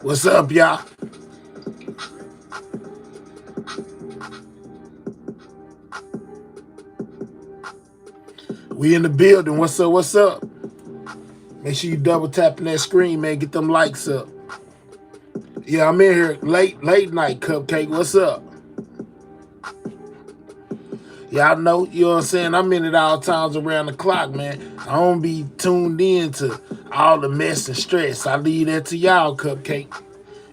What's up, y'all? We in the building. What's up? What's up? Make sure you double tapping that screen, man. Get them likes up. Yeah, I'm in here late night, Cupcake. What's up? Y'all know, you know what I'm saying? I'm in it all times around the clock, man. I don't be tuned in to all the mess and stress. I leave that to y'all, Cupcake.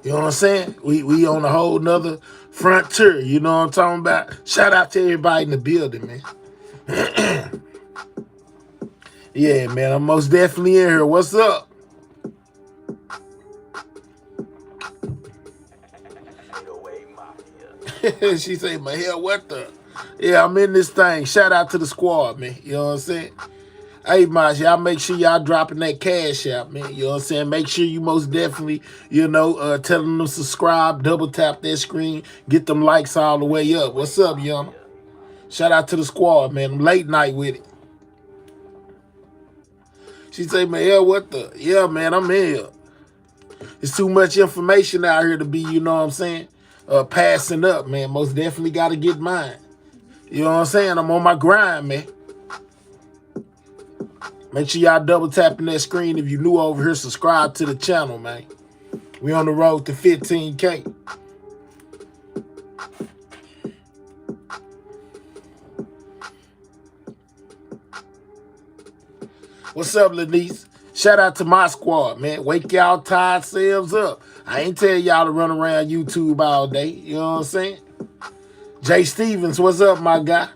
You know what I'm saying? We on a whole nother frontier. You know what I'm talking about? Shout out to everybody in the building, man. Yeah, man, I'm most definitely in here. What's up? She say, my hell, what the? Yeah, I'm in this thing. Shout out to the squad, man. You know what I'm saying? Hey, Maj, y'all make sure y'all dropping that cash out, man. You know what I'm saying? Make sure you most definitely, tell them to subscribe, double tap that screen, get them likes all the way up. What's up, y'all? Shout out to the squad, man. I'm late night with it. She say, man, hell, what the? Yeah, man, I'm in here. There's too much information out here to be, you know what I'm saying, passing up, man. Most definitely got to get mine. You know what I'm saying? I'm on my grind, man. Make sure y'all double tapping that screen if you new over here. Subscribe to the channel, man. We on the road to 15K. What's up, Lanice? Shout out to my squad, man. Wake y'all tired selves up. I ain't tell y'all to run around YouTube all day. You know what I'm saying? Jay Stevens, what's up, my guy?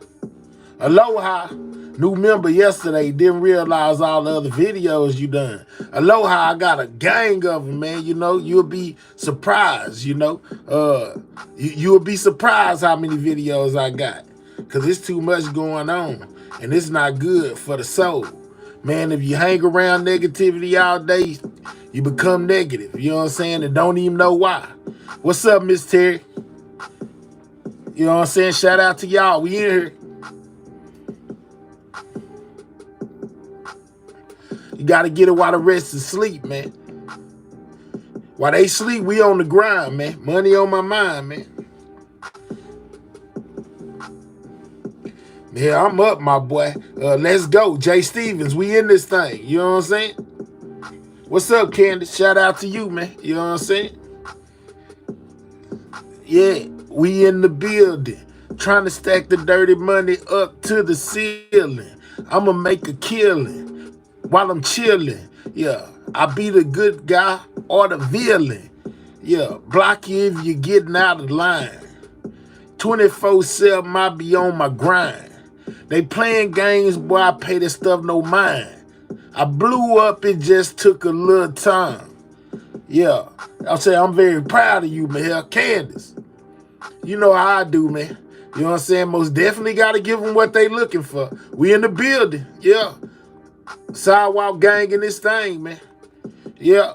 Aloha. New member yesterday. Didn't realize all the other videos you done. Aloha, I got a gang of them, man. You know, you'll be surprised, you know. You'll be surprised how many videos I got. Because it's too much going on. And it's not good for the soul. Man, if you hang around negativity all day, you become negative. You know what I'm saying? And don't even know why. What's up, Miss Terry? You know what I'm saying? Shout out to y'all. We in here. You got to get it while the rest is asleep, man. While they sleep, we on the grind, man. Money on my mind, man. Yeah, I'm up, my boy. Let's go. Jay Stevens, we in this thing. You know what I'm saying? What's up, Candace? Shout out to you, man. You know what I'm saying? Yeah, we in the building. Trying to stack the dirty money up to the ceiling. I'ma make a killing while I'm chilling. Yeah, I be the good guy or the villain. Yeah, block you if you're getting out of line. 24/7, I be on my grind. They playing games, boy, I pay this stuff no mind. I blew up, it just took a little time. Yeah, I'll say I'm very proud of you, man. Candace, you know how I do, man. You know what I'm saying? Most definitely got to give them what they looking for. We in the building, yeah. Sidewalk gang in this thing, man. Yeah.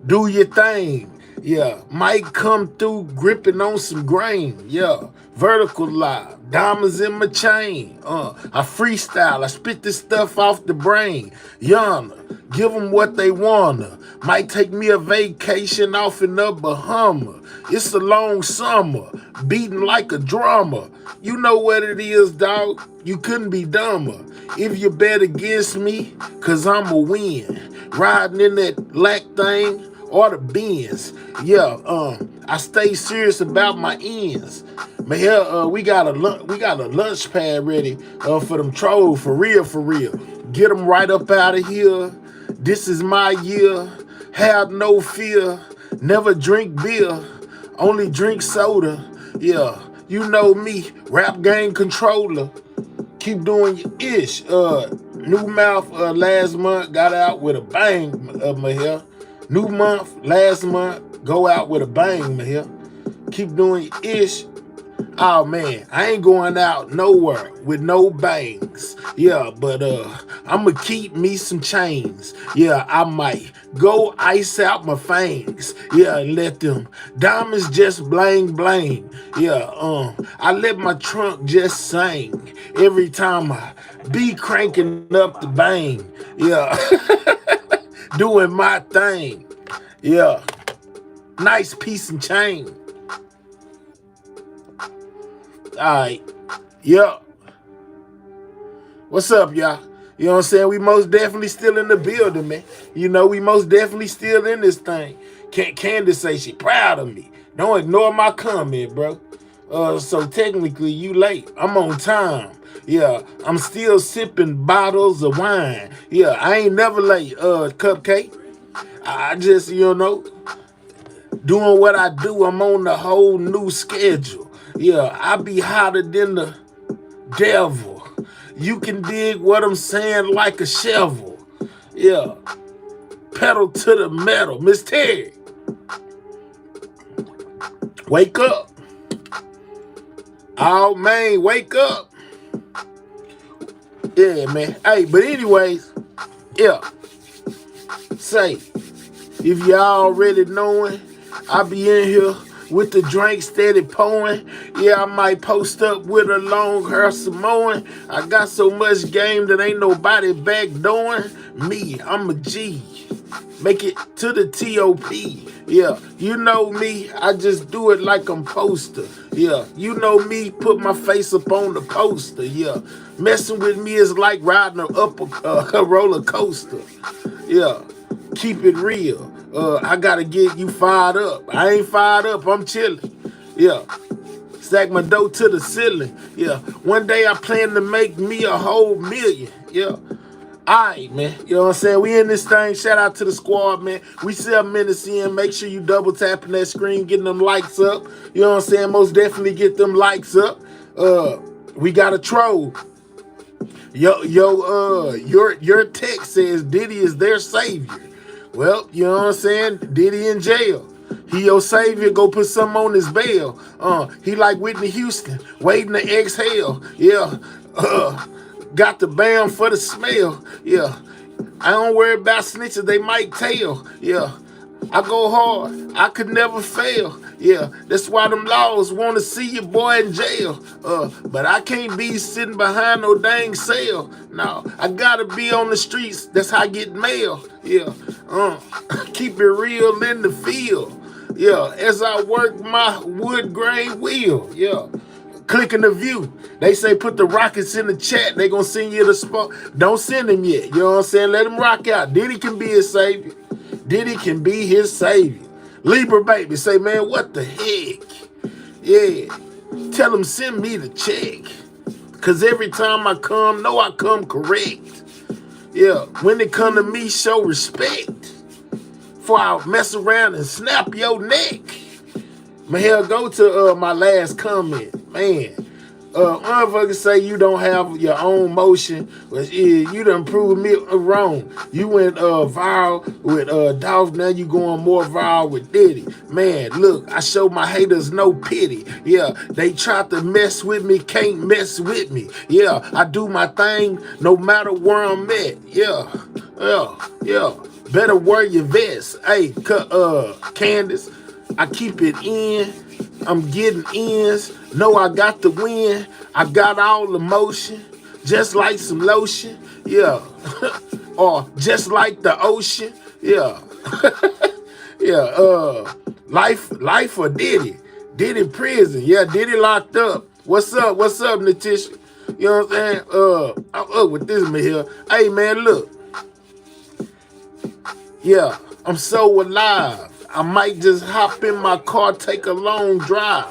Do your thing. Yeah. Might come through gripping on some grain. Yeah. Vertical live. Diamonds in my chain. I freestyle. I spit this stuff off the brain. Yonder. Give them what they wanna. Might take me a vacation off in the Bahamas. It's a long summer. Beating like a drummer. You know what it is, dog. You couldn't be dumber. If you bet against me, cause I'ma win. Riding in that lack thing or the Benz. Yeah, I stay serious about my ends. Man, here, we got a lunch pad ready for them trolls, for real, for real. Get them right up out of here. This is my year. Have no fear. Never drink beer. Only drink soda. Yeah, you know me, rap game controller. Keep doing your ish. New mouth last month got out with a bang of my hair. New month, last month, go out with a bang, my hair. Keep doing your ish. Oh man, I ain't going out nowhere with no bangs. Yeah, but I'ma keep me some chains. Yeah, I might go ice out my fangs. Yeah, and let them diamonds just bling bling. Yeah, I let my trunk just sing every time I be cranking up the bang. Yeah. doing my thing. Yeah. Nice piece and chain. Alright. Yeah. What's up, y'all? You know what I'm saying? We most definitely still in the building, man. You know, we most definitely still in this thing. Candace say she proud of me. Don't ignore my comment, bro. So technically you late. I'm on time. Yeah, I'm still sipping bottles of wine. Yeah, I ain't never late, Cupcake. I just, you know, doing what I do. I'm on the whole new schedule. Yeah, I be hotter than the devil. You can dig what I'm saying like a shovel. Yeah. Pedal to the metal. Miss Terry. Wake up. Oh, man, wake up. Yeah, man. Hey, but anyways, yeah. Say, if y'all already knowing, I be in here with the drink steady pouring. Yeah, I might post up with a long hair Samoan. I got so much game that ain't nobody backdooring me. I'm a G. Make it to the T.O.P. Yeah, you know me. I just do it like I'm poster. Yeah, you know me. Put my face up on the poster. Yeah, messing with me is like riding a roller coaster. Yeah, keep it real. I gotta get you fired up. I ain't fired up, I'm chilling. Yeah. Stack my dough to the ceiling. Yeah. One day I plan to make me a whole million. Yeah. Alright, man. You know what I'm saying? We in this thing. Shout out to the squad, man. We 7 minutes in. Make sure you double tapping that screen, getting them likes up. You know what I'm saying? Most definitely get them likes up. We got a troll. Your text says Diddy is their savior. Well, you know what I'm saying? Diddy in jail. He your savior, go put something on his bail. He like Whitney Houston, waiting to exhale. Yeah. Got the bam for the smell. Yeah. I don't worry about snitches, they might tell. Yeah. I go hard. I could never fail. Yeah, that's why them laws want to see your boy in jail. But I can't be sitting behind no dang cell. No, I gotta be on the streets. That's how I get mail. Yeah, keep it real in the field. Yeah, as I work my wood grain wheel. Yeah. Clicking the view. They say put the rockets in the chat. They gonna send you the spot. Don't send them yet. You know what I'm saying? Let them rock out. Diddy can be his savior. Diddy can be his savior. Libra baby say, man, what the heck? Yeah. Tell him send me the check. Cause every time I come, know I come correct. Yeah. When they come to me, show respect. Before I mess around and snap your neck. Man, hell, go to my last comment. Man, motherfuckers say you don't have your own motion. But yeah, you done proved me wrong. You went viral with Dolph, now you going more viral with Diddy. Man, look, I show my haters no pity. Yeah, they tried to mess with me, can't mess with me. Yeah, I do my thing no matter where I'm at. Yeah. Better wear your vest. Hey, Candace. I keep it in. I'm getting ends. Know I got the win. I got all the motion. Just like some lotion. Yeah. Or just like the ocean. Yeah. Yeah. Life or Diddy. Diddy prison. Yeah, Diddy locked up. What's up, Natisha? You know what I'm saying? I'm up with this man here. Hey, man, look. Yeah, I'm so alive. I might just hop in my car, take a long drive.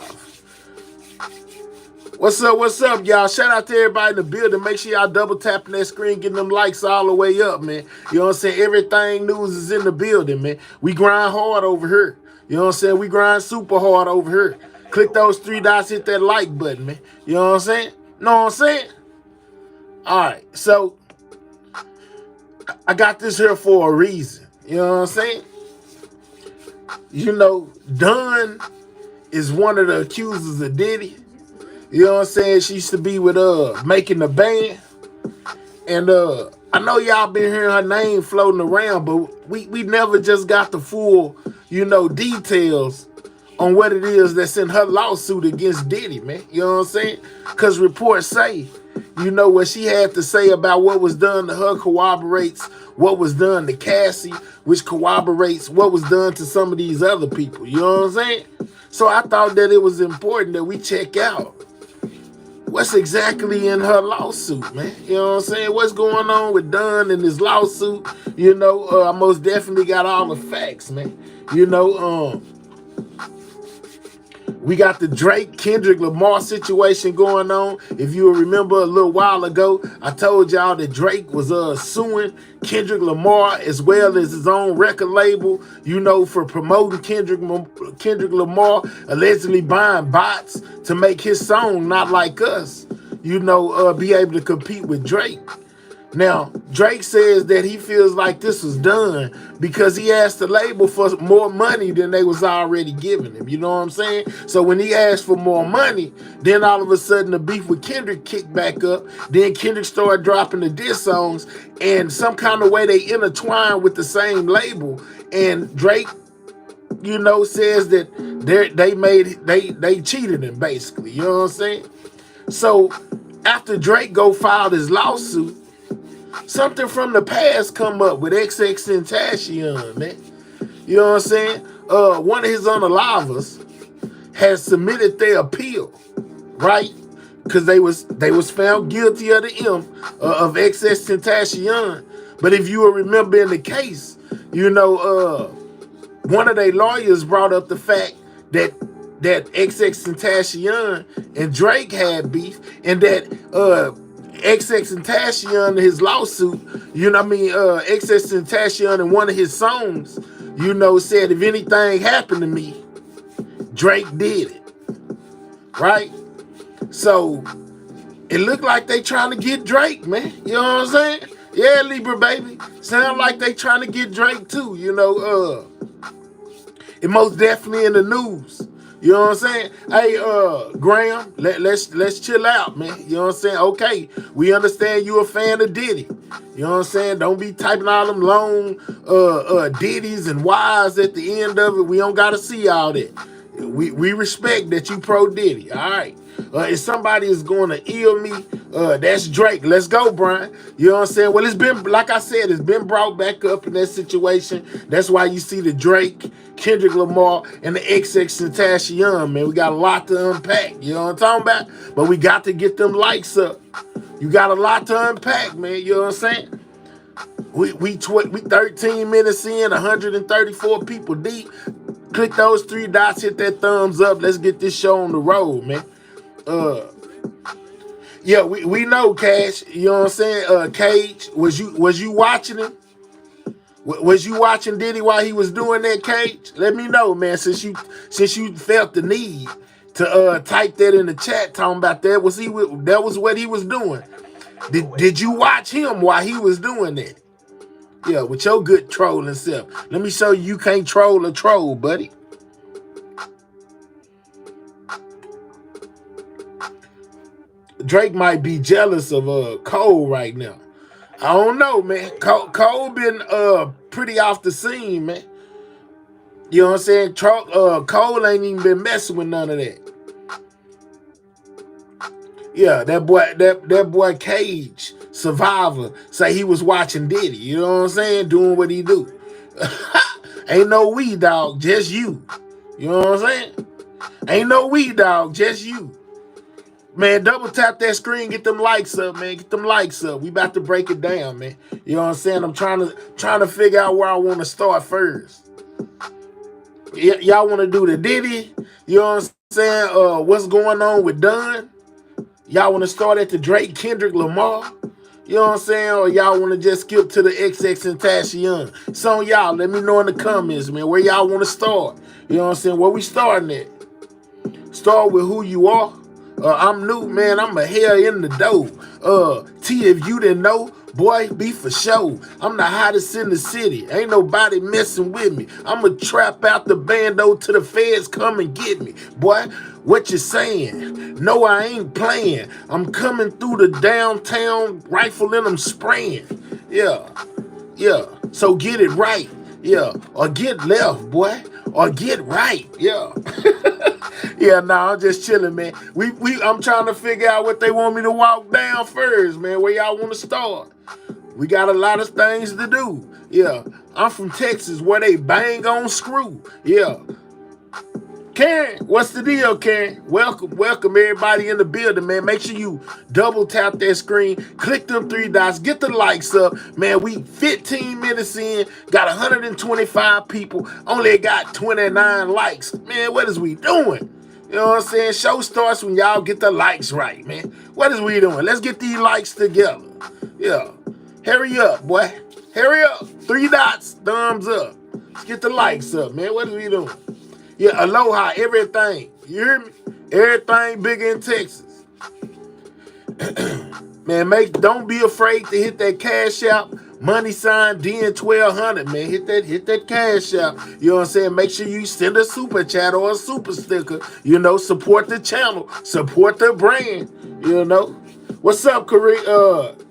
What's up, y'all? Shout out to everybody in the building. Make sure y'all double tapping that screen, getting them likes all the way up, man. You know what I'm saying? Everything news is in the building, man. We grind hard over here. You know what I'm saying? We grind super hard over here. Click those 3 dots, hit that like button, man. You know what I'm saying? Know what I'm saying? All right, so I got this here for a reason. You know what I'm saying? You know, Dunn is one of the accusers of Diddy. You know what I'm saying? She used to be with Making the Band. And I know y'all been hearing her name floating around, but we never just got the full, you know, details on what it is that's in her lawsuit against Diddy, man. You know what I'm saying? Because reports say, you know, what she had to say about what was done to her corroborates what was done to Cassie, which corroborates what was done to some of these other people. You know what I'm saying? So I thought that it was important that we check out what's exactly in her lawsuit, man. You know what I'm saying? What's going on with Dunn in this lawsuit? You know, I most definitely got all the facts, man. You know, we got the Drake, Kendrick Lamar situation going on. If you remember a little while ago, I told y'all that Drake was suing Kendrick Lamar as well as his own record label, you know, for promoting Kendrick Lamar, allegedly buying bots to make his song Not Like Us, you know, be able to compete with Drake. Now, Drake says that he feels like this was done because he asked the label for more money than they was already giving him. You know what I'm saying? So when he asked for more money, then all of a sudden the beef with Kendrick kicked back up. Then Kendrick started dropping the diss songs, and some kind of way they intertwined with the same label. And Drake, you know, says that they cheated him, basically. You know what I'm saying? So after Drake filed his lawsuit, something from the past come up with XXXTentacion, man. You know what I'm saying? One of his unalivers has submitted their appeal, right? Because they was found guilty of the of XXXTentacion. But if you will remember in the case, you know, one of their lawyers brought up the fact that XXXTentacion and Drake had beef, and that XXXTentacion, his lawsuit, you know what I mean, XXXTentacion in one of his songs, you know, said if anything happened to me, Drake did it, right? So it looked like they trying to get Drake, man. You know what I'm saying? Yeah, Libra baby. Sound like they trying to get Drake too, you know. It most definitely in the news. You know what I'm saying? Hey, Graham, let's chill out, man. You know what I'm saying? Okay, we understand you a fan of Diddy. You know what I'm saying? Don't be typing all them long Diddies and Ys at the end of it. We don't gotta see all that. We respect that you pro Diddy. All right. If somebody is going to ill me, that's Drake. Let's go, Brian. You know what I'm saying? Well, it's been, like I said, it's been brought back up in that situation. That's why you see the Drake, Kendrick Lamar, and the XXXTentacion, man. We got a lot to unpack. You know what I'm talking about? But we got to get them likes up. You got a lot to unpack, man. You know what I'm saying? We 13 minutes in, 134 people deep. Click those 3 dots, hit that thumbs up. Let's get this show on the road, man. Yeah, we know, Cash. You know what I'm saying? Cage, was you watching him? Was you watching Diddy while he was doing that, Cage? Let me know, man. Since you felt the need to type that in the chat, talking about that was what he was doing. Did you watch him while he was doing that? Yeah, with your good trolling self. Let me show you can't troll a troll, buddy. Drake might be jealous of Cole right now. I don't know, man. Cole been pretty off the scene, man. You know what I'm saying? Cole ain't even been messing with none of that. Yeah, that boy Cage, Survivor, say he was watching Diddy. You know what I'm saying? Doing what he do. Ain't no we, dog, just you. You know what I'm saying? Ain't no we, dog, just you. Man, double tap that screen, get them likes up, man. Get them likes up. We about to break it down, man. You know what I'm saying? I'm trying to figure out where I want to start first. Y'all want to do the Diddy? You know what I'm saying? What's going on with Dunn? Y'all want to start at the Drake, Kendrick, Lamar? You know what I'm saying? Or y'all want to just skip to the XXXTentacion? So y'all, let me know in the comments, man, where y'all want to start. You know what I'm saying? Where we starting at? Start with who you are. I'm new, man. I'm a hair in the dough. T, if you didn't know, boy, be for show. I'm the hottest in the city. Ain't nobody messing with me. I'ma trap out the bando till the feds come and get me. Boy, what you saying? No, I ain't playing. I'm coming through the downtown, rifling them spraying. Yeah. So get it right. Yeah. Or get left, boy. or get right. Yeah. Yeah, I'm just chilling, man. I'm trying to figure out what they want me to walk down first, man. Where y'all want to start? We got a lot of things to do. Yeah. I'm from Texas where they bang on screw. Yeah. Karen, what's the deal, Karen? Welcome everybody in the building, man. Make sure you double tap that screen, click them 3 dots, get the likes up. Man, we 15 minutes in, got 125 people, only got 29 likes. Man, what is we doing? You know what I'm saying? Show starts when y'all get the likes right, man. What is we doing? Let's get these likes together. Yeah. Hurry up, boy. Hurry up. 3 dots, thumbs up. Let's get the likes up, man. What is we doing? Yeah, aloha, everything. You hear me? Everything bigger in Texas. Man, don't be afraid to hit that cash out, money sign DN1200, man. Hit that cash out. You know what I'm saying? Make sure you send a super chat or a super sticker. You know, support the channel, support the brand. You know. What's up,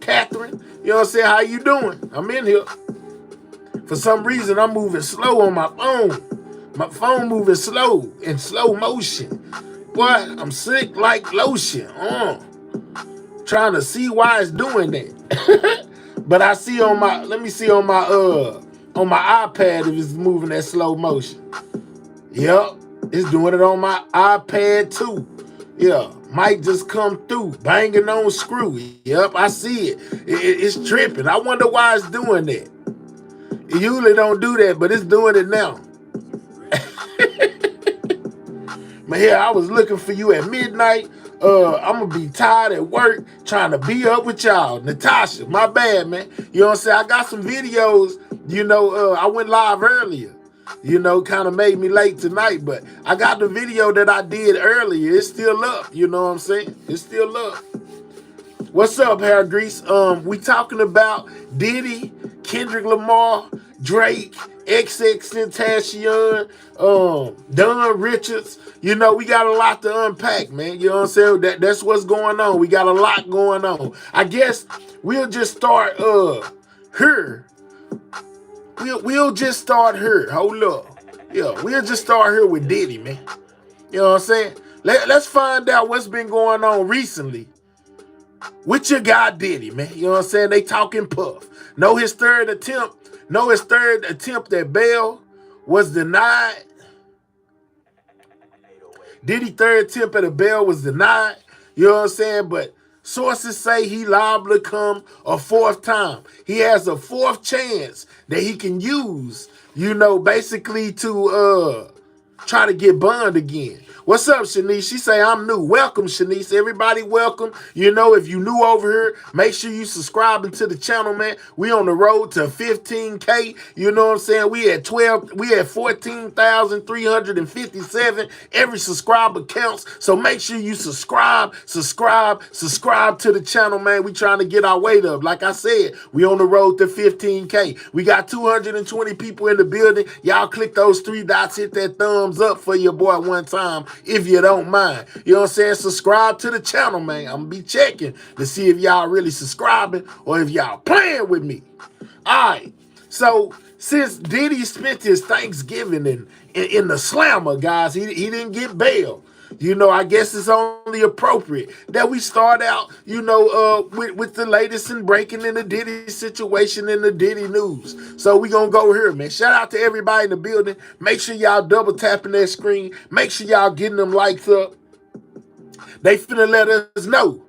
Catherine? You know what I'm saying? How you doing? I'm in here. For some reason, I'm moving slow on my phone. My phone moving slow, in slow motion. Boy, I'm sick like lotion. Trying to see why it's doing that. But I see let me see on my iPad if it's moving that slow motion. Yep, it's doing it on my iPad too. Yeah, might just come through, banging on screw. Yep, I see it. It's tripping. I wonder why it's doing that. It usually don't do that, but it's doing it now. Man, here, I was looking for you at midnight. I'm going to be tired at work trying to be up with y'all. Natasha, my bad, man. You know what I'm saying? I got some videos. You know, I went live earlier. You know, kind of made me late tonight. But I got the video that I did earlier. It's still up. You know what I'm saying? It's still up. What's up, Hair Grease? We talking about Diddy, Kendrick Lamar, Drake, XXXTentacion, Don Richards. You know, we got a lot to unpack, man. You know what I'm saying? That's what's going on. We got a lot going on. I guess we'll just start here. We'll just start here. Hold up. Yeah, we'll just start here with Diddy, man. You know what I'm saying? Let's find out what's been going on recently with your guy Diddy, man. You know what I'm saying? They talking Puff. His third attempt at bail was denied. Diddy's third attempt at a bail was denied. You know what I'm saying? But sources say he liable to come a 4th time. He has a 4th chance that he can use, you know, basically to try to get bond again. What's up, Shanice? She say, I'm new. Welcome, Shanice. Everybody welcome. You know, if you new over here, make sure you subscribing to the channel, man. We on the road to 15K. You know what I'm saying? We at 14,357. Every subscriber counts. So make sure you subscribe to the channel, man. We trying to get our weight up. Like I said, we on the road to 15K. We got 220 people in the building. Y'all click those 3 dots, hit that thumbs up for your boy one time, if you don't mind. You know what I'm saying? Subscribe to the channel, man. I'm going to be checking to see if y'all really subscribing or if y'all playing with me. All right. So, since Diddy spent his Thanksgiving in the slammer, guys, he didn't get bail. You know, I guess it's only appropriate that we start out, you know, with the latest and breaking in the Diddy situation in the Diddy news. So we gonna go here, man. Shout out to everybody in the building. Make sure y'all double tapping that screen. Make sure y'all getting them likes up. They finna let us know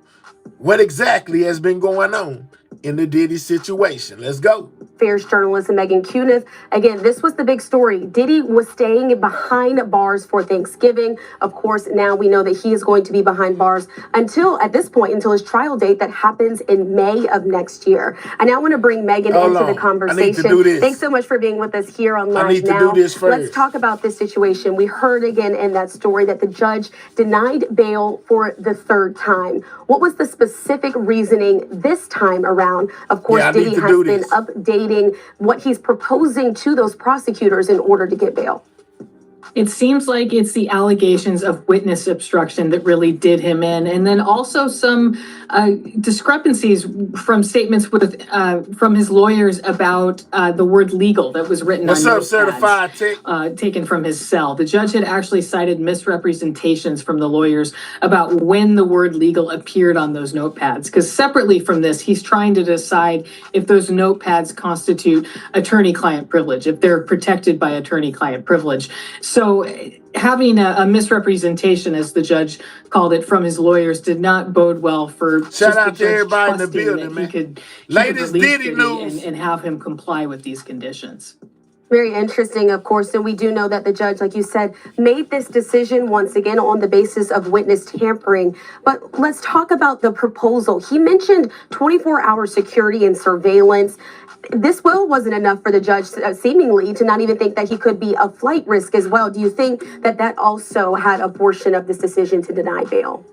what exactly has been going on in the Diddy situation. Let's go. Affairs journalist Megan Cuniff. Again, this was the big story. Diddy was staying behind bars for Thanksgiving. Of course, now we know that he is going to be behind bars until his trial date that happens in May of next year. I now want to bring Megan into the conversation. I need to do this. Thanks so much for being with us here on Live I need to do this first. Let's talk about this situation. We heard again in that story that the judge denied bail for the 3rd time. What was the specific reasoning this time around? Of course, Diddy has been updating what he's proposing to those prosecutors in order to get bail. It seems like it's the allegations of witness obstruction that really did him in, and then also some discrepancies from statements from his lawyers about the word legal that was written What's on up, certified tech? taken from his cell. The judge had actually cited misrepresentations from the lawyers about when the word legal appeared on those notepads. Because separately from this, he's trying to decide if those notepads constitute attorney-client privilege, if they're protected by attorney-client privilege. So having a misrepresentation, as the judge called it, from his lawyers did not bode well for shout out to everybody in the building, man. He could Latest release Diddy news and have him comply with these conditions. Very interesting, of course. And we do know that the judge, like you said, made this decision once again on the basis of witness tampering. But let's talk about the proposal. He mentioned 24-hour security and surveillance. This will wasn't enough for the judge, seemingly, to not even think that he could be a flight risk as well. Do you think that that also had a portion of this decision to deny bail?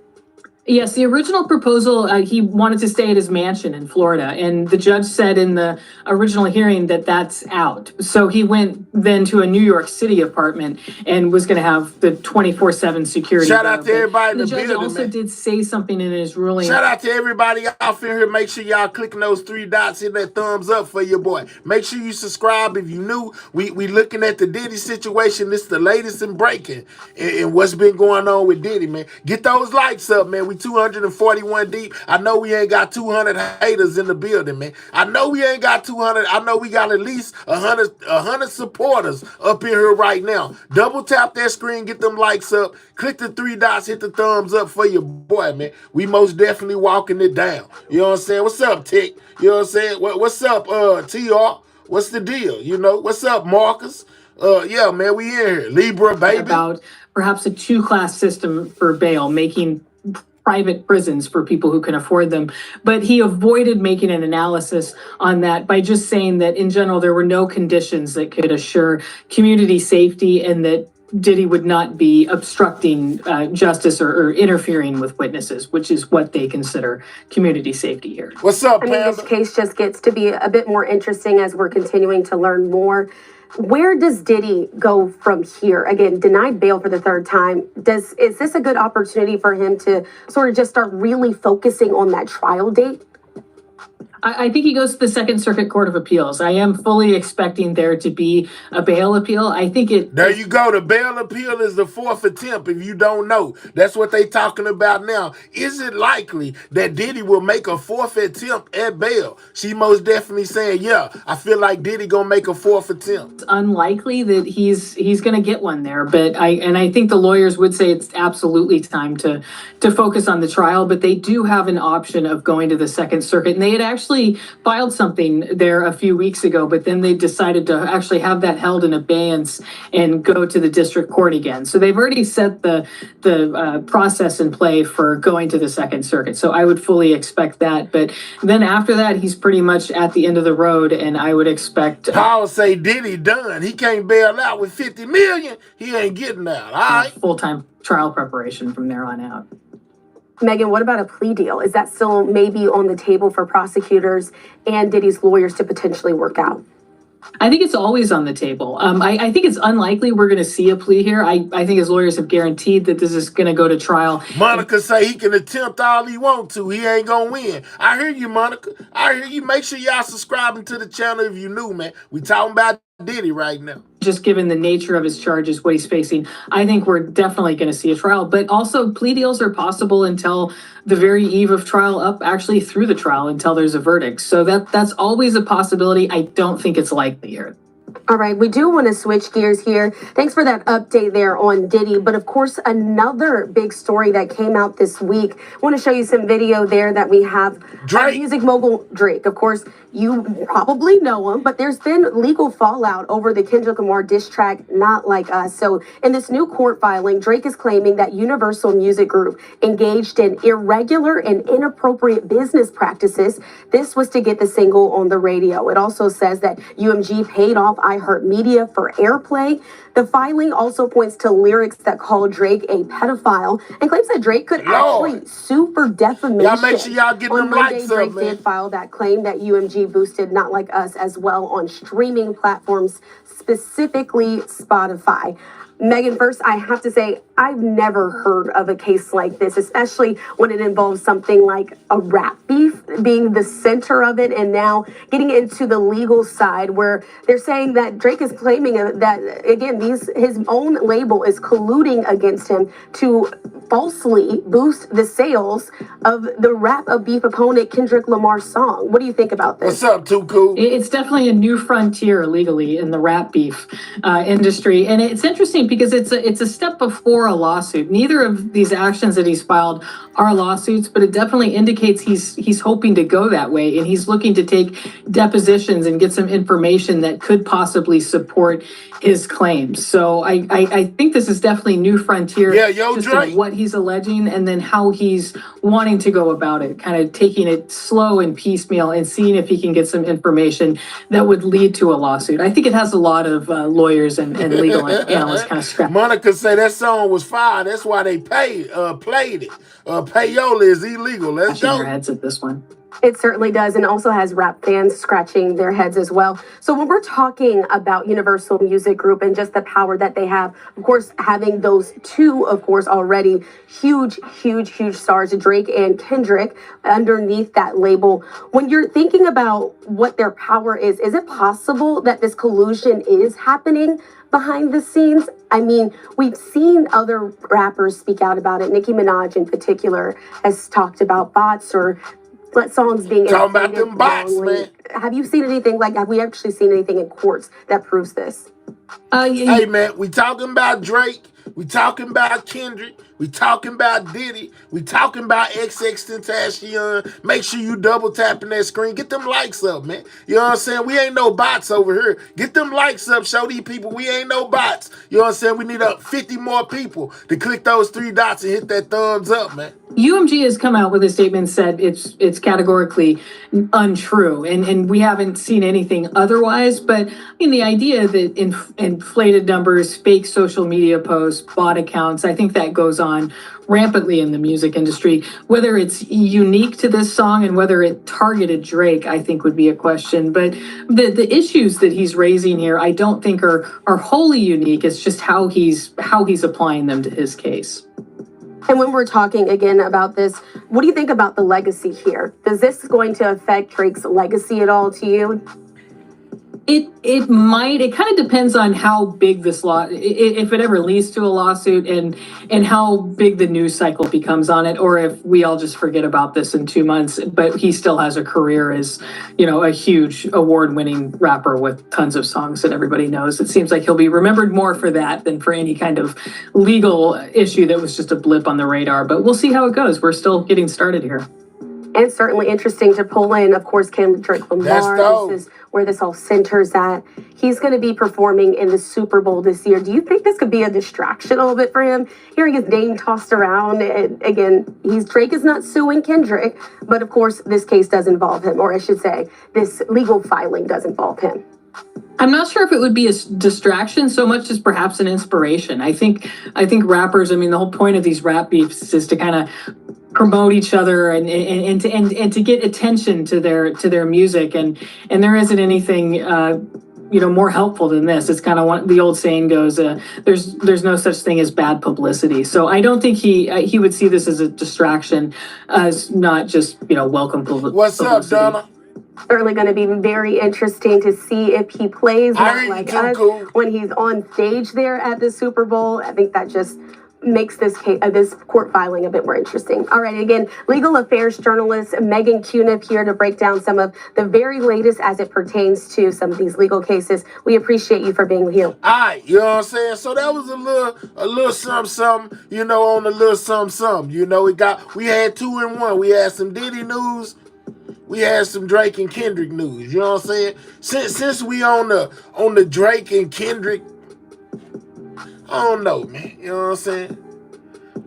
Yes, the original proposal, he wanted to stay at his mansion in Florida, and the judge said in the original hearing that that's out. So he went then to a New York City apartment and was going to have the 24/7 security. Shout out to everybody in the building. The judge also did say something in his ruling. Shout out to everybody out here. Make sure y'all clicking those 3 dots, hit that thumbs up for your boy. Make sure you subscribe if you new. We looking at the Diddy situation. This is the latest in breaking and what's been going on with Diddy, man. Get those likes up, man. We 241 deep. I know we ain't got 200 haters in the building, man. I know we ain't got 200. I know we got at least 100 supporters up in here right now. Double tap that screen, get them likes up. Click the 3 dots, hit the thumbs up for your boy, man. We most definitely walking it down. You know what I'm saying? What's up, Tick? You know what I'm saying? What's up, TR? What's the deal? You know, what's up, Marcus? Yeah, man, we in here. Libra, baby. About perhaps a 2-class system for bail, making private prisons for people who can afford them. But he avoided making an analysis on that by just saying that in general, there were no conditions that could assure community safety and that Diddy would not be obstructing justice or interfering with witnesses, which is what they consider community safety here. What's up, I mean, this case just gets to be a bit more interesting as we're continuing to learn more. Where does Diddy go from here? Again, denied bail for the 3rd time. Is this a good opportunity for him to sort of just start really focusing on that trial date? I think he goes to the Second Circuit Court of Appeals. I am fully expecting there to be a bail appeal. I think it... There you go. The bail appeal is the 4th attempt, if you don't know. That's what they talking about now. Is it likely that Diddy will make a 4th attempt at bail? She most definitely saying, yeah, I feel like Diddy gonna make a 4th attempt. It's unlikely that he's gonna get one there, but I think the lawyers would say it's absolutely time to focus on the trial, but they do have an option of going to the Second Circuit, and they had actually filed something there a few weeks ago, but then they decided to actually have that held in abeyance and go to the district court again. So they've already set the process in play for going to the Second Circuit. So I would fully expect that. But then after that, he's pretty much at the end of the road, and I would expect... Paul say Diddy done. He can't bail out with $50 million. He ain't getting out. All right. Full-time trial preparation from there on out. Megan, what about a plea deal? Is that still maybe on the table for prosecutors and Diddy's lawyers to potentially work out? I think it's always on the table. I think it's unlikely we're going to see a plea here. I think his lawyers have guaranteed that this is going to go to trial. Monica say he can attempt all he want to. He ain't going to win. I hear you, Monica. I hear you. Make sure y'all subscribing to the channel if you new, man. We talking about Diddy right now. Just given the nature of his charges, what he's facing, I think we're definitely going to see a trial. But also, plea deals are possible until the very eve of trial, up actually through the trial until there's a verdict. So that's always a possibility. I don't think it's likely here. All right, we do want to switch gears here. Thanks for that update there on Diddy. But of course, another big story that came out this week. I want to show you some video there that we have. Drake. Music mogul Drake. Of course, you probably know him, but there's been legal fallout over the Kendrick Lamar diss track, Not Like Us. So in this new court filing, Drake is claiming that Universal Music Group engaged in irregular and inappropriate business practices. This was to get the single on the radio. It also says that UMG paid off iHeartMedia for airplay. The filing also points to lyrics that call Drake a pedophile and claims that Drake could actually sue for defamation. Y'all make sure y'all get them likes up, Drake man. did file that claim that UMG boosted Not Like Us as well on streaming platforms, specifically Spotify. Megan, first, I have to say, I've never heard of a case like this, especially when it involves something like a rap beef being the center of it, and now getting into the legal side where they're saying that Drake is claiming that, again, his own label is colluding against him to falsely boost the sales of the rap of beef opponent Kendrick Lamar's song. What do you think about this? What's up, Too Cool? It's definitely a new frontier legally in the rap beef industry, and it's interesting because it's a step before a lawsuit. Neither of these actions that he's filed are lawsuits, but it definitely indicates he's hoping to go that way, and he's looking to take depositions and get some information that could possibly support his claims. So I think this is definitely new frontier. Yeah, yo, just Drake. of what he's alleging and then how he's wanting to go about it, kind of taking it slow and piecemeal and seeing if he can get some information that would lead to a lawsuit. I think it has a lot of lawyers and legal analysts kind of scratching. Monica said that song was fire. That's why they played it. Payola is illegal. Let's Their go. heads at this one. It certainly does, and also has rap fans scratching their heads as well. So when we're talking about Universal Music Group and just the power that they have, of course, having those two, of course, already huge stars, Drake and Kendrick, underneath that label, when you're thinking about what their power is it possible that this collusion is happening behind the scenes? I mean, we've seen other rappers speak out about it. Nicki Minaj in particular has talked about bots or songs being Talking about them bots, man. Have you seen anything have we actually seen anything in courts that proves this? Hey, man, we talking about Drake. We talking about Kendrick. We talking about Diddy. We talking about XXXTentacion. Make sure you double tapping that screen. Get them likes up, man. You know what I'm saying? We ain't no bots over here. Get them likes up. Show these people we ain't no bots. You know what I'm saying? We need 50 more people to click those 3 dots and hit that thumbs up, man. UMG has come out with a statement said it's categorically untrue, and we haven't seen anything otherwise. But I mean, the idea that inflated numbers, fake social media posts, bot accounts, I think that goes on rampantly in the music industry. Whether it's unique to this song and whether it targeted Drake, I think would be a question. But the issues that he's raising here, I don't think are wholly unique. It's just how he's applying them to his case. And when we're talking again about this, what do you think about the legacy here? Is this going to affect Drake's legacy at all to you? It might. It kind of depends on how big this if it ever leads to a lawsuit, and how big the news cycle becomes on it, or if we all just forget about this in 2 months. But he still has a career as, a huge award-winning rapper with tons of songs that everybody knows. It seems like he'll be remembered more for that than for any kind of legal issue that was just a blip on the radar. But we'll see how it goes. We're still getting started here. And certainly interesting to pull in, of course, Kendrick Lamar. This is where this all centers at. He's going to be performing in the Super Bowl this year. Do you think this could be a distraction a little bit for him? Hearing his name tossed around. And again, Drake is not suing Kendrick, but of course, this case does involve him, or I should say, this legal filing does involve him. I'm not sure if it would be a distraction so much as perhaps an inspiration. I think rappers, the whole point of these rap beefs is to kind of promote each other and to get attention to their music, and there isn't anything more helpful than this. It's kind of what the old saying goes, there's no such thing as bad publicity. So I don't think he would see this as a distraction, as not just welcome publicity. What's up, Donna? Certainly going to be very interesting to see if he plays not like us when he's on stage there at the Super Bowl. I think that just makes this court filing a bit more interesting. All right, again, legal affairs journalist Megan Cuniff here to break down some of the very latest as it pertains to some of these legal cases. We appreciate you for being here. All right, you know what I'm saying? So that was a little something, on a little something. We had 2 in 1. We had some Diddy news. We had some Drake and Kendrick news. You know what I'm saying? Since we on the Drake and Kendrick, I don't know, man. You know what I'm saying?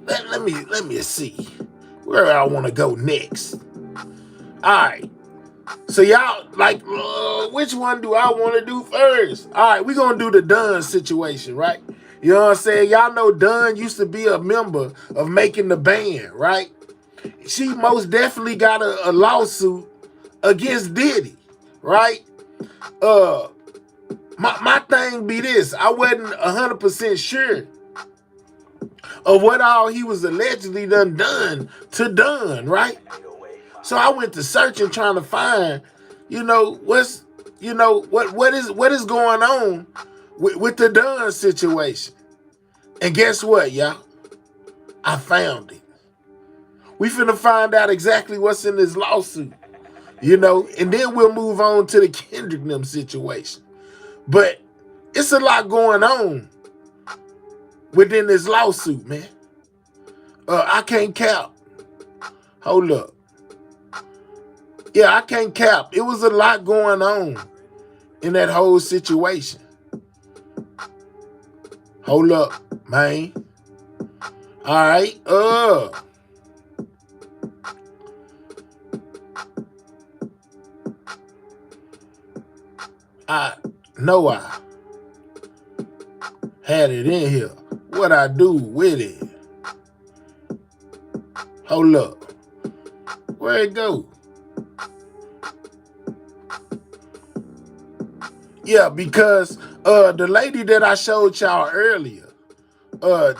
Let me see where I want to go next. All right. So y'all, which one do I want to do first? All right, we're going to do the Dunn situation, right? You know what I'm saying? Y'all know Dunn used to be a member of Making the Band, right? She most definitely got a lawsuit against Diddy, right? My thing be this. I wasn't 100% sure of what all he was allegedly done to Dunn, right? So I went to searching trying to find, what is going on with the Dunn situation. And guess what, y'all? I found it. We finna find out exactly what's in this lawsuit, and then we'll move on to the Kendrick and them situation. But it's a lot going on within this lawsuit, man. I can't cap. Hold up. Yeah, I can't cap. It was a lot going on in that whole situation. Hold up, man. All right. I know I had it in here. What I do with it? Hold up. Where it go? Yeah, because the lady that I showed y'all earlier,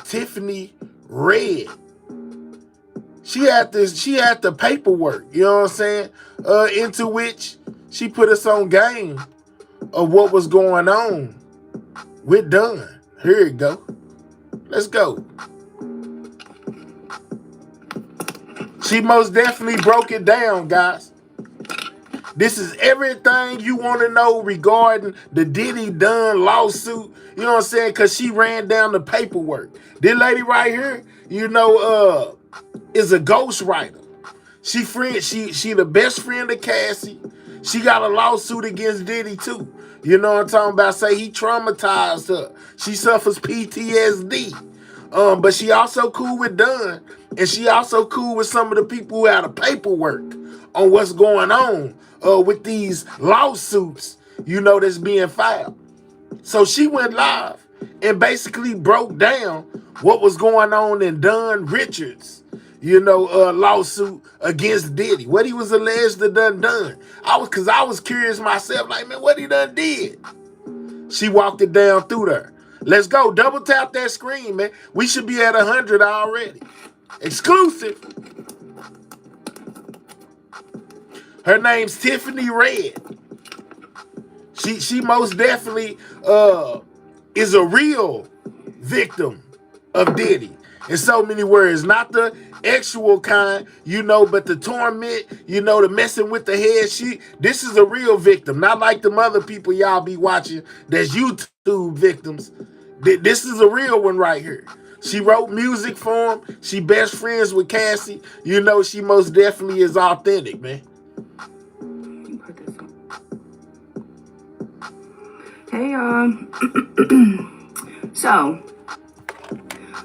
Tiffany Red, she had the paperwork, you know what I'm saying? Into which she put us on game of what was going on with Dunn. Here it go. Let's go. She most definitely broke it down, guys. This is everything you want to know regarding the Diddy Dunn lawsuit. You know what I'm saying? Because she ran down the paperwork. This lady right here, is a ghostwriter. She the best friend of Cassie. She got a lawsuit against Diddy too. You know what I'm talking about? Say he traumatized her. She suffers PTSD. But she also cool with Dunn. And she also cool with some of the people who had the paperwork on what's going on with these lawsuits, that's being filed. So she went live and basically broke down what was going on in Dunn Richards, lawsuit against Diddy. What he was alleged to done. I was curious myself, like, man, what he done did? She walked it down through there. Let's go. Double tap that screen, man. We should be at 100 already. Exclusive. Her name's Tiffany Red. She most definitely is a real victim of Diddy. In so many words, not the actual kind, but the torment, the messing with the head. This is a real victim, not like them other people y'all be watching that's YouTube victims. This is a real one right here. She wrote music for him. She best friends with Cassie. She most definitely is authentic, man. Hey y'all. So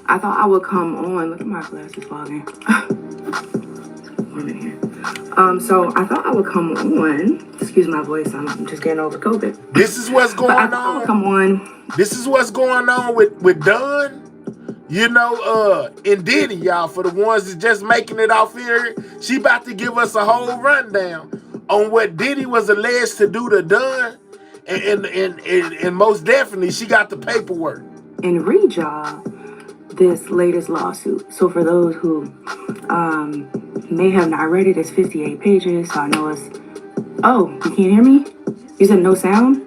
I thought I would come on. Look at my glasses fogging. Warm in here. So I thought I would come on. Excuse my voice. I'm just getting over COVID. This is what's going on. I would come on. This is what's going on with Dunn. And Diddy, y'all. For the ones that just making it off here, she about to give us a whole rundown on what Diddy was alleged to do to Dunn. And most definitely, she got the paperwork. And read y'all this latest lawsuit. So for those who may have not read it, it's 58 pages. So I know it's... Oh, you can't hear me? You said no sound?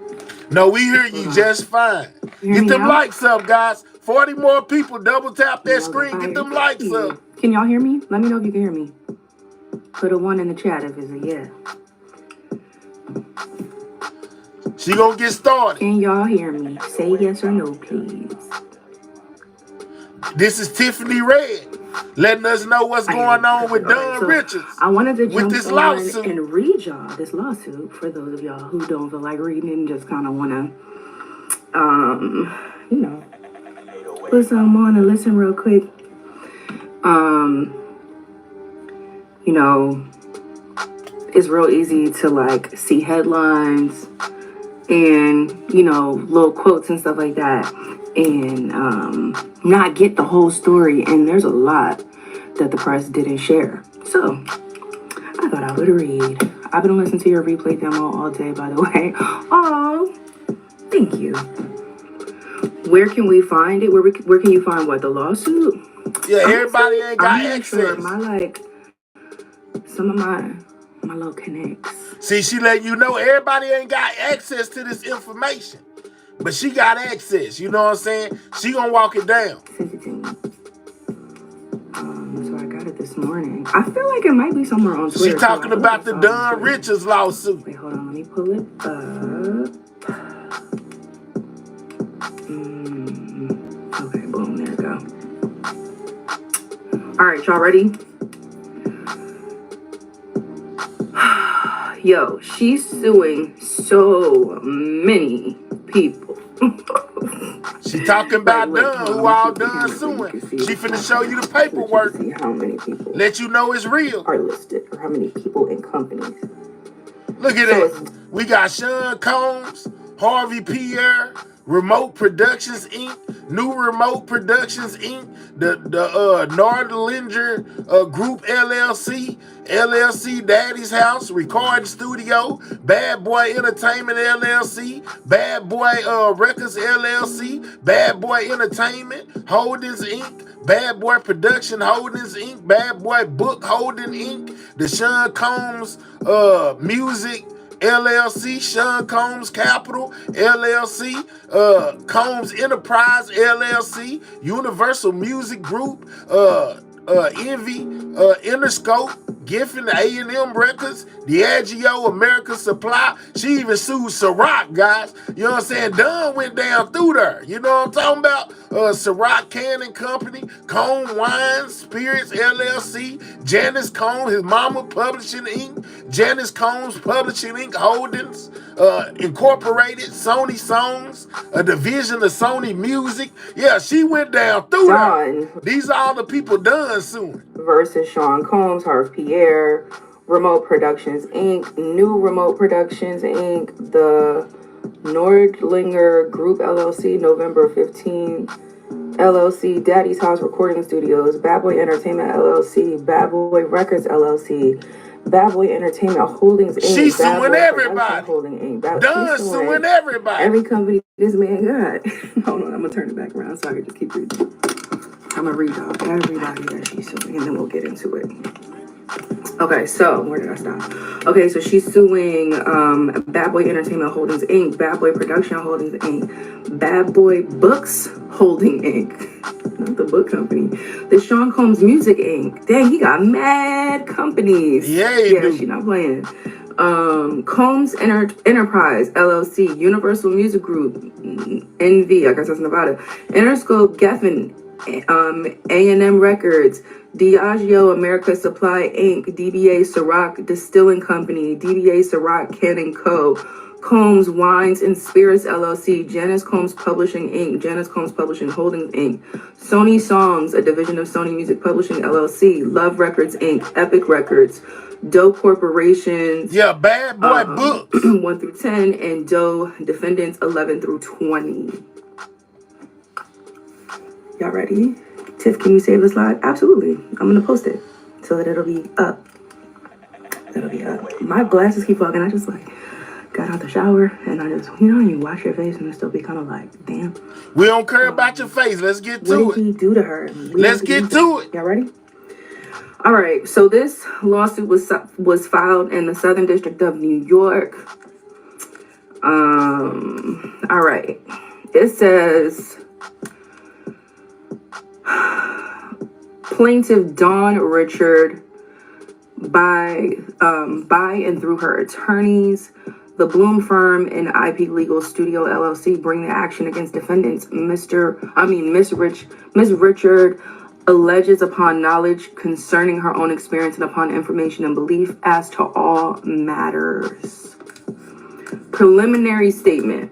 No, we hear you just fine. Get them likes up, guys. 40 more people. Double tap that screen. Get them likes up. Can y'all hear me? Let me know if you can hear me. Put a 1 in the chat if it's a yeah. She gonna get started. Can y'all hear me? Say yes or no, please. This is Tiffany Red letting us know what's going on with Dunn Richards. I wanted to jump this on lawsuit and read y'all this lawsuit for those of y'all who don't feel like reading it and just kind of want to, put some on and listen real quick. It's real easy to see headlines and, little quotes and stuff like that and not get the whole story. And there's a lot that the press didn't share. So I thought I would read. I've been listening to your replay demo all day, by the way. Oh, thank Thank you. Where can we find it? Where can you find what? The lawsuit? Yeah, everybody ain't got I'm not access. sure. Some of my little connects. See, she letting you know everybody ain't got access to this information. But she got access, you know what I'm saying? She gonna walk it down. Sent it to me. So I got it this morning. I feel like it might be somewhere on Twitter. She talking about the Don Richards lawsuit. Wait, hold on. Let me pull it up. Okay, boom. There we go. All right, y'all ready? Yo, she's suing so many people. She talking about Dunn, who all Dunn suing. She finna show you the paperwork. See how many people let you know it's real. are listed, or how many people in companies. Look at that. We got Sean Combs, Harvey Pierre, Remote Productions Inc., New Remote Productions Inc., the Nordlinger Group LLC, LLC Daddy's House Recording Studio, Bad Boy Entertainment LLC, Bad Boy Records LLC, Bad Boy Entertainment Holdings Inc., Bad Boy Production Holdings Inc., Bad Boy Book Holding Inc., the Sean Combs Music LLC, Sean Combs Capital LLC, Combs Enterprise LLC, Universal Music Group, Envy, Interscope, Giffen, A&M Records, Diageo, American Supply. She even sued Ciroc, guys. You know what I'm saying? Dunn went down through there. You know what I'm talking about? Ciroc Canning Company, Cone Wines, Spirits LLC, Janice Combs, his mama Publishing Inc., Janice Combs Publishing Inc. Holdings, Incorporated, Sony Songs, a division of Sony Music. Yeah, she went down through there. These are all the people Dunn suing. Versus Sean Combs, Harvey Pierre, Remote Productions Inc., New Remote Productions Inc., the Nordlinger Group LLC, November 15, LLC, Daddy's House Recording Studios, Bad Boy Entertainment LLC, Bad Boy Records LLC, Bad Boy Entertainment Holdings Inc. She's suing everybody. Holding Inc. Dunn suing everybody. Every company this man got. Hold on, I'm gonna turn it back around so I can just keep reading. I'm gonna read off everybody that she's suing, and then we'll get into it. Okay, so where did I stop? Okay, so she's suing Bad Boy Entertainment Holdings Inc., Bad Boy Production Holdings Inc., Bad Boy Books Holding Inc., not the book company, the Sean Combs Music Inc. Dang, he got mad companies. Yeah, she's not playing. Combs Enterprise LLC, Universal Music Group, NV, I guess that's Nevada, Interscope, Geffen, A&M Records, Diageo America Supply Inc., DBA Ciroc Distilling Company, DBA Ciroc Canning Co., Combs Wines and Spirits LLC, Janice Combs Publishing Inc., Janice Combs Publishing Holdings Inc., Sony Songs, a division of Sony Music Publishing LLC, Love Records Inc., Epic Records, Doe Corporations. Yeah, Bad Boy Books. 1 through 10, and Doe Defendants 11 through 20. Y'all ready? Tiff, can you save this live? Absolutely. I'm going to post it so that it'll be up. It'll be up. My glasses keep fogging. I just got out the shower and I just, you wash your face and it still be kind of like, damn. We don't care about your face. Let's get to it. What did he do to her? Let's get to it. Y'all ready? All right. So this lawsuit was filed in the Southern District of New York. All right. It says plaintiff Dawn Richard by and through her attorneys, the Bloom Firm and IP Legal Studio LLC bring the action against defendants. Miss Richard alleges upon knowledge concerning her own experience and upon information and belief as to all matters. Preliminary statement.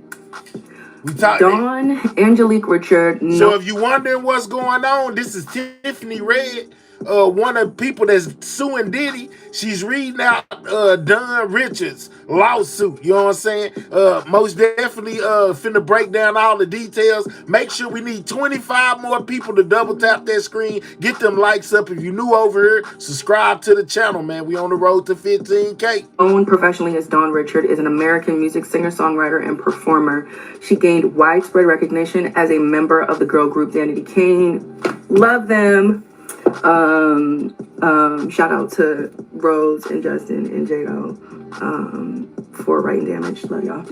Dawn Angelique Richard. So if you wondering what's going on, this is Tiffany Red one of the people that's suing Diddy, she's reading out Don Richards' lawsuit. You know what I'm saying? Most definitely finna break down all the details. Make sure we need 25 more people to double tap that screen. Get them likes up. If you new over here, subscribe to the channel, man. We on the road to 15K. Known professionally as Dawn Richard, is an American music singer-songwriter and performer. She gained widespread recognition as a member of the girl group Danity Kane. Love them. Shout out to Rose and Justin and Jado for Writing Damage. Love y'all.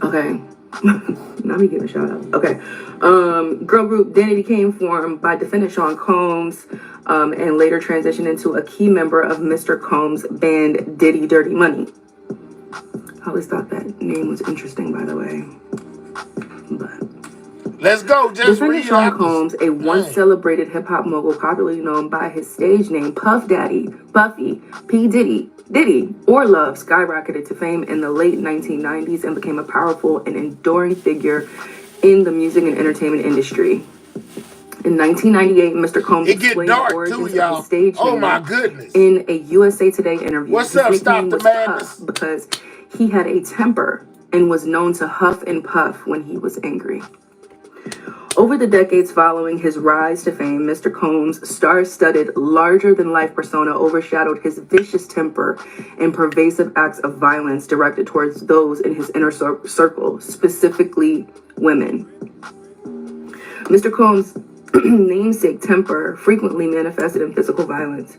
Okay. Now me giving a shout out. Okay. Girl group Danity Kane formed by defendant Sean Combs and later transitioned into a key member of Mr. Combs' band Diddy Dirty Money. I always thought that name was interesting, by the way. But let's go. Just defendant Sean Combs, a once celebrated hip-hop mogul popularly known by his stage name Puff Daddy, Puffy, P. Diddy, or Love, skyrocketed to fame in the late 1990s and became a powerful and enduring figure in the music and entertainment industry. In 1998, Mr. Combs explained the origins of his stage name. Oh my goodness! In a USA Today interview, what's up, Stop the Madness? Puff because he had a temper and was known to huff and puff when he was angry. Over the decades following his rise to fame, Mr. Combs' star-studded, larger-than-life persona overshadowed his vicious temper and pervasive acts of violence directed towards those in his inner circle, specifically women. Mr. Combs' namesake temper frequently manifested in physical violence.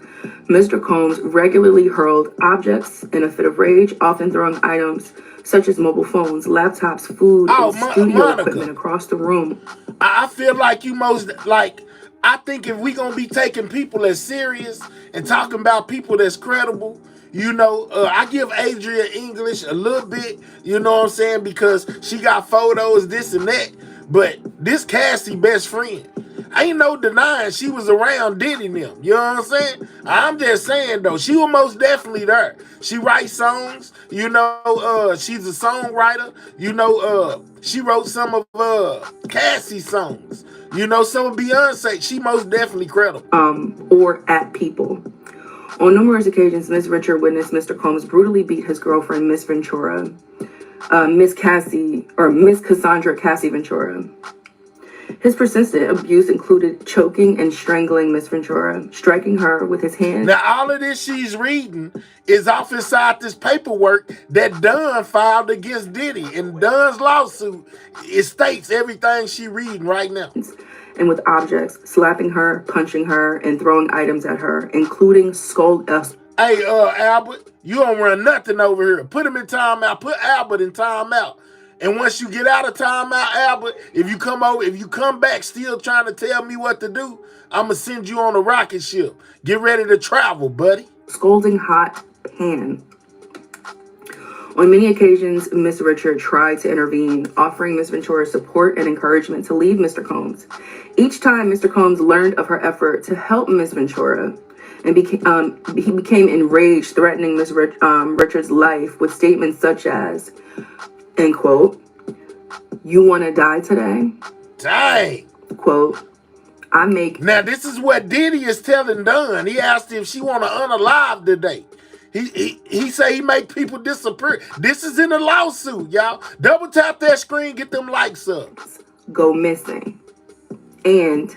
Mr. Combs regularly hurled objects in a fit of rage, often throwing items such as mobile phones, laptops, food, and studio equipment across the room. I feel like I think if we gonna be taking people as serious and talking about people that's credible, I give Adria English a little bit, you know what I'm saying, because she got photos, this and that, but this Cassie best friend, ain't no denying she was around Diddy and them, you know what I'm saying? I'm just saying, though, she was most definitely there. She writes songs, she's a songwriter, she wrote some of Cassie's songs, some of Beyonce. She most definitely credible. Or at people. On numerous occasions, Miss Richard witnessed Mr. Combs brutally beat his girlfriend, Miss Ventura, Miss Cassandra Cassie Ventura. His persistent abuse included choking and strangling Miss Ventura, striking her with his hands. Now, all of this she's reading is off inside this paperwork that Dunn filed against Diddy. In Dunn's lawsuit, it states everything she reading right now. And with objects, slapping her, punching her, and throwing items at her, including Hey, Albert, you don't run nothing over here. Put him in timeout. Put Albert in timeout. And once you get out of timeout, Albert, if you come back still trying to tell me what to do, I'm going to send you on a rocket ship. Get ready to travel, buddy. Scalding hot pan. On many occasions, Miss Richard tried to intervene, offering Miss Ventura support and encouragement to leave Mr. Combs. Each time, Mr. Combs learned of her effort to help Miss Ventura, and he became enraged, threatening Miss Richard's life with statements such as, end quote, "You want to die today?" Dang. Quote, Now, this is what Diddy is telling Dunn. He asked if she want to unalive today. He say he make people disappear. This is in a lawsuit, y'all. Double tap that screen, get them likes up. Go missing. And,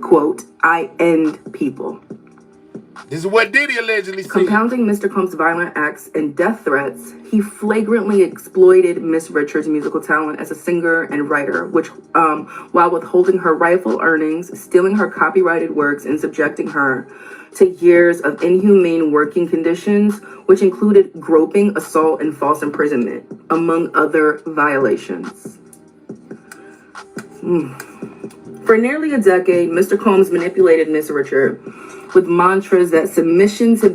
quote, "I end people." This is what Diddy allegedly said. Compounding Mr. Combs' violent acts and death threats, he flagrantly exploited Miss Richards' musical talent as a singer and writer, which, while withholding her rightful earnings, stealing her copyrighted works, and subjecting her to years of inhumane working conditions, which included groping, assault, and false imprisonment, among other violations. For nearly a decade, Mr. Combs manipulated Miss Richard with mantras that submission to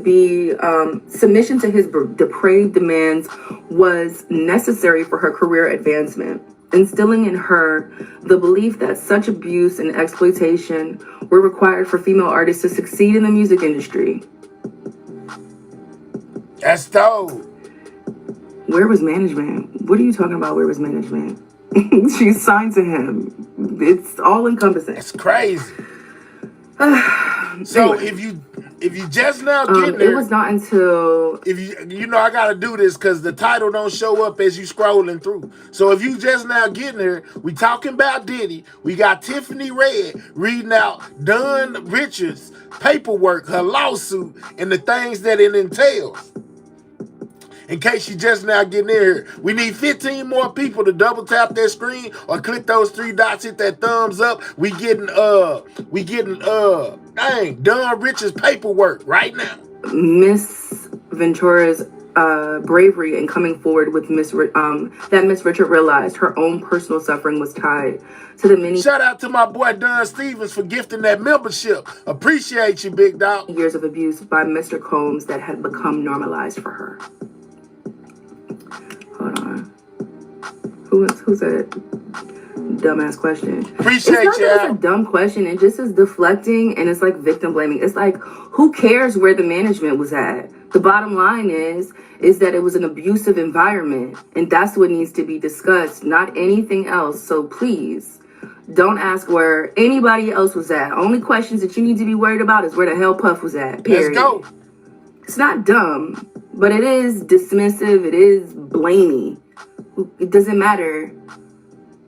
his depraved demands was necessary for her career advancement, instilling in her the belief that such abuse and exploitation were required for female artists to succeed in the music industry. That's dope. Where was management? What are you talking about? Where was management? She's signed to him. It's all encompassing. It's crazy. So Anyway. if you just now getting there, It was not until if you know I gotta do this because the title don't show up as you scrolling through. So if you just now getting here, we talking about Diddy. We got Tiffany Red reading out Dunn Richards' paperwork, her lawsuit, and the things that it entails. In case you just now getting in here, we need 15 more people to double tap their screen or click those three dots, hit that thumbs up. We getting Dunn Richards' paperwork right now. Miss Ventura's bravery in coming forward with Miss Richard realized her own personal suffering was tied to the many Shout out to my boy Don Stevens for gifting that membership. Appreciate you, big dog. years of abuse by Mr. Combs that had become normalized for her. Hold on. Who's that dumbass question? Appreciate It's not you, that it's Al. a dumb question. It just is deflecting and it's like victim blaming. It's like, who cares where the management was at? The bottom line is that it was an abusive environment, and that's what needs to be discussed, not anything else. So please, don't ask where anybody else was at. Only questions that you need to be worried about is where the hell Puff was at. Period. Let's go. It's not dumb, but it is dismissive. It is blamey. It doesn't matter.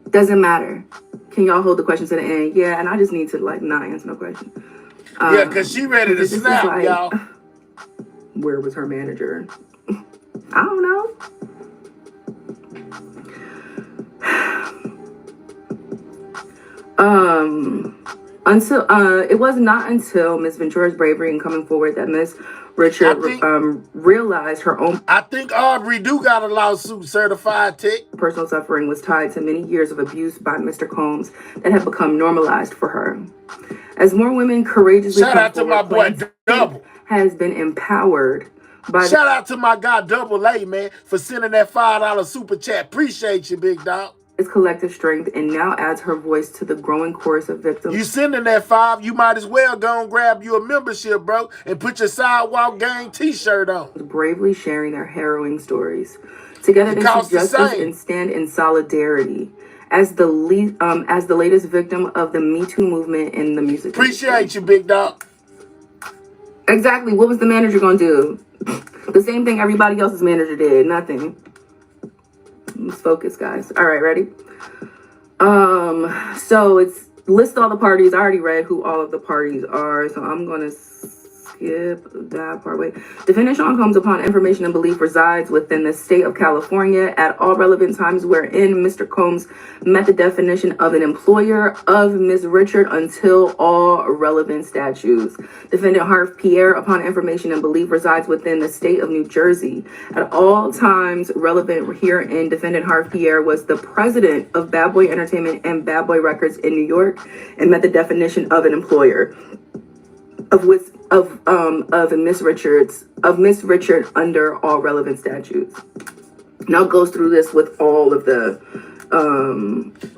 Doesn't matter. Can y'all hold the question to the end? Yeah, and I just need to not answer no question. Yeah, because she ready to this is snap, like, y'all. Where was her manager? I don't know. Until it was not until Miss Ventura's bravery in coming forward that Miss Richard realized her own I think Aubrey do got a lawsuit certified tech. personal suffering was tied to many years of abuse by Mr. Combs that had become normalized for her. As more women courageously Shout out to my boy Double. has been empowered by Shout out to my guy Double A, man, for sending that $5 super chat. Appreciate you, big dog. its collective strength and now adds her voice to the growing chorus of victims. You sending that $5, you might as well go and grab you a membership, bro, and put your Sidewalk Gang t-shirt on. Bravely sharing their harrowing stories. Together they seek justice and stand in solidarity as the latest victim of the Me Too movement in the music Appreciate industry. you, big dog. Exactly. What was the manager gonna do? The same thing everybody else's manager did. Nothing. Let's focus, guys. All right, ready? So it's list all the parties. I already read who all of the parties are, so I'm gonna skip that part. Wait. Defendant Sean Combs, upon information and belief, resides within the state of California at all relevant times wherein Mr. Combs met the definition of an employer of Ms. Richard until all relevant statutes. Defendant Harv Pierre, upon information and belief, resides within the state of New Jersey. At all times relevant herein, Defendant Harv Pierre was the president of Bad Boy Entertainment and Bad Boy Records in New York and met the definition of an employer of Miss Richard under all relevant statutes. Now goes through this with all of the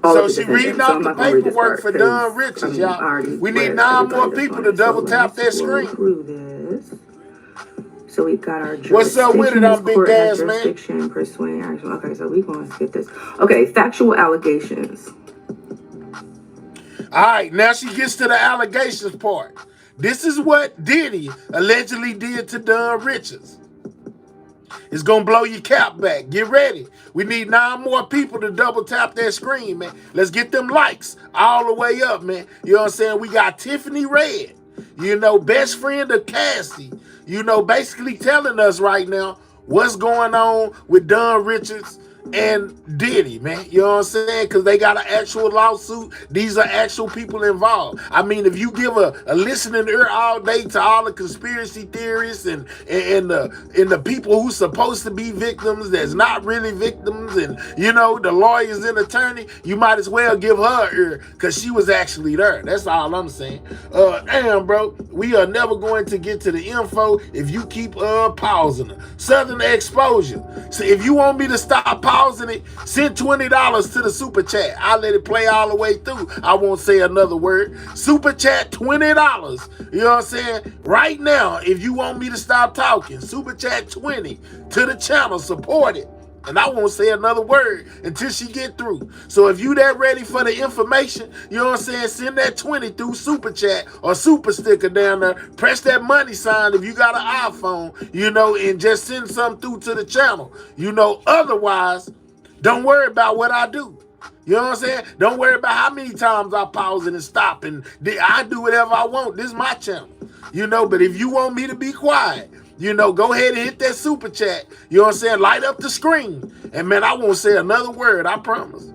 So she reading out the paperwork for Dunn Richards, y'all. We need 9 more people to double tap that screen. Through this. So we've got our What's up with it, I'm big ass man? Jurisdiction, pursuing action. Okay, so we're going to skip this. Okay, factual allegations. All right, now she gets to the allegations part. This is what Diddy allegedly did to Dunn Richards. It's going to blow your cap back. Get ready. We need 9 more people to double tap that screen, man. Let's get them likes all the way up, man. You know what I'm saying? We got Tiffany Red, best friend of Cassie, basically telling us right now what's going on with Dunn Richards and Diddy, man. You know what I'm saying? Because they got an actual lawsuit. These are actual people involved. I mean, if you give a listening ear all day to all the conspiracy theorists and the people who's supposed to be victims that's not really victims, and the lawyers and attorney, you might as well give her an ear because she was actually there. That's all I'm saying. Damn, bro, we are never going to get to the info if you keep pausing her. Southern Exposure. So if you want me to stop pausing it, send $20 to the super chat. I'll let it play all the way through. I won't say another word. Super chat $20. You know what I'm saying? Right now, if you want me to stop talking, super chat 20 to the channel. Support it. And I won't say another word until she get through. So if you that ready for the information, you know what I'm saying, send that 20 through Super Chat or Super Sticker down there. Press that money sign if you got an iPhone, you know, and just send something through to the channel. You know, otherwise, don't worry about what I do. You know what I'm saying? Don't worry about how many times I pause it and stop. And I do whatever I want. This is my channel. You know, but if you want me to be quiet, you know, go ahead and hit that Super Chat. You know what I'm saying? Light up the screen. And man, I won't say another word. I promise.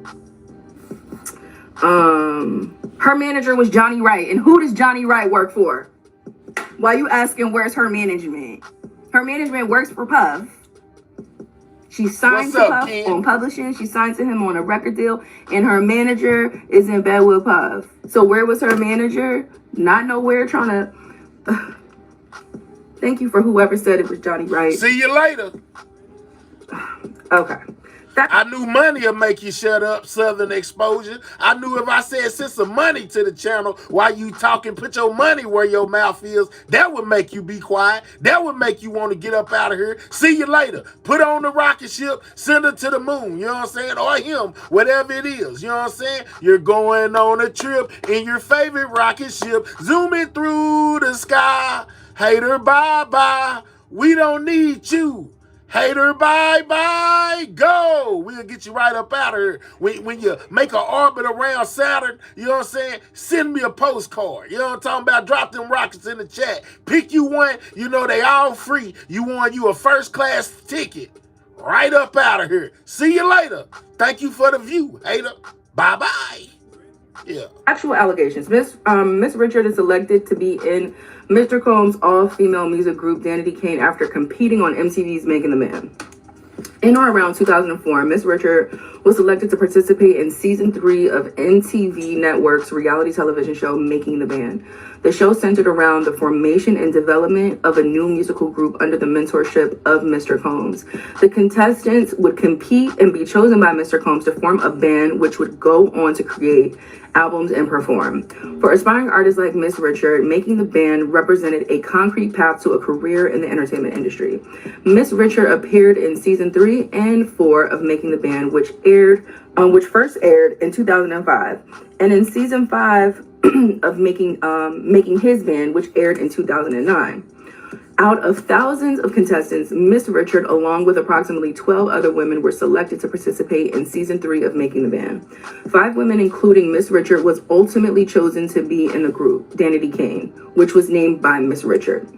Her manager was Johnny Wright. And who does Johnny Wright work for? Why you asking where's her management? Her management works for Puff. She signed to Puff on publishing. She signed to him on a record deal. And her manager is in bed with Puff. So where was her manager? Not nowhere trying to... Thank you for whoever said it was Johnny Wright. See you later. Okay. I knew money will make you shut up, Southern Exposure. I knew if I said send some money to the channel while you talking, put your money where your mouth is, that would make you be quiet. That would make you want to get up out of here. See you later. Put on the rocket ship, send her to the moon, you know what I'm saying? Or him, whatever it is, you know what I'm saying? You're going on a trip in your favorite rocket ship, zooming through the sky. Hater, bye-bye. We don't need you. Hater, bye-bye. Go. We'll get you right up out of here. When you make an orbit around Saturn, you know what I'm saying? Send me a postcard. You know what I'm talking about? Drop them rockets in the chat. Pick you one. You know they all free. You won you a first-class ticket. Right up out of here. See you later. Thank you for the view, hater. Bye-bye. Yeah. Actual allegations. Miss Richard is elected to be in Mr. Combs' all-female music group Danity Kane after competing on MTV's Making the Man. In or around 2004, Miss Richard was selected to participate in season 3 of MTV Network's reality television show Making the Band. The show centered around the formation and development of a new musical group under the mentorship of Mr. Combs. The contestants would compete and be chosen by Mr. Combs to form a band which would go on to create albums and perform. For aspiring artists like Miss Richard, Making the Band represented a concrete path to a career in the entertainment industry. Miss Richard appeared in season 3 and 4 of Making the Band, which first aired in 2005, and in season 5 of Making His Band, which aired in 2009. Out of thousands of contestants, Miss Richard, along with approximately 12 other women, were selected to participate in season 3 of Making the Band. 5 women, including Miss Richard, was ultimately chosen to be in the group, Danity Kane, which was named by Miss Richard.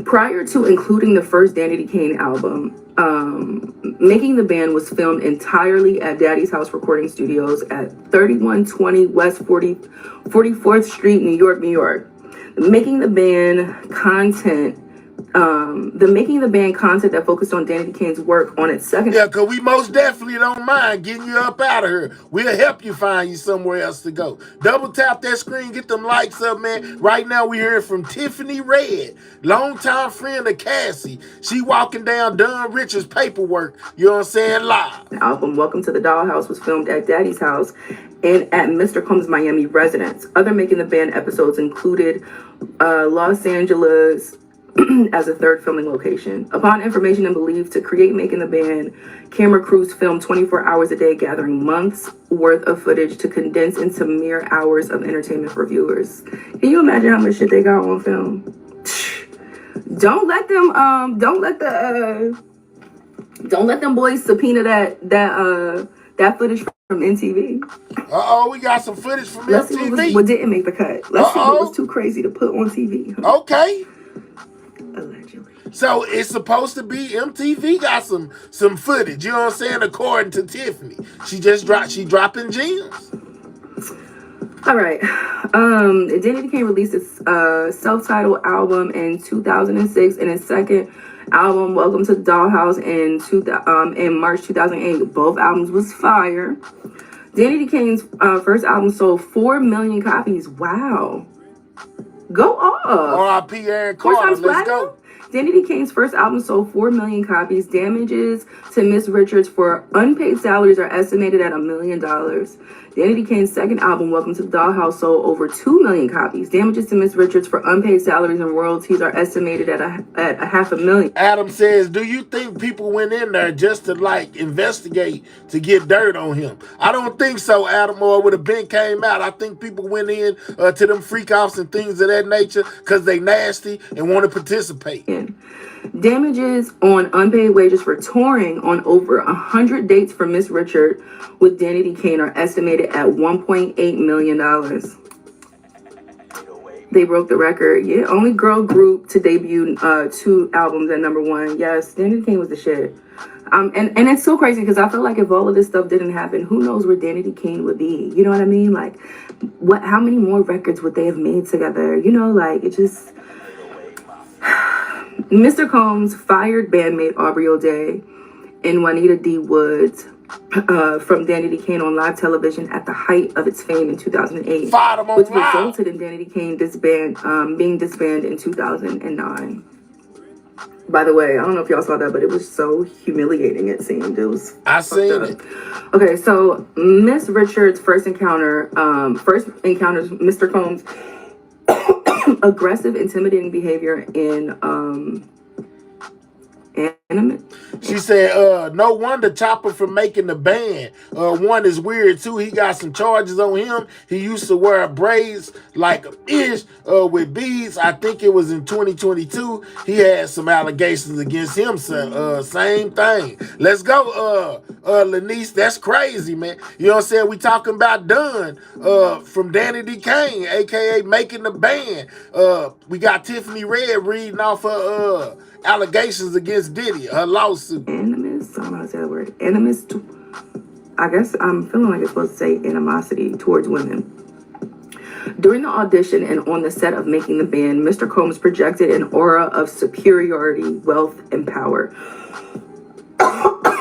Prior to including the first Danity Kane album, Making the Band was filmed entirely at Daddy's House Recording Studios at 3120 West 44th Street, New York, New York. The Making the Band content that focused on Danity Kane's work on its second... Yeah, because we most definitely don't mind getting you up out of here. We'll help you find you somewhere else to go. Double tap that screen, get them likes up, man. Right now we hearing from Tiffany Red, longtime friend of Cassie. She walking down Don Richard's paperwork, you know what I'm saying, live. The album Welcome to the Dollhouse was filmed at Daddy's House and at Mr. Combs' Miami residence. Other Making the Band episodes included Los Angeles as a third filming location. Upon information and belief to create Making the Band, camera crews filmed 24 hours a day, gathering months worth of footage to condense into mere hours of entertainment for viewers. Can you imagine how much shit they got on film? Don't let them boys subpoena that footage from MTV. We got some footage from Let's MTV. see what didn't make the cut. Let's see what was too crazy to put on TV. Okay. Allegedly. So it's supposed to be MTV got some footage, you know what I'm saying, according to Tiffany. She dropping gems. All right. Danity Kane released his self-titled album in 2006 and his second album, Welcome to the Dollhouse, in March 2008. Both albums was fire. Danity Kane's first album sold 4 million copies. Wow. Go off. R.I.P. Aaron Carter. Let's go. Danity Kane's first album sold 4 million copies. Damages to Miss Richards for unpaid salaries are estimated at $1 million. Danity Kane's second album, Welcome to the Dollhouse, sold over 2 million copies. Damages to Miss Richards for unpaid salaries and royalties are estimated at a $500,000. Adam says, do you think people went in there just to like investigate to get dirt on him? I don't think so, Adam, or it would have been came out. I think people went in to them freak offs and things of that nature because they nasty and want to participate. Damages on unpaid wages for touring on over 100 dates for Miss Richard with Danity Kane are estimated at $1.8 million. They broke the record. Yeah, only girl group to debut 2 albums at #1. Yes, Danity Kane was the shit. And it's so crazy because I feel like if all of this stuff didn't happen, who knows where Danity Kane would be? You know what I mean? Like, how many more records would they have made together? You know, like, it just... Mr. Combs fired bandmate Aubrey O'Day and Juanita D. Woods from Danity Kane on live television at the height of its fame in 2008, which resulted in Danity Kane being disbanded in 2009. By the way, I don't know if y'all saw that, but it was so humiliating, it seemed. It was... I seen it. Okay, so Miss Richards' first encounters Mr. Combs' aggressive, intimidating behavior in animate. She said, no wonder Chopper for making the band. One is weird too. He got some charges on him. He used to wear braids like a fish with beads. I think it was in 2022. He had some allegations against him. So, same thing. Let's go, Lanice. That's crazy, man. You know what I'm saying? We talking about Dunn from Danity Kane, aka making the band. We got Tiffany Red reading off her allegations against Diddy, her lawsuit. Animus, I don't know how to say that word. Animus, I guess I'm feeling like it's supposed to say animosity towards women. During the audition and on the set of making the band, Mr. Combs projected an aura of superiority, wealth, and power.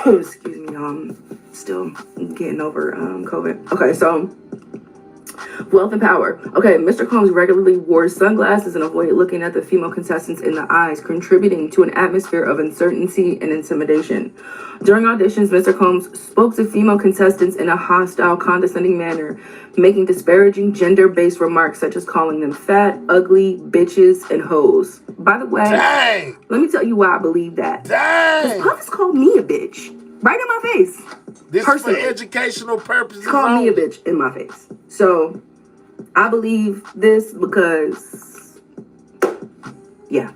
Excuse me, I'm still getting over COVID. Okay, so wealth and power. Okay, Mr. Combs regularly wore sunglasses and avoided looking at the female contestants in the eyes, contributing to an atmosphere of uncertainty and intimidation. During auditions, Mr. Combs spoke to female contestants in a hostile, condescending manner, making disparaging gender-based remarks such as calling them fat, ugly, bitches, and hoes. By the way, Dang. Let me tell you why I believe that. Dang. Because Puffs called me a bitch. Right in my face. This is for educational purposes. Call me a bitch in my face. So I believe this because, yeah.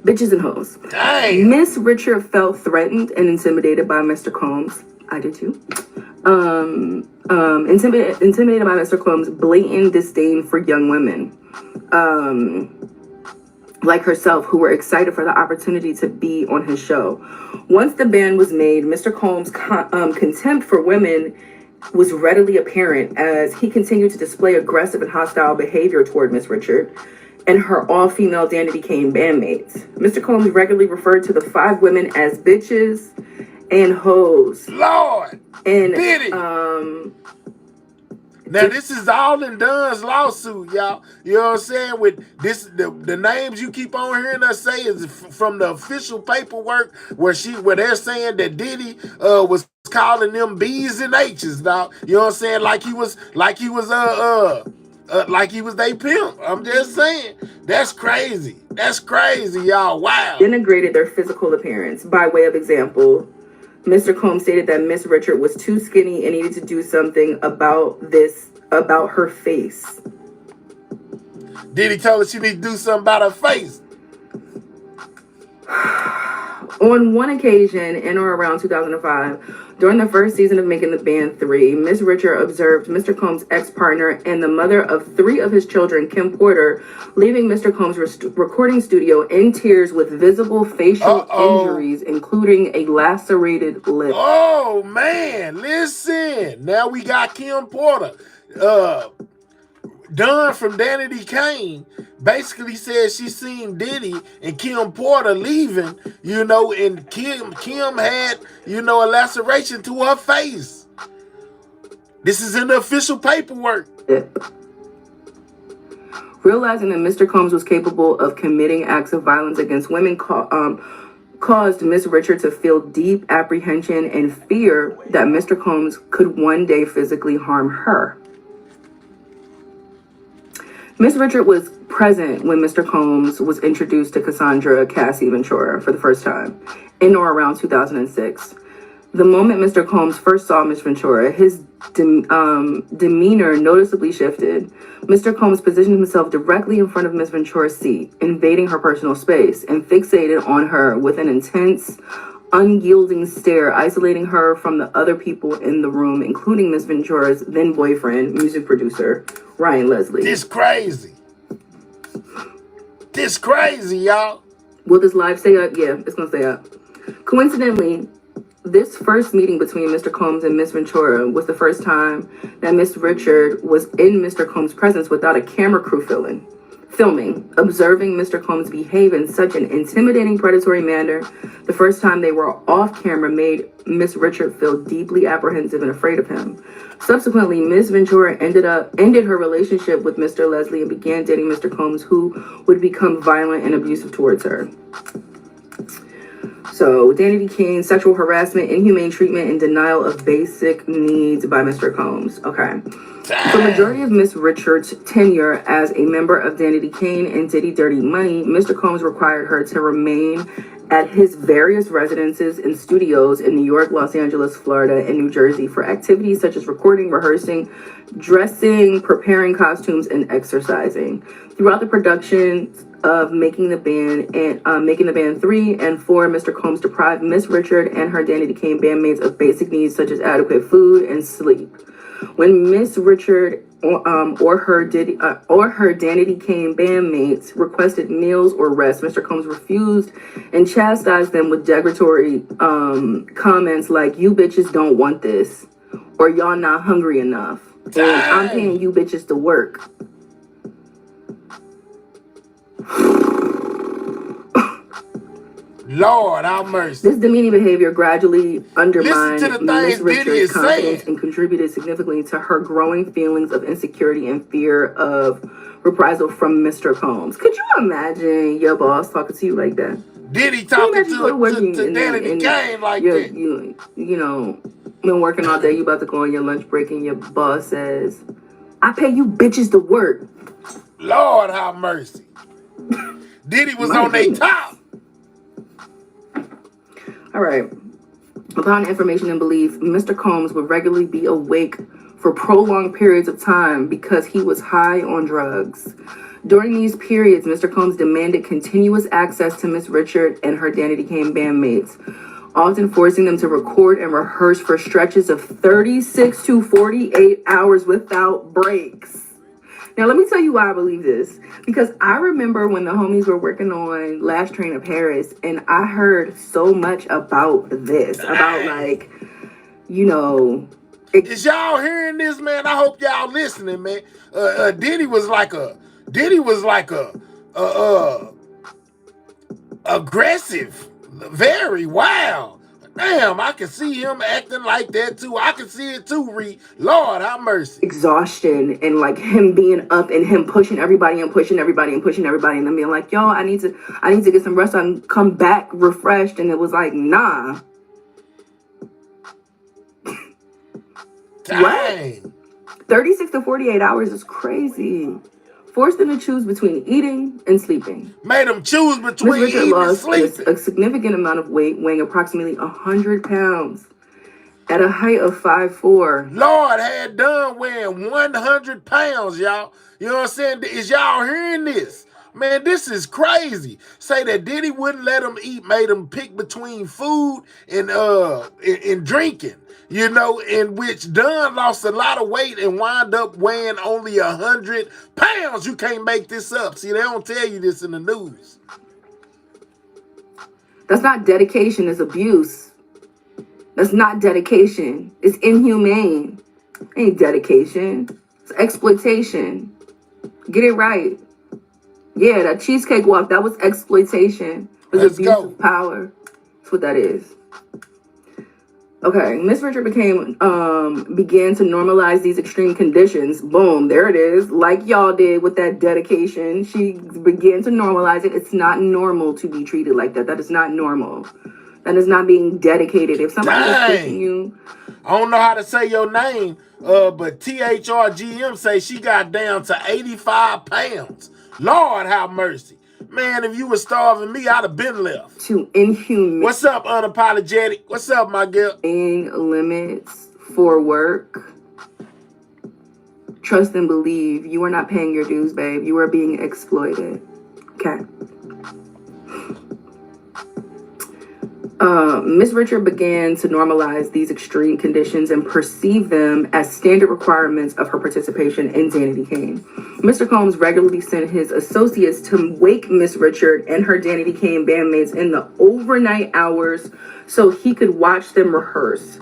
Bitches and hoes. Dang. Miss Richard felt threatened and intimidated by Mr. Combs. I did too. Intimidated by Mr. Combs' blatant disdain for young women. Like herself, who were excited for the opportunity to be on his show. Once the ban was made, Mr. Combs' contempt for women was readily apparent as he continued to display aggressive and hostile behavior toward Miss Richard and her all-female Danity Kane bandmates. Mr. Combs regularly referred to the 5 women as bitches and hoes. Lord, and Diddy. Now, this is all in Dunn's lawsuit, y'all. You know what I'm saying? With this, the names you keep on hearing us say is from the official paperwork where they're saying that Diddy was calling them B's and H's, dog. You know what I'm saying? Like he was they pimp. I'm just saying. That's crazy. That's crazy, y'all. Wow. Denigrated their physical appearance. By way of example, Mr. Combs stated that Miss Richard was too skinny and needed to do something about her face. Diddy told her she need to do something about her face. On one occasion, in or around 2005, during the first season of Making the Band 3, Miss Richard observed Mr. Combs' ex-partner and the mother of 3 of his children, Kim Porter, leaving Mr. Combs' recording studio in tears with visible facial injuries, including a lacerated lip. Oh, man. Listen. Now we got Kim Porter. Dunn from Danity Kane basically said she seen Diddy and Kim Porter leaving, you know, and Kim had, you know, a laceration to her face. This is in the official paperwork. Realizing that Mr. Combs was capable of committing acts of violence against women caused Miss Richard to feel deep apprehension and fear that Mr. Combs could one day physically harm her. Miss Richard was present when Mr. Combs was introduced to Cassandra Cassie Ventura for the first time in or around 2006. The moment Mr. Combs first saw Miss Ventura, his demeanor noticeably shifted. Mr. Combs positioned himself directly in front of Miss Ventura's seat, invading her personal space, and fixated on her with an intense, unyielding stare, isolating her from the other people in the room, including Miss Ventura's then boyfriend, music producer, Ryan Leslie. This crazy. This crazy, y'all. Will this live stay up? Yeah, it's gonna stay up. Coincidentally, this first meeting between Mr. Combs and Miss Ventura was the first time that Miss Richard was in Mr. Combs' presence without a camera crew filming. Observing Mr. Combs behave in such an intimidating, predatory manner, the first time they were off camera made Miss Richard feel deeply apprehensive and afraid of him. Subsequently, Miss Ventura ended her relationship with Mr. Leslie and began dating Mr. Combs, who would become violent and abusive towards her. So, Danity Kane, sexual harassment, inhumane treatment, and denial of basic needs by Mr. Combs. Okay. For the majority of Miss Richards' tenure as a member of Danity Kane and Diddy Dirty Money, Mr. Combs required her to remain at his various residences and studios in New York, Los Angeles, Florida, and New Jersey for activities such as recording, rehearsing, dressing, preparing costumes, and exercising. Throughout the production of Making the Band 3 and 4, Mr. Combs deprived Miss Richard and her Danity Kane bandmates of basic needs such as adequate food and sleep. When Miss Richard or her Danity Kane bandmates requested meals or rest, Mr. Combs refused and chastised them with derogatory comments like, "You bitches don't want this," or "Y'all not hungry enough," and "I'm paying you bitches to work." Lord, have mercy. This demeaning behavior gradually undermined Miss Richard's Diddy is confidence saying. and contributed significantly to her growing feelings of insecurity and fear of reprisal from Mr. Combs. Could you imagine your boss talking to you like that? Diddy talking to Danity Kane like that. You know, been working all day, you about to go on your lunch break, and your boss says, "I pay you bitches to work." Lord, have mercy. Diddy was on their top. All right. Upon information and belief, Mr. Combs would regularly be awake for prolonged periods of time because he was high on drugs. During these periods, Mr. Combs demanded continuous access to Miss Richard and her Danity Kane bandmates, often forcing them to record and rehearse for stretches of 36 to 48 hours without breaks. Now, let me tell you why I believe this. Because I remember when the homies were working on Last Train to Paris, and I heard so much about this. About, like, you know... Is y'all hearing this, man? I hope y'all listening, man. Diddy was like aggressive, very wild. Damn, I can see him acting like that too. I can see it too, Reed. Lord, have mercy. Exhaustion and like him being up and him pushing everybody and pushing everybody and pushing everybody and then being like, "Yo, I need to get some rest and come back refreshed." And it was like, nah. Dang. What? 36 to 48 hours is crazy. Forced them to choose between eating and sleeping. Made them choose between Miss Richard eating and lost sleeping. a significant amount of weight, weighing approximately 100 pounds. At a height of 5'4". Lord had done weighing 100 pounds, y'all. You know what I'm saying? Is y'all hearing this? Man, this is crazy. Say that Diddy wouldn't let him eat, made him pick between food and drinking. You know, in which Dunn lost a lot of weight and wound up weighing only 100 pounds. You can't make this up. See, they don't tell you this in the news. That's not dedication, it's abuse. That's not dedication. It's inhumane. Ain't dedication. It's exploitation. Get it right. Yeah, that cheesecake walk, that was exploitation. It was abuse of power. That's what that is. Okay, Miss Richard began to normalize these extreme conditions. Boom, there it is. Like y'all did with that dedication. She began to normalize it. It's not normal to be treated like that. That is not normal. That is not being dedicated. If somebody is pushing you, I don't know how to say your name, but THRGM say she got down to 85 pounds. Lord have mercy. Man, if you were starving me, I'd have been left. To inhumane. What's up, unapologetic? What's up, my girl? Limits for work. Trust and believe. You are not paying your dues, babe. You are being exploited. Okay. Miss Richard began to normalize these extreme conditions and perceive them as standard requirements of her participation in Danity Kane. Mr. Combs regularly sent his associates to wake Miss Richard and her Danity Kane bandmates in the overnight hours so he could watch them rehearse.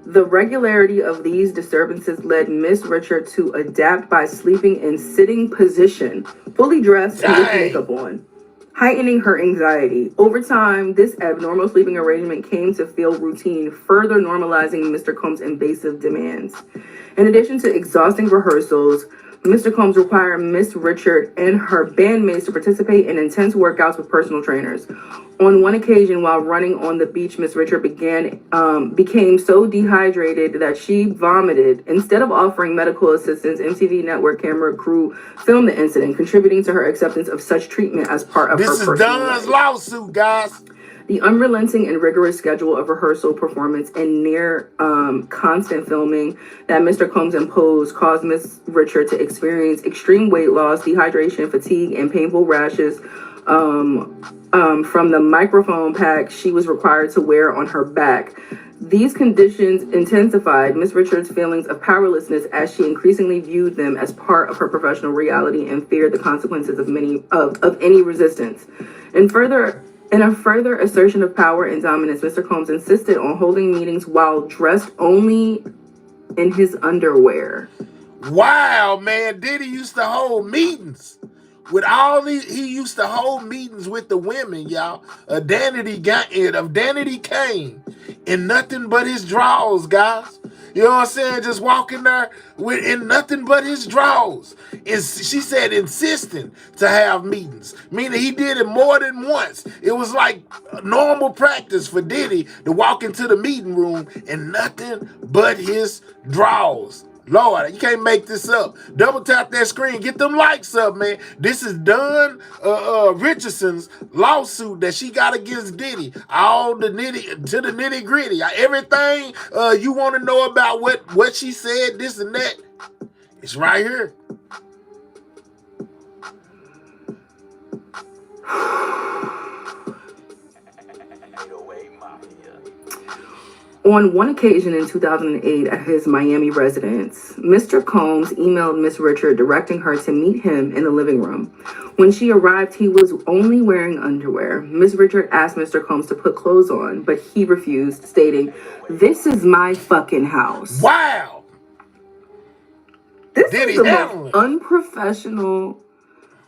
The regularity of these disturbances led Miss Richard to adapt by sleeping in sitting position, fully dressed and with makeup on, heightening her anxiety. Over time, this abnormal sleeping arrangement came to feel routine, further normalizing Mr. Combs' invasive demands. In addition to exhausting rehearsals, Mr. Combs required Miss Richard and her bandmates to participate in intense workouts with personal trainers. On one occasion, while running on the beach, Miss Richard became so dehydrated that she vomited. Instead of offering medical assistance, MTV network camera crew filmed the incident, contributing to her acceptance of such treatment as part of her personal life. This is Don's lawsuit, guys. The unrelenting and rigorous schedule of rehearsal, performance, and near constant filming that Mr. Combs imposed caused Miss Richard to experience extreme weight loss, dehydration, fatigue, and painful rashes from the microphone pack she was required to wear on her back. These conditions intensified Miss Richard's feelings of powerlessness as she increasingly viewed them as part of her professional reality and feared the consequences of any resistance. In a further assertion of power and dominance, Mr. Combs insisted on holding meetings while dressed only in his underwear. Wow, man. Diddy used to hold meetings with all these. He used to hold meetings with the women, y'all. Of Danity Kane in nothing but his drawers, guys. You know what I'm saying? Just walking there in nothing but his drawers. She said insisting to have meetings. Meaning he did it more than once. It was like normal practice for Diddy to walk into the meeting room in nothing but his drawers. Lord, you can't make this up. Double tap that screen. Get them likes up, man. This is Dawn Richardson's lawsuit that she got against Diddy. All the nitty gritty. Everything you want to know about what she said, this and that, it's right here. On one occasion in 2008 at his Miami residence, Mr. Combs emailed Miss Richard directing her to meet him in the living room. When she arrived, he was only wearing underwear. Miss Richard asked Mr. Combs to put clothes on, but he refused, stating, "This is my fucking house." Wow! This is the most unprofessional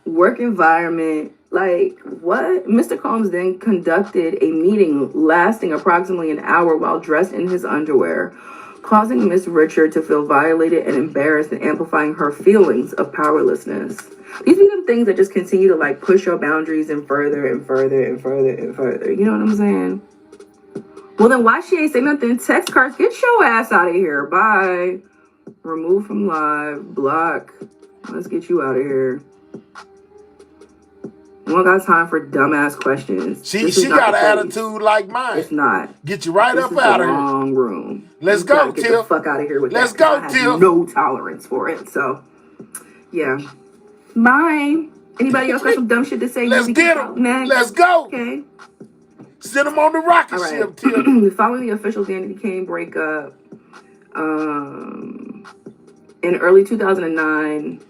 work environment. Like, what? Mr. Combs then conducted a meeting lasting approximately an hour while dressed in his underwear, causing Miss Richard to feel violated and embarrassed and amplifying her feelings of powerlessness. These are the things that just continue to like push your boundaries and further and further and further and further. You know what I'm saying? Well, then why she ain't say nothing? Text cards, get your ass out of here. Bye. Remove from live. Block. Let's get you out of here. We don't got time for dumbass questions. She got an attitude like mine. It's not. Get you right up out of here. Wrong room. Let's go, Get Tiff. the fuck out of here with Let's that. go, I Tiff. have no tolerance for it. So, yeah. Bye. Anybody else got some dumb shit to say? Let's get them. Let's go. Okay. Send them on the rocket ship, Tiff. Following the official Danity Kane breakup, in early 2009,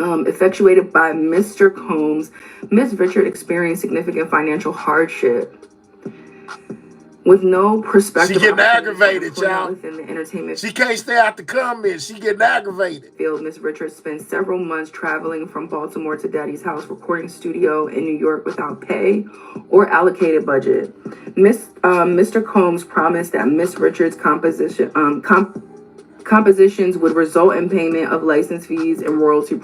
effectuated by Mr. Combs, Miss Richard experienced significant financial hardship. With no perspective. She getting aggravated, employment y'all. within the entertainment She can't stay out the comments. She getting aggravated. field. Miss Richards spent several months traveling from Baltimore to Daddy's house recording studio in New York without pay or allocated budget. Mr. Combs promised that Miss Richards' compositions would result in payment of license fees and royalties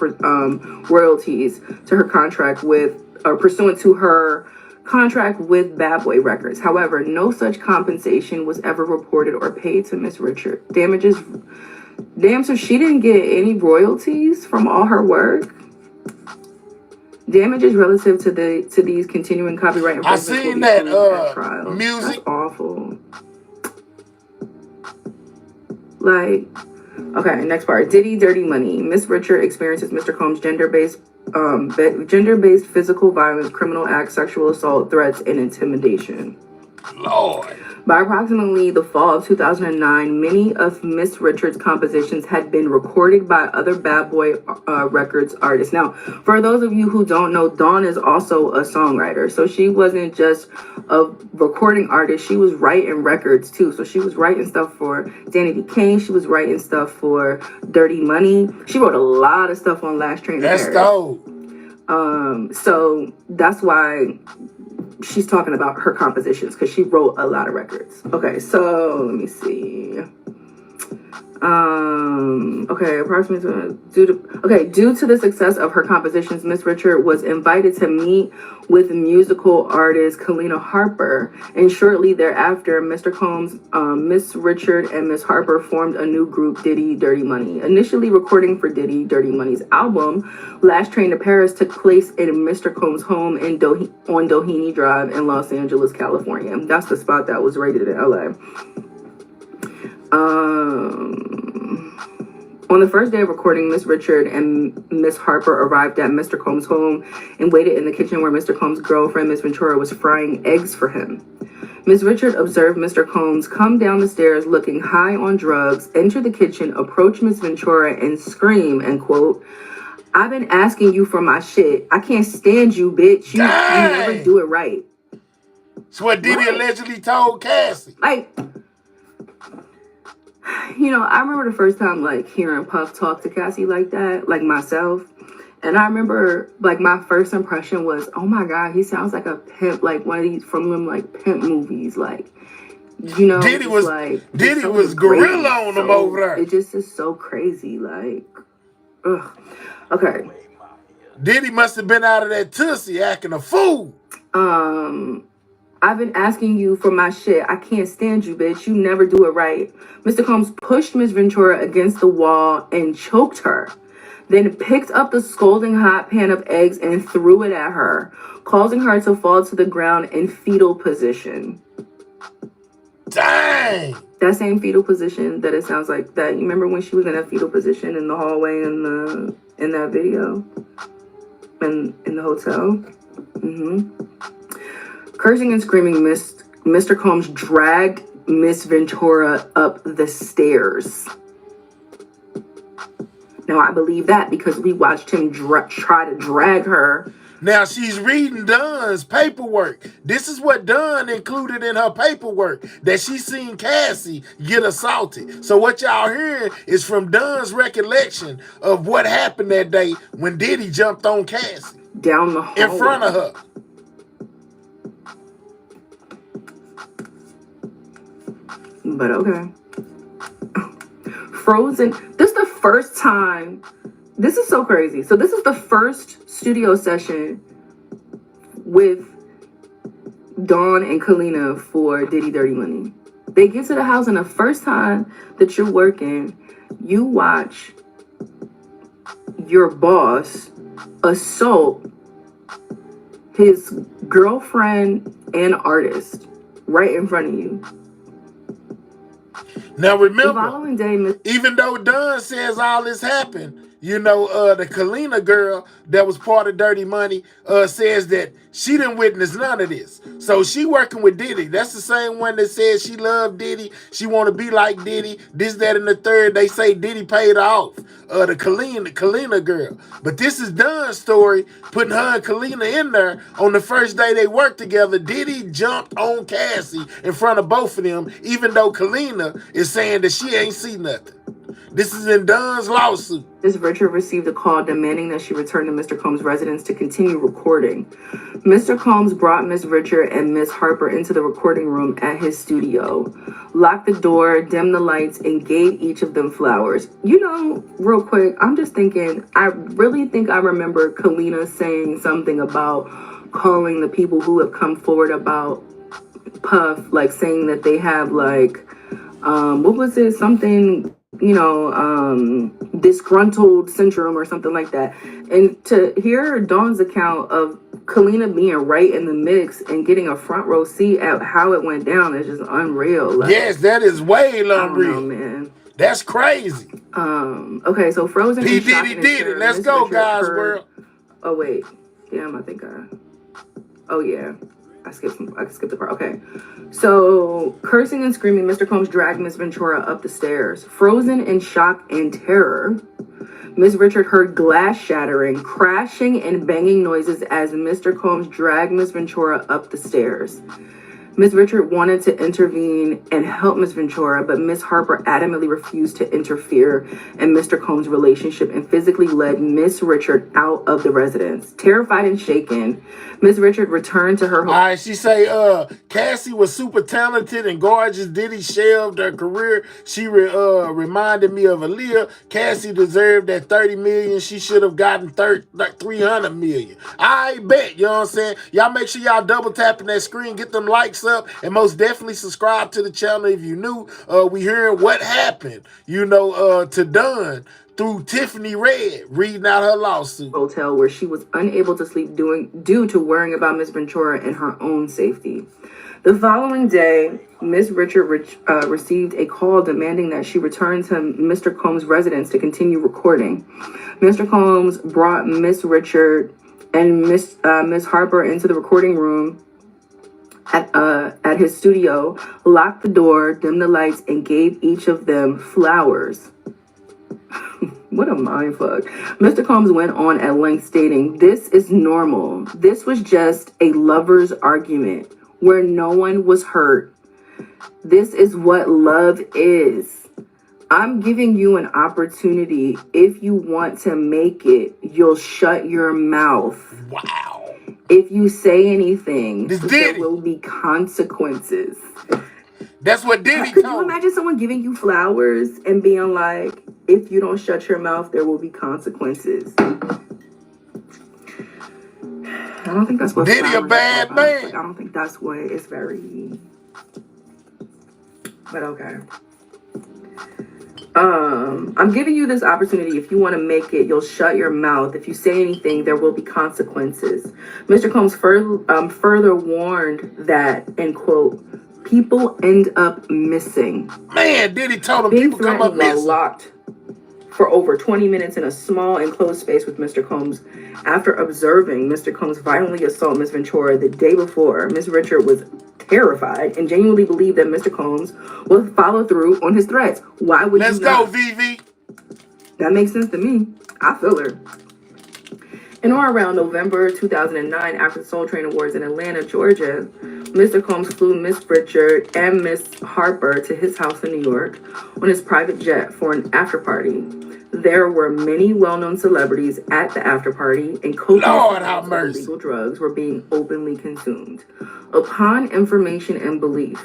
to her contract with, or pursuant to her contract with Bad Boy Records. However, no such compensation was ever reported or paid to Miss Richard. Damages. Damn, so she didn't get any royalties from all her work. Damages relative to these continuing copyright infringements. I seen that trial. music. That's awful. Like, okay, next part. Diddy, Dirty Money. Miss Richard experiences Mr. Combs' gender-based physical violence, criminal acts, sexual assault, threats, and intimidation. Lord. By approximately the fall of 2009, many of Miss Richards' compositions had been recorded by other Bad Boy Records artists. Now, for those of you who don't know, Dawn is also a songwriter. So she wasn't just a recording artist. She was writing records too. So she was writing stuff for Danny B. Kane. She was writing stuff for Dirty Money. She wrote a lot of stuff on Last Train to Paris. That's dope. So that's why she's talking about her compositions, because she wrote a lot of records. Okay, so let me see. Approximately due to the success of her compositions, Miss Richard was invited to meet with musical artist Kalina Harper, and shortly thereafter, Mr. Combs, Miss Richard, and Miss Harper formed a new group, Diddy Dirty Money. Initially recording for Diddy Dirty Money's album, Last Train to Paris took place in Mr. Combs' home on Doheny Drive in Los Angeles, California. That's the spot that was rated in LA. On the first day of recording, Miss Richard and Miss Harper arrived at Mr. Combs' home and waited in the kitchen where Mr. Combs' girlfriend, Miss Ventura, was frying eggs for him. Miss Richard observed Mr. Combs come down the stairs looking high on drugs, enter the kitchen, approach Miss Ventura, and scream, and quote, "I've been asking you for my shit. I can't stand you, bitch. You never do it right." That's what Diddy allegedly told Cassie. Like, you know, I remember the first time, like, hearing Puff talk to Cassie like that, like, myself. And I remember, like, my first impression was, oh, my God, he sounds like a pimp, like, one of these from them, like, pimp movies. Like, you know, Diddy was gorilla on him over there. It just is so crazy, like, ugh. Okay. Diddy must have been out of that Tootsie acting a fool. "I've been asking you for my shit. I can't stand you, bitch. You never do it right." Mr. Combs pushed Miss Ventura against the wall and choked her, then picked up the scalding hot pan of eggs and threw it at her, causing her to fall to the ground in fetal position. Dang! That same fetal position that it sounds like that. You remember when she was in that fetal position in the hallway in that video? In the hotel? Cursing and screaming, Mr. Combs dragged Miss Ventura up the stairs. Now, I believe that because we watched him try to drag her. Now, she's reading Dunn's paperwork. This is what Dunn included in her paperwork, that she seen Cassie get assaulted. So what y'all hearing is from Dunn's recollection of what happened that day when Diddy jumped on Cassie. Down the hallway. In front of her. But okay. Frozen. This is the first time. This is so crazy. So this is the first studio session with Dawn and Kalina for Diddy Dirty Money. They get to the house, and the first time that you're working, you watch your boss assault his girlfriend and artist right in front of you. Now remember, the following day, even though Dunn says all this happened, The Kalina girl that was part of Dirty Money says that she didn't witness none of this. So she working with Diddy. That's the same one that says she loved Diddy. She want to be like Diddy. This, that, and the third. They say Diddy paid her off. The Kalina girl. But this is Dunn's story, putting her and Kalina in there. On the first day they worked together, Diddy jumped on Cassie in front of both of them, even though Kalina is saying that she ain't see nothing. This is in Dunn's lawsuit. Ms. Richard received a call demanding that she return to Mr. Combs' residence to continue recording. Mr. Combs brought Ms. Richard and Ms. Harper into the recording room at his studio, locked the door, dimmed the lights, and gave each of them flowers. Real quick, I'm just thinking, I really think I remember Kalina saying something about calling the people who have come forward about Puff, like saying that they have what was it? Something, disgruntled syndrome or something like that. And to hear Dawn's account of Kalina being right in the mix and getting a front row seat at how it went down is just unreal. Yes, that is way unreal. I don't know, man. That's crazy. Okay, so Frozen. P. Diddy did it. Let's go, guys. World. Oh wait, damn. Oh yeah. I skipped the part. Okay. So, cursing and screaming, Mr. Combs dragged Miss Ventura up the stairs. Frozen in shock and terror, Miss Richard heard glass shattering, crashing, and banging noises as Mr. Combs dragged Miss Ventura up the stairs. Miss Richard wanted to intervene and help Miss Ventura, but Miss Harper adamantly refused to interfere in Mr. Combs' relationship and physically led Miss Richard out of the residence. Terrified and shaken, Miss Richard returned to her home. All right, she say, Cassie was super talented and gorgeous. Diddy shelved her career. She reminded me of Aaliyah. Cassie deserved that $30 million. She should have gotten $300 million. I bet, you know what I'm saying? Y'all make sure y'all double tapping that screen, get them likes up, and most definitely subscribe to the channel if you new. We hearing what happened, to Dunn through Tiffany Red reading out her lawsuit. Hotel where she was unable to sleep due to worrying about Miss Ventura and her own safety. The following day, Miss Richard received a call demanding that she return to Mr. Combs' residence to continue recording. Mr. Combs brought Miss Richard and Miss Harper into the recording room at his studio, locked the door, dimmed the lights, and gave each of them flowers. What a mindfuck. Mr. Combs went on at length stating, "This is normal. This was just a lover's argument where no one was hurt. This is what love is. I'm giving you an opportunity. If you want to make it, you'll shut your mouth. Wow. If you say anything, there Diddy. will be consequences." That's what Diddy Could told. you imagine someone giving you flowers and being like, if you don't shut your mouth, there will be consequences? I don't think that's what Diddy a bad man. I don't think that's what it's very... But okay. I'm giving you this opportunity. If you want to make it, you'll shut your mouth. If you say anything, there will be consequences. Mr. Combs further warned that, and quote, people end up missing. Man, Diddy told him Being people come up threatened while missing. locked for over 20 minutes in a small enclosed space with Mr. Combs. After observing Mr. Combs violently assault Miss Ventura the day before, Miss Richard was terrified and genuinely believed that Mr. Combs would follow through on his threats. Why would Let's you go, not? VV. That makes sense to me. I feel her. In or around November 2009, after the Soul Train Awards in Atlanta, Georgia, Mr. Combs flew Miss Richard and Miss Harper to his house in New York on his private jet for an after party. There were many well-known celebrities at the after party, and Lord have mercy. illegal drugs were being openly consumed. Upon information and belief,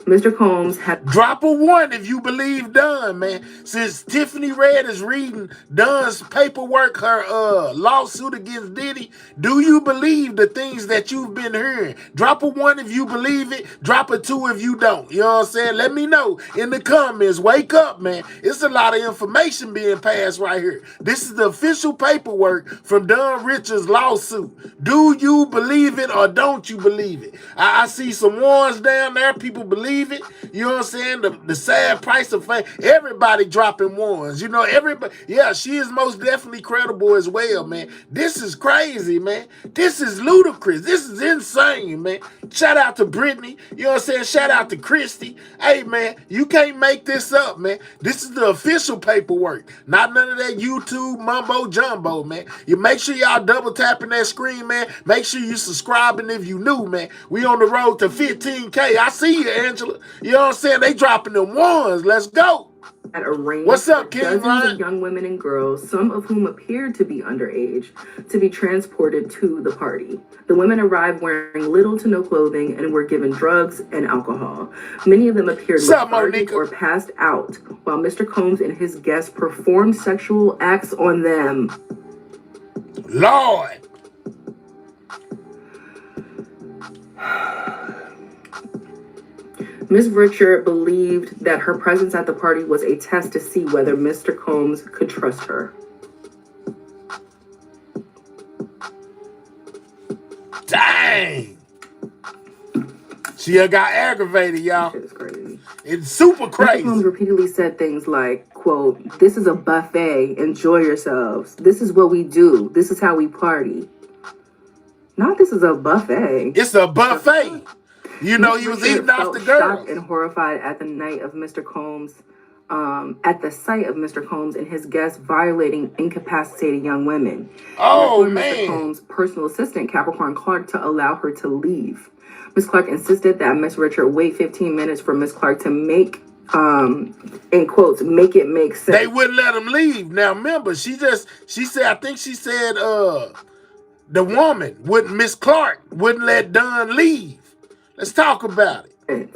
Mr. Combs had... Drop a 1 if you believe Dunn, man. Since Tiffany Red is reading Dunn's paperwork, her lawsuit against Diddy, do you believe the things that you've been hearing? Drop a 1 if you believe it. Drop a 2 if you don't. You know what I'm saying? Let me know in the comments. Wake up, man. It's a lot of information being passed right here. This is the official paperwork from Dunn Richards' lawsuit. Do you believe it or don't you believe it? I see some ones down there. People believe believe it? You know what I'm saying? The sad price of fame. Everybody dropping ones. You know, everybody. Yeah, she is most definitely credible as well, man. This is crazy, man. This is ludicrous. This is insane, man. Shout out to Brittany. You know what I'm saying? Shout out to Christy. Hey, man, you can't make this up, man. This is the official paperwork. Not none of that YouTube mumbo jumbo, man. You make sure y'all double tapping that screen, man. Make sure you subscribing if you new, man. We on the road to 15K. I see you, Angela. You know what I'm saying? They dropping them ones. Let's go. Had arranged What's up, King dozens Ryan? of young women and girls, some of whom appeared to be underage, to be transported to the party. The women arrived wearing little to no clothing and were given drugs and alcohol. Many of them appeared lethargic or passed out, while Mr. Combs and his guests performed sexual acts on them. Lord. Ms. Richard believed that her presence at the party was a test to see whether Mr. Combs could trust her. Dang. She got aggravated, y'all. Shit is crazy. It's super crazy. Mr. Combs repeatedly said things like, quote, "This is a buffet. Enjoy yourselves. This is what we do. This is how we party." Not this is a buffet. It's a buffet. You know, he was eating off the girls. Shocked and horrified at the night of Mr. Combs, at the sight of Mr. Combs and his guests violating incapacitated young women. Oh, Mr. man. Combs' personal assistant, Capricorn Clark, to allow her to leave. Ms. Clark insisted that Ms. Richard wait 15 minutes for Ms. Clark to make, in quotes, make it make sense. They wouldn't let him leave. Now, remember, she said, the woman, Miss Clark, wouldn't let Don leave. Let's talk about it.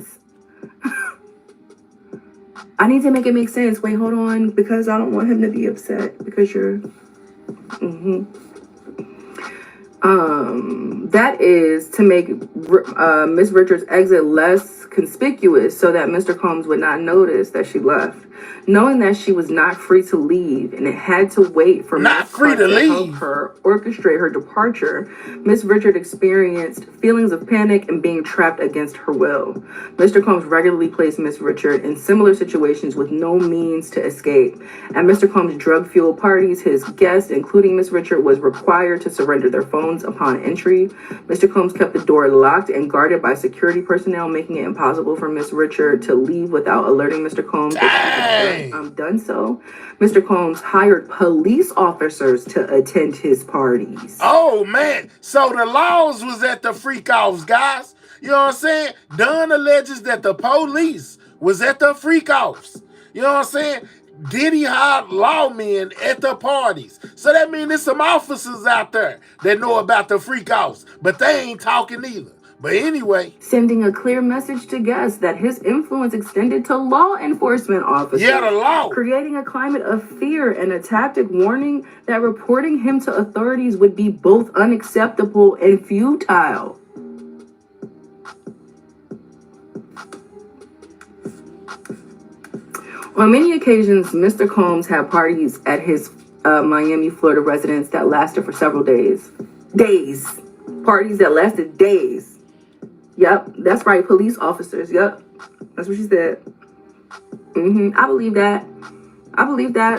I need to make it make sense. Wait, hold on, because I don't want him to be upset because you're... That is to make Miss Richards' exit less conspicuous so that Mr. Combs would not notice that she left. Knowing that she was not free to leave and it had to wait for Miss Clark to help her orchestrate her departure, Miss Richard experienced feelings of panic and being trapped against her will. Mr. Combs regularly placed Miss Richard in similar situations with no means to escape. At Mr. Combs' drug-fueled parties, his guests, including Miss Richard, was required to surrender their phones upon entry. Mr. Combs kept the door locked and guarded by security personnel, making it impossible for Miss Richard to leave without alerting Mr. Combs. Done so. Mr. Combs hired police officers to attend his parties. Oh, man. So the laws was at the freak-offs, guys. You know what I'm saying? Dunn alleges that the police was at the freak-offs. You know what I'm saying? Diddy hired lawmen at the parties. So that means there's some officers out there that know about the freak-offs, but they ain't talking either. But anyway. Sending a clear message to guests that his influence extended to law enforcement officers. Yeah, the law. Creating a climate of fear and a tactic warning that reporting him to authorities would be both unacceptable and futile. On many occasions, Mr. Combs had parties at his Miami, Florida residence that lasted for several days. Parties that lasted days. Yep, that's right, police officers. Yep, that's what she said. I believe that.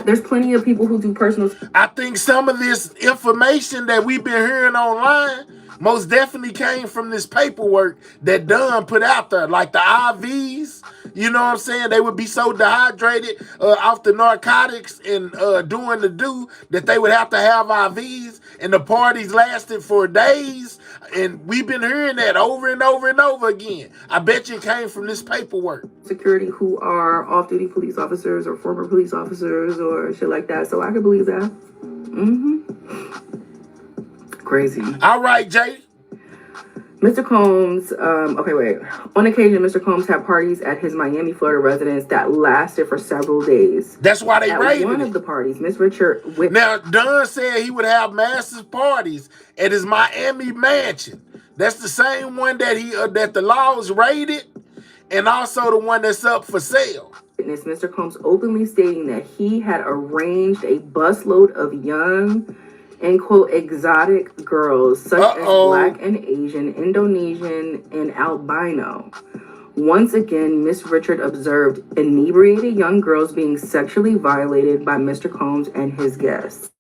There's plenty of people who do personal... I think some of this information that we've been hearing online most definitely came from this paperwork that Dunn put out there, like the IVs. You know what I'm saying? They would be so dehydrated off the narcotics and doing the do that they would have to have IVs, and the parties lasted for days. And we've been hearing that over and over and over again. I bet you it came from this paperwork. Security who are off-duty police officers or former police officers or shit like that. So I could believe that. Crazy. All right, Jay. Mr. Combs, On occasion, Mr. Combs had parties at his Miami, Florida residence that lasted for several days. That's why they raided one it. of the parties, Miss Richard... Now, Dunn said he would have massive parties at his Miami mansion. That's the same one that that the laws raided, and also the one that's up for sale. Mr. Combs openly stating that he had arranged a busload of young... and quote exotic girls such as Black and Asian, Indonesian, and albino, Once again, Miss Richard observed inebriated young girls being sexually violated by Mr. Combs and his guests.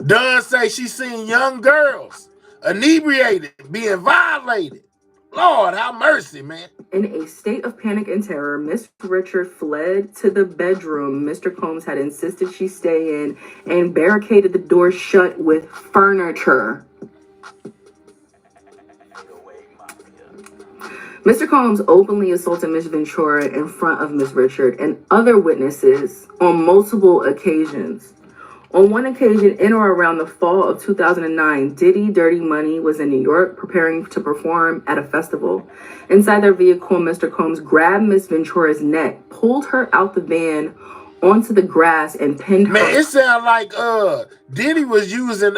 Dunn say she seen young girls inebriated, being violated. Lord, have mercy, man. In a state of panic and terror, Miss Richard fled to the bedroom Mr. Combs had insisted she stay in and barricaded the door shut with furniture. Mr. Combs openly assaulted Miss Ventura in front of Miss Richard and other witnesses on multiple occasions. On one occasion, in or around the fall of 2009, Diddy Dirty Money was in New York preparing to perform at a festival. Inside their vehicle, Mr. Combs grabbed Miss Ventura's neck, pulled her out the van onto the grass, and pinned her. Man, it sounds like Diddy was using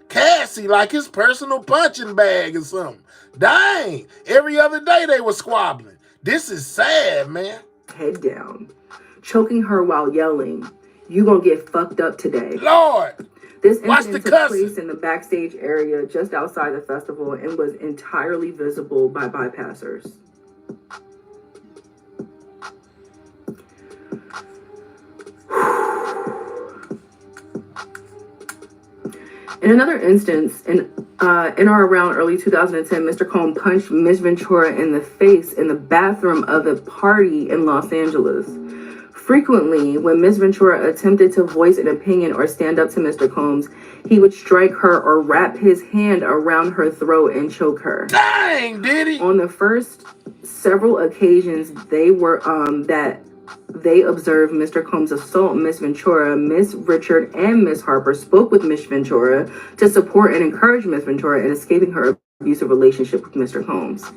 Cassie like his personal punching bag or something. Dang, every other day they were squabbling. This is sad, man. Head down, choking her while yelling, "You gonna get fucked up today." Lord, This watch incident the took cussing. place in the backstage area just outside the festival and was entirely visible by bypassers. In another instance, in or around early 2010, Mr. Combs punched Miss Ventura in the face in the bathroom of a party in Los Angeles. Frequently, when Miss Ventura attempted to voice an opinion or stand up to Mr. Combs, he would strike her or wrap his hand around her throat and choke her. Dang, Diddy. On the first several occasions they observed Mr. Combs assault Miss Ventura, Miss Richard and Miss Harper spoke with Miss Ventura to support and encourage Miss Ventura in escaping her abusive relationship with Mr. Combs.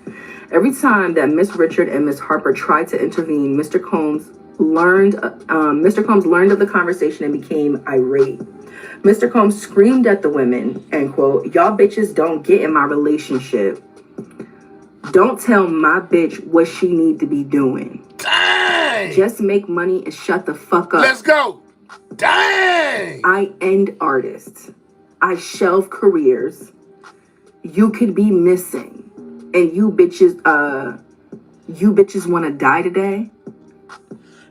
Every time that Miss Richard and Miss Harper tried to intervene, Mr. Combs learned of the conversation and became irate. Mr. Combs screamed at the women, end quote, "Y'all bitches don't get in my relationship. Don't tell my bitch what she need to be doing. Dang. Just make money and shut the fuck up. Let's go. Dang. I end artists. I shelve careers. You could be missing. And you bitches want to die today?"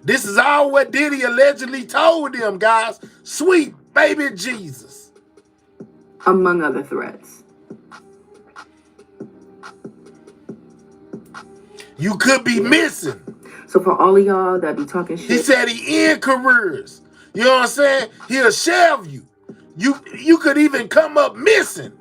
This is all what Diddy allegedly told them, guys. Sweet baby Jesus. Among other threats. You could be missing. So for all of y'all that be talking shit, He said he end careers. You know what I'm saying? He'll shelve you. You could even come up missing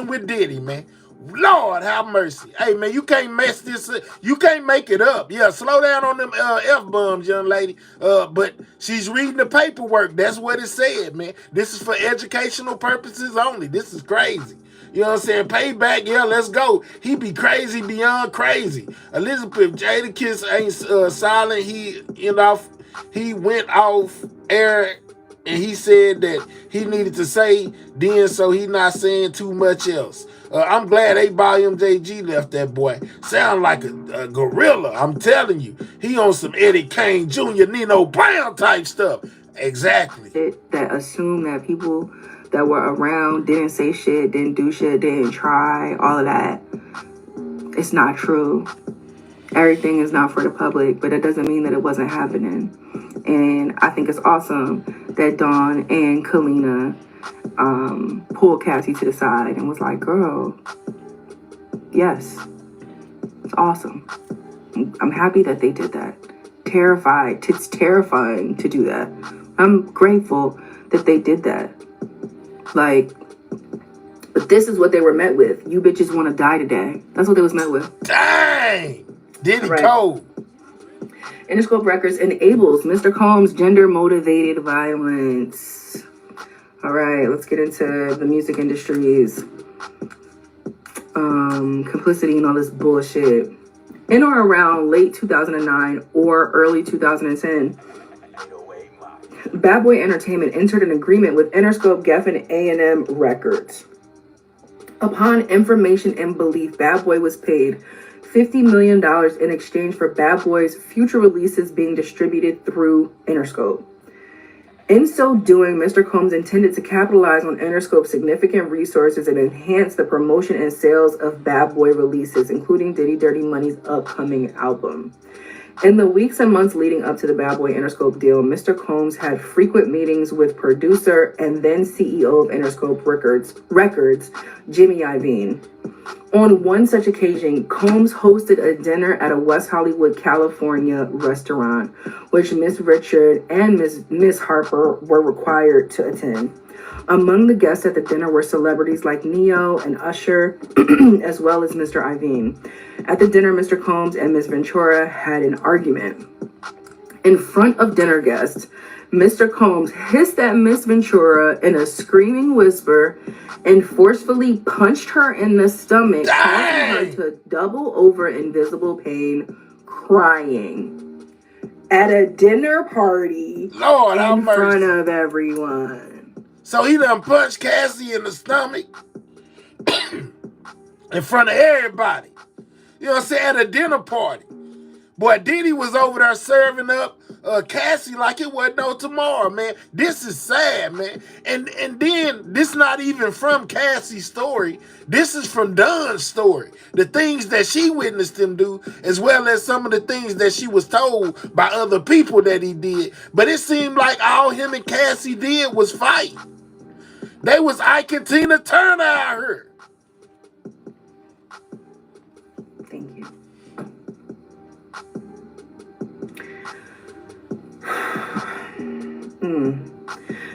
with Diddy, man. Lord have mercy. Hey, man, you can't mess this up. You can't make it up. Yeah, slow down on them F-bombs, young lady. But she's reading the paperwork. That's what it said, man. This is for educational purposes only. This is crazy. You know what I'm saying? Payback, yeah, let's go. He be crazy beyond crazy. Elizabeth Jadakiss ain't silent. He went off air and he said that he needed to say then, so he not saying too much else. I'm glad A.JG left that boy. Sound like a gorilla, I'm telling you. He on some Eddie Kane Jr., Nino Brown type stuff. Exactly. that assume that people that were around didn't say shit, didn't do shit, didn't try, all of that. It's not true. Everything is not for the public, but it doesn't mean that it wasn't happening. And I think it's awesome that Dawn and Kalina pulled Cassie to the side and was like, "Girl, yes, it's awesome. I'm happy that they did that. Terrified. It's terrifying to do that. I'm grateful that they did that. Like, but this is what they were met with. You bitches want to die today." That's what they was met with. Dang! Diddy Right. cold. Interscope Records enables Mr. Combs' gender-motivated violence. All right, let's get into the music industry's complicity and all this bullshit. In or around late 2009 or early 2010, Bad Boy Entertainment entered an agreement with Interscope, Geffen, A&M Records. Upon information and belief, Bad Boy was paid $50 million in exchange for Bad Boy's future releases being distributed through Interscope. In so doing, Mr. Combs intended to capitalize on Interscope's significant resources and enhance the promotion and sales of Bad Boy releases, including Diddy Dirty Money's upcoming album. In the weeks and months leading up to the Bad Boy Interscope deal, Mr. Combs had frequent meetings with producer and then CEO of Interscope Records, Jimmy Iovine. On one such occasion, Combs hosted a dinner at a West Hollywood, California restaurant, which Miss Richard and Miss Harper were required to attend. Among the guests at the dinner were celebrities like Neo and Usher, as well as Mr. Iovine. At the dinner, Mr. Combs and Miss Ventura had an argument. In front of dinner guests, Mr. Combs hissed at Miss Ventura in a screaming whisper and forcefully punched her in the stomach, causing her to double over in visible pain, crying at a dinner party Lord, in front of everyone. So he done punched Cassie in the stomach in front of everybody. You know what I'm saying? At a dinner party. Boy, Diddy was over there serving up Cassie like it wasn't no tomorrow, man. This is sad, man. And then this not even from Cassie's story. This is from Don's story. The things that she witnessed him do, as well as some of the things that she was told by other people that he did. But it seemed like all him and Cassie did was fight. They was Ike and Tina Turner out here. Thank you.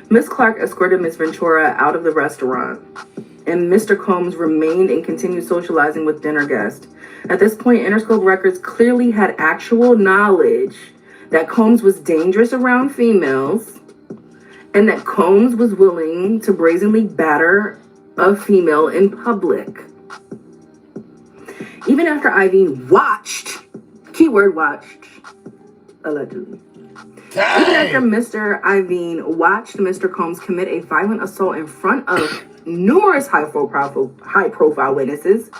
Miss Clark escorted Miss Ventura out of the restaurant, and Mr. Combs remained and continued socializing with dinner guests. At this point, Interscope Records clearly had actual knowledge that Combs was dangerous around females, and that Combs was willing to brazenly batter a female in public. Even after Iovine watched, keyword watched, allegedly. Dang. Even after Mr. Iovine watched Mr. Combs commit a violent assault in front of numerous high-profile witnesses,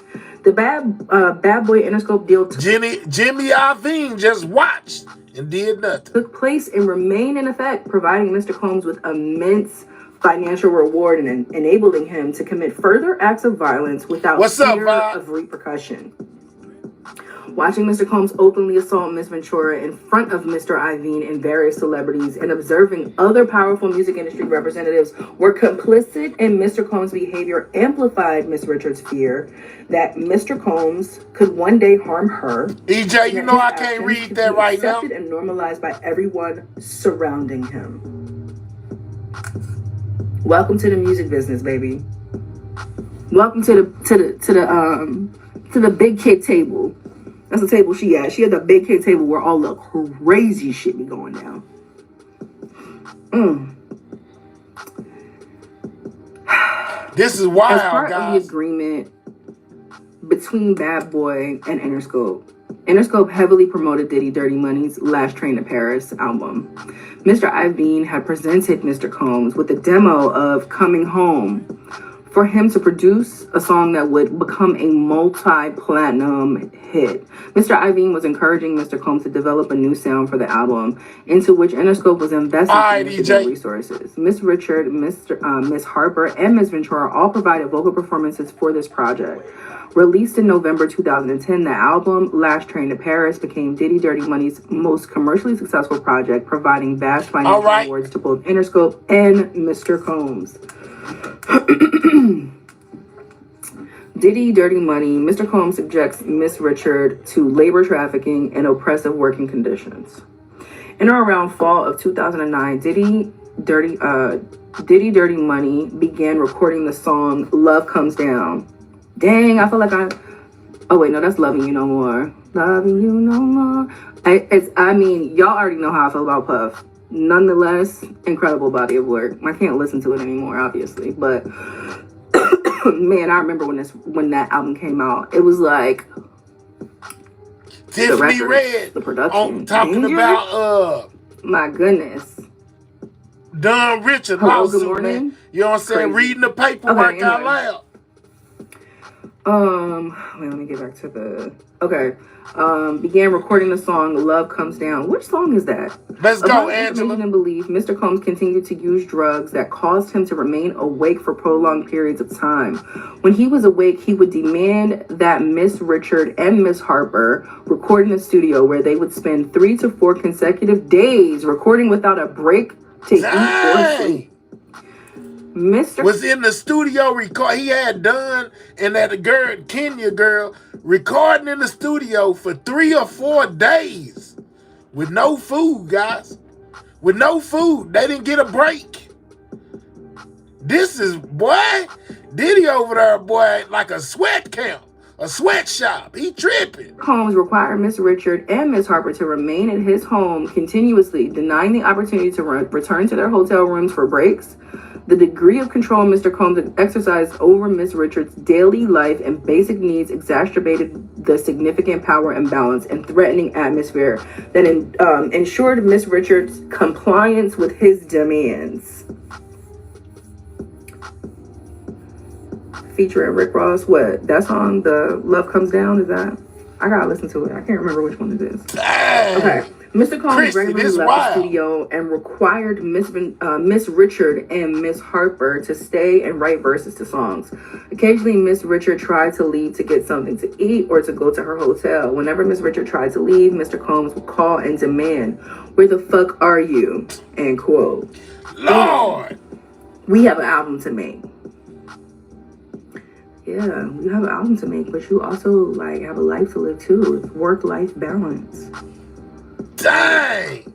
the Bad Boy Interscope deal Jimmy Iovine just watched and did nothing. took place and remained in effect, providing Mr. Combs with immense financial reward and enabling him to commit further acts of violence without fear of repercussion. Watching Mr. Combs openly assault Miss Ventura in front of Mr. Iovine and various celebrities and observing other powerful music industry representatives were complicit in Mr. Combs' behavior amplified Miss Richards' fear that Mr. Combs could one day harm her. EJ, you know I can't read that right now. Accepted and normalized by everyone surrounding him. Welcome to the music business, baby. Welcome to the big kid table. That's the table she at. She at the big kid table where all the crazy shit be going down. This is wild, As part of the agreement between Bad Boy and Interscope heavily promoted Diddy Dirty Money's Last Train to Paris album. Mr. Iovine had presented Mr. Combs with a demo of Coming Home for him to produce a song that would become a multi-platinum hit. Mr. Iovine was encouraging Mr. Combs to develop a new sound for the album, into which Interscope was investing resources. Miss Richard, Miss Harper, and Miss Ventura all provided vocal performances for this project. Released in November 2010, the album Last Train to Paris became Diddy Dirty Money's most commercially successful project, providing vast financial rewards to both Interscope and Mr. Combs. Diddy Dirty Money, Mr. Combs subjects Miss Richard to labor trafficking and oppressive working conditions. In or around fall of 2009, Diddy Dirty Money began recording the song Love Comes Down. Dang, I feel like oh wait, no, that's Loving You No More. Loving You No More. I mean, y'all already know how I feel about Puff. Nonetheless, incredible body of work. I can't listen to it anymore, obviously, but man, I remember when that album came out. It was like Tiffany Red, the production, talking about my goodness, Don Richard, Hello, Good Morning. Man. You know what I'm saying? Crazy. Reading the paperwork out loud. Wait, let me get back to the. Okay. Began recording the song "Love Comes Down." Which song is that? Let's go, Angela. And belief, Mr. Combs continued to use drugs that caused him to remain awake for prolonged periods of time. When he was awake, he would demand that Miss Richard and Miss Harper record in the studio, where they would spend 3 to 4 consecutive days recording without a break to eat or sleep. Mr. was in the studio he had done and that girl, Kenya girl, recording in the studio for 3 or 4 days with no food, guys. With no food. They didn't get a break. This is, boy, Diddy over there, boy, like a sweat camp, a sweatshop. He tripping. Combs required Miss Richard and Miss Harper to remain at his home continuously, denying the opportunity to return to their hotel rooms for breaks. The degree of control Mr. Combs exercised over Miss Richards' daily life and basic needs exacerbated the significant power imbalance and threatening atmosphere that ensured Miss Richards' compliance with his demands. Featuring Rick Ross, what? That song, the Love Comes Down, is that? I gotta listen to it. I can't remember which one it is. Dang. Okay. Mr. Combs regularly left wild. the studio and required Miss Richard and Miss Harper to stay and write verses to songs. Occasionally, Miss Richard tried to leave to get something to eat or to go to her hotel. Whenever Miss Richard tried to leave, Mr. Combs would call and demand, "Where the fuck are you?" End quote. Lord. We have an album to make. Yeah, you have an album to make, but you also like have a life to live too. It's work-life balance. Dang.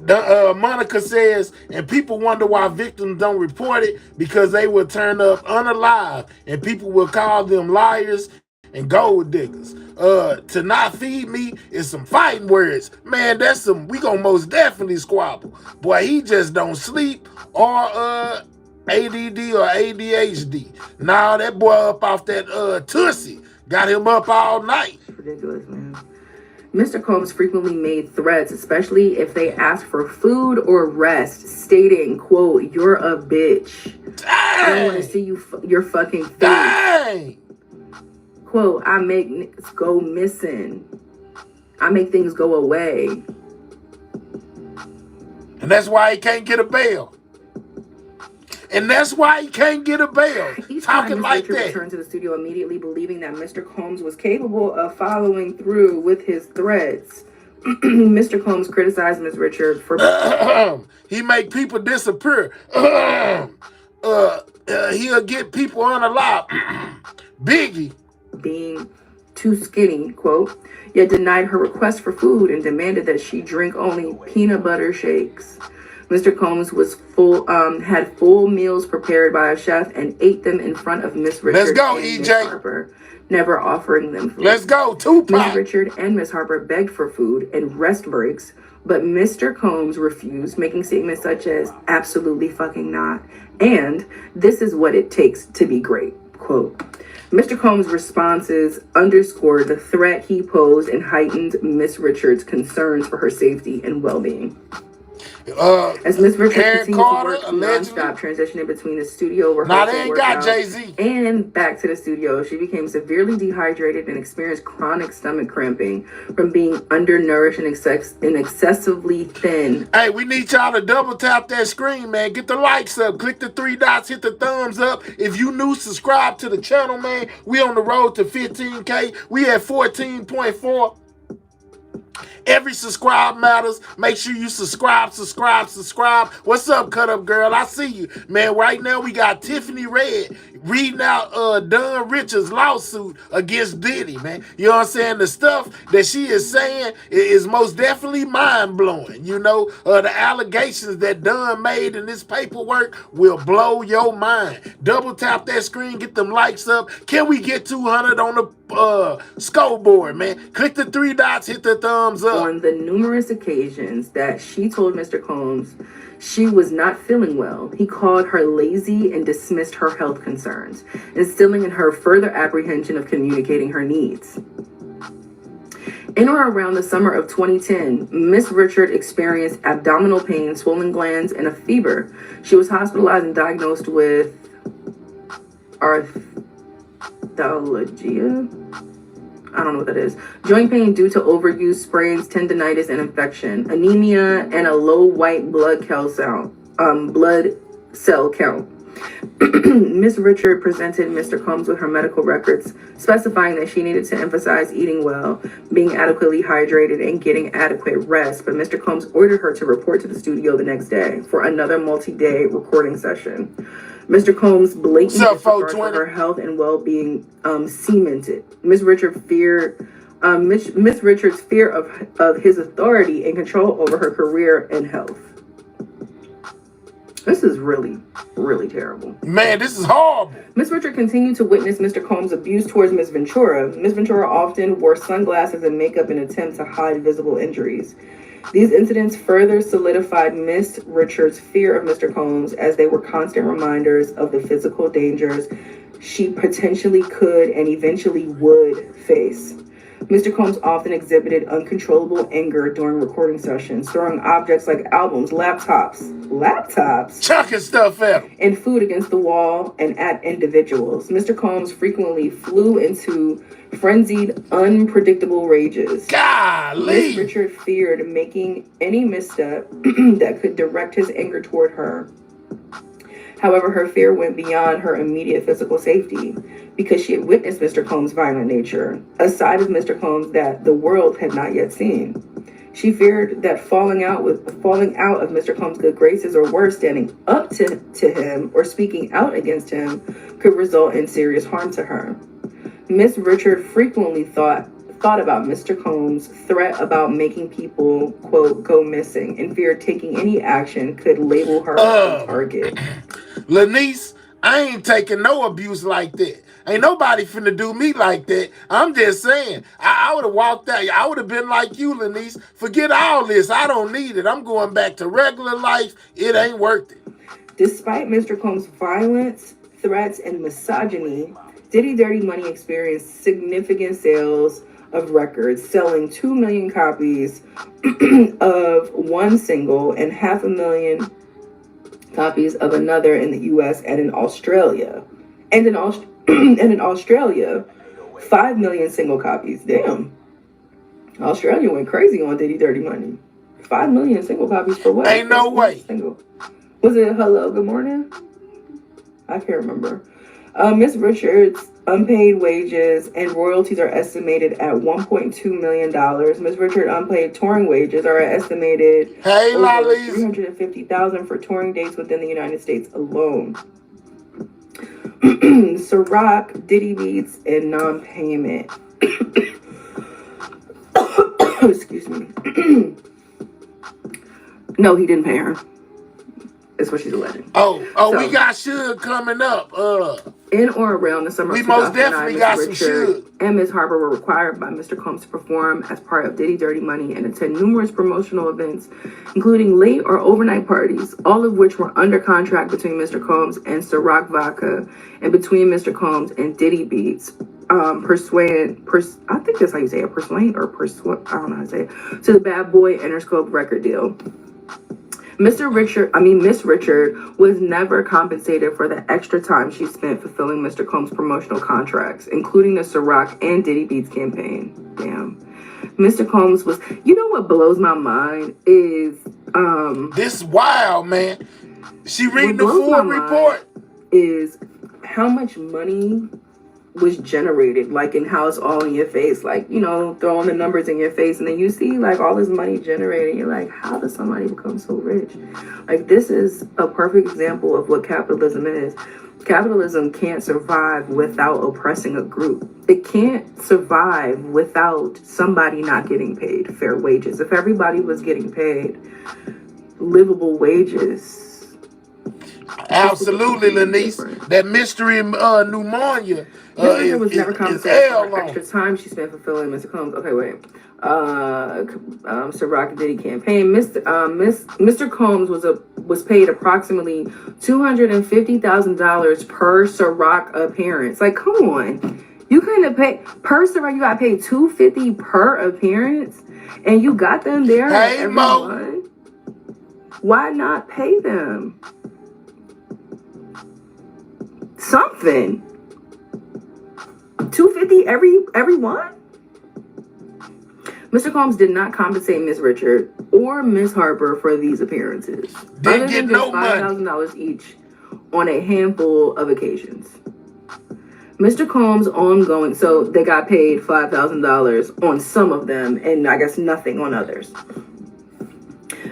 Monica says, and people wonder why victims don't report it, because they will turn up unalive and people will call them liars and gold diggers. To not feed me is some fighting words. Man, that's some, we gonna most definitely squabble. Boy, he just don't sleep or ADD or ADHD. Nah, that boy up off that Tussie. Got him up all night. It's ridiculous, man. Mr. Combs frequently made threats, especially if they asked for food or rest, stating, quote, "You're a bitch. Dang. I don't want to see your fucking face." Dang. Quote, "I make niggas go missing. I make things go away." And that's why he can't get a bail. And that's why he can't get a bail. Talking like that. Returned to the studio immediately, believing that Mr. Combs was capable of following through with his threats. Mr. Combs criticized Ms. Richard for he make people disappear. He'll get people unalive. Biggie being too skinny, quote, yet denied her request for food and demanded that she drink only peanut butter shakes. Mr. Combs was had full meals prepared by a chef and ate them in front of Miss Richard Let's go, and EJ. Miss Harper, never offering them food. Let's go, Tupac. Miss Richard and Miss Harper begged for food and rest breaks, but Mr. Combs refused, making statements such as, "Absolutely fucking not," and "This is what it takes to be great," quote. Mr. Combs' responses underscored the threat he posed and heightened Miss Richard's concerns for her safety and well-being. As Miss Richard continued to work nonstop, transitioning between the studio rehearsal Jay-Z and back to the studio, she became severely dehydrated and experienced chronic stomach cramping from being undernourished and excessively thin. Hey, we need y'all to double tap that screen, man. Get the likes up. Click the 3 dots. Hit the thumbs up. If you new, subscribe to the channel, man. We on the road to 15K. We at 14.4. Every subscribe matters. Make sure you subscribe. What's up, Cut Up Girl? I see you. Man, right now we got Tiffany Red reading out Don Richards' lawsuit against Diddy, man. You know what I'm saying? The stuff that she is saying is most definitely mind-blowing. You know, the allegations that Don made in this paperwork will blow your mind. Double tap that screen. Get them likes up. Can we get 200 on the scoreboard, man? Click the 3 dots. Hit the thumbs up. On the numerous occasions that she told Mr. Combs she was not feeling well, he called her lazy and dismissed her health concerns, instilling in her further apprehension of communicating her needs. In or around the summer of 2010, Miss Richard experienced abdominal pain, swollen glands, and a fever. She was hospitalized and diagnosed with myalgia. I don't know what that is. Joint pain due to overuse, sprains, tendinitis, and infection, anemia, and a low white blood cell count. Miss Richard presented Mr. Combs with her medical records, specifying that she needed to emphasize eating well, being adequately hydrated, and getting adequate rest. But Mr. Combs ordered her to report to the studio the next day for another multi-day recording session. Mr. Combs' blatant disregard for her health and well-being cemented Miss Richard's fear of his authority and control over her career and health. This is really, really terrible. Man, this is horrible. Miss Richard continued to witness Mr. Combs' abuse towards Miss Ventura. Miss Ventura often wore sunglasses and makeup in an attempt to hide visible injuries. These incidents further solidified Miss Richard's fear of Mr. Combs, as they were constant reminders of the physical dangers she potentially could and eventually would face. Mr. Combs often exhibited uncontrollable anger during recording sessions, throwing objects like albums, laptops, chucking stuff at him, and food against the wall and at individuals. Mr. Combs frequently flew into frenzied, unpredictable rages. Golly! Miss Richard feared making any misstep that could direct his anger toward her. However, her fear went beyond her immediate physical safety, because she had witnessed Mr. Combs' violent nature, a side of Mr. Combs that the world had not yet seen. She feared that falling out of Mr. Combs' good graces, or worse, standing up to him or speaking out against him, could result in serious harm to her. Miss Richard frequently thought about Mr. Combs' threat about making people, quote, go missing, and feared taking any action could label her a target. Lanice, I ain't taking no abuse like that. Ain't nobody finna do me like that. I'm just saying, I would have walked out. I would have been like you, Lanice. Forget all this. I don't need it. I'm going back to regular life. It ain't worth it. Despite Mr. Combs' violence, threats, and misogyny, Diddy Dirty Money experienced significant sales of records, selling 2 million copies of one single and 500,000 copies of another in the U.S. and in Australia. And in Australia, 5 million single copies. Damn. Australia went crazy on Diddy Dirty Money. 5 million single copies for what? Ain't no way. Single. Was it Hello, Good Morning? I can't remember. Miss Richards' unpaid wages and royalties are estimated at $1.2 million. Miss Richard unpaid touring wages are estimated over $350,000 for touring dates within the United States alone. Ciroc, Diddy Beats, and non-payment. Excuse me. No, he didn't pay her. That's what she's alleging. So, we got Suge coming up. In or around the summer of 2009, most definitely got some Richard Suge. and Ms. Harper were required by Mr. Combs to perform as part of Diddy Dirty Money and attend numerous promotional events, including late or overnight parties, all of which were under contract between Mr. Combs and Ciroc Vodka, and between Mr. Combs and Diddy Beats. I think that's how you say it, I don't know how to say it, to the Bad Boy Interscope record deal. Miss Richard was never compensated for the extra time she spent fulfilling Mr. Combs' promotional contracts, including the Ciroc and Diddy Beats campaign. Damn. Mr. Combs was, you know what blows my mind is, this is wild, man. She reading the full report. Is how much money was generated, like, in how it's all in your face, like, you know, throwing the numbers in your face, and then you see like all this money generated, and you're like, how does somebody become so rich? Like, this is a perfect example of what capitalism is. Capitalism can't survive without oppressing a group. It can't survive without somebody not getting paid fair wages. If everybody was getting paid livable wages, absolutely, Lanice. That mystery pneumonia. Miss was never compensated for the extra time she spent fulfilling Mr. Combs. Okay, wait. Ciroc Diddy campaign. Mr. Combs was paid approximately $250,000 per Ciroc appearance. Like, come on, you couldn't have paid per Ciroc. You got paid $250 per appearance, and you got them there every month. Why not pay them something? $250 every one? Mr. Combs did not compensate Miss Richard or Miss Harper for these appearances. Didn't get no money. $5,000 each on a handful of occasions. Mr. Combs' ongoing, so they got paid $5,000 on some of them and I guess nothing on others.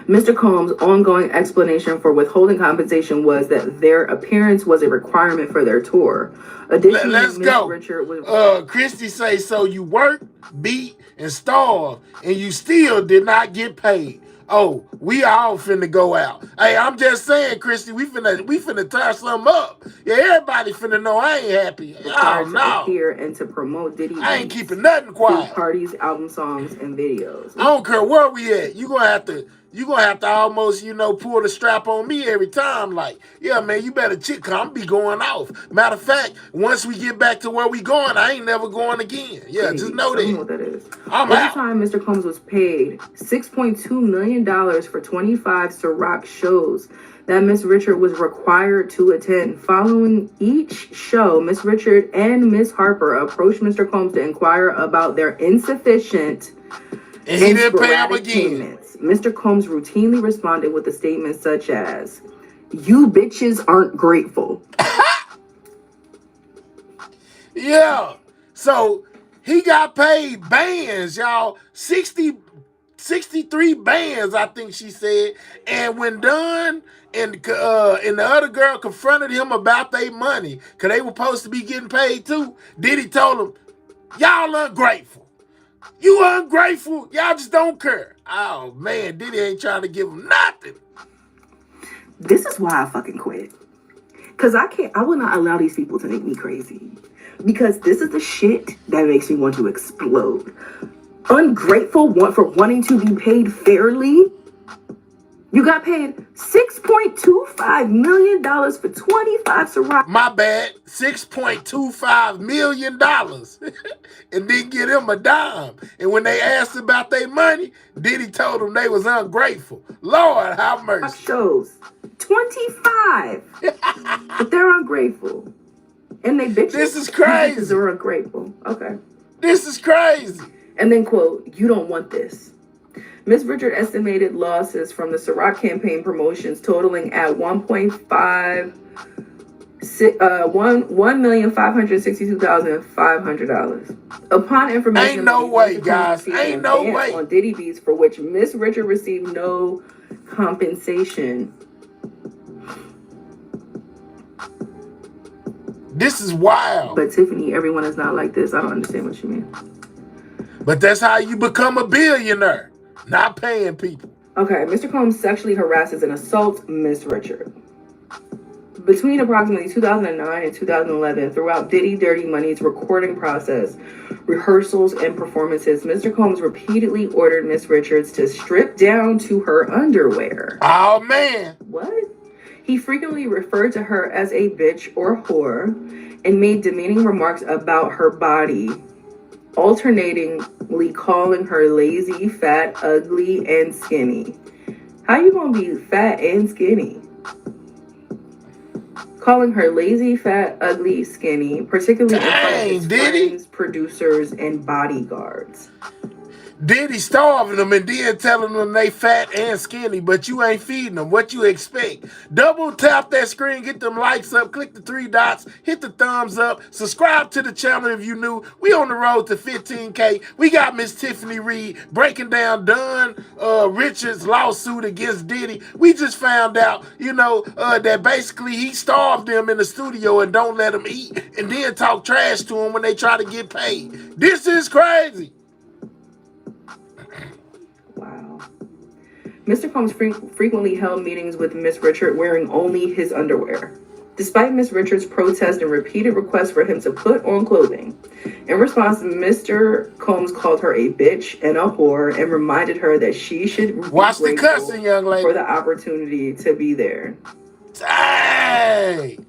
Mr. Combs' ongoing explanation for withholding compensation was that their appearance was a requirement for their tour. Additionally, Let's go. Richard was Christy say, so you worked, beat, and starved, and you still did not get paid. Oh, we all finna go out. Hey, I'm just saying, Christy, we finna tie something up. Yeah, everybody finna know I ain't happy. Oh, to no. appear and to promote Diddy. I ain't keeping nothing quiet. Parties, album songs, and videos. I don't care where we at. You gonna have to almost, pull the strap on me every time. Like, yeah, man, you better chick, cause I'm be going off. Matter of fact, once we get back to where we going, I ain't never going again. Yeah, just know that. What that is. I'm Over out. time, Mr. Combs was paid $6.2 million for 25 Ciroc shows that Miss Richard was required to attend. Following each show, Miss Richard and Miss Harper approached Mr. Combs to inquire about their insufficient and he didn't pay him sporadic again. payments. Mr. Combs routinely responded with a statement such as, "You bitches aren't grateful." Yeah. So he got paid bands, y'all. 63 bands, I think she said. And when done, and the other girl confronted him about their money, because they were supposed to be getting paid too, Diddy told him, y'all ungrateful. You ungrateful. Y'all just don't care. Oh, man, Diddy ain't trying to give him nothing. This is why I fucking quit. Because I will not allow these people to make me crazy. Because this is the shit that makes me want to explode. Ungrateful for wanting to be paid fairly. You got paid $6.25 million for 25 Ciroc. My bad, $6.25 million. And didn't get him a dime. And when they asked about their money, Diddy told them they was ungrateful. Lord, have mercy. Shows 25. But they're ungrateful. And they bitches. This is crazy. Bitches are ungrateful. Okay. This is crazy. And then, quote, "You don't want this." Ms. Richard estimated losses from the Ciroc campaign promotions totaling at $1,562,500. Upon information, ain't no way, guys. Ain't no way. On Diddy beats for which Ms. Richard received no compensation. This is wild. But Tiffany, everyone is not like this. I don't understand what you mean. But that's how you become a billionaire. Not paying people. Okay, Mr. Combs sexually harasses and assaults Miss Richard. Between approximately 2009 and 2011, throughout Diddy Dirty Money's recording process, rehearsals, and performances, Mr. Combs repeatedly ordered Miss Richards to strip down to her underwear. Oh, man. What? He frequently referred to her as a bitch or whore and made demeaning remarks about her body, alternatingly calling her lazy, fat, ugly, and skinny. How you gonna be fat and skinny? Calling her lazy, fat, ugly, skinny, particularly in front of his friends, producers, and bodyguards. Diddy starving them and then telling them they fat and skinny, but you ain't feeding them. What you expect? Double tap that screen, get them likes up, click the 3 dots, hit the thumbs up, subscribe to the channel if you new. We on the road to 15K. We got Miss Tiffany Reed breaking down Dunn Richards' lawsuit against Diddy. We just found out, that basically he starved them in the studio and don't let them eat, and then talk trash to them when they try to get paid. This is crazy. Wow. Mr. Combs frequently held meetings with Miss Richard wearing only his underwear, despite Miss Richard's protest and repeated requests for him to put on clothing. In response, Mr. Combs called her a bitch and a whore and reminded her that she should watch the cussing, young lady, for the opportunity to be there. Dang.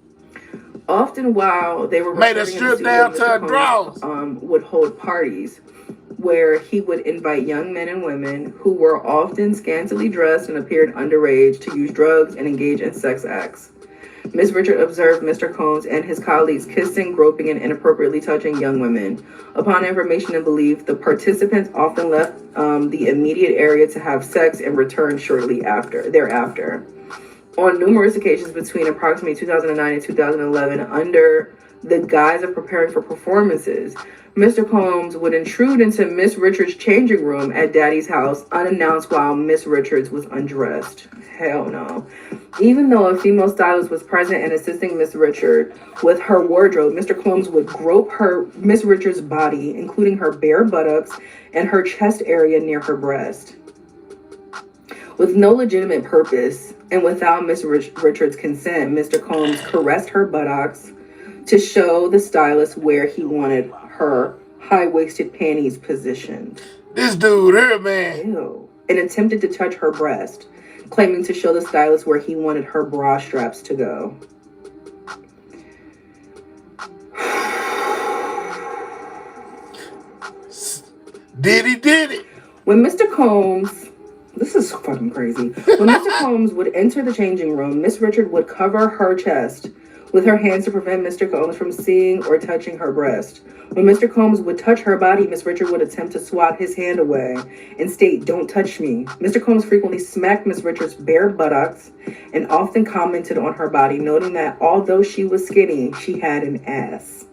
Often while they were made her strip down to her drawers, would hold parties where he would invite young men and women who were often scantily dressed and appeared underage to use drugs and engage in sex acts. Mr. Miss Richard observed Mr. Combs and his colleagues kissing, groping, and inappropriately touching young women. Upon information and belief, the participants often left the immediate area to have sex and returned shortly thereafter. On numerous occasions between approximately 2009 and 2011, under the guise of preparing for performances, Mr. Combs would intrude into Miss Richards' changing room at Daddy's house unannounced while Miss Richards was undressed. Hell no. Even though a female stylist was present and assisting Miss Richard with her wardrobe, Mr. Combs would grope Miss Richards' body, including her bare buttocks and her chest area near her breast. With no legitimate purpose and without Miss Richards' consent, Mr. Combs caressed her buttocks to show the stylist where he wanted her high-waisted panties positioned. This dude here, man. Ew. And attempted to touch her breast, claiming to show the stylist where he wanted her bra straps to go. Diddy. When Mr. Combs, this is fucking crazy. When Mr. Combs would enter the changing room, Miss Richard would cover her chest with her hands to prevent Mr. Combs from seeing or touching her breast. When Mr. Combs would touch her body, Miss Richard would attempt to swat his hand away and state, "Don't touch me." Mr. Combs frequently smacked Miss Richard's bare buttocks and often commented on her body, noting that although she was skinny, she had an ass.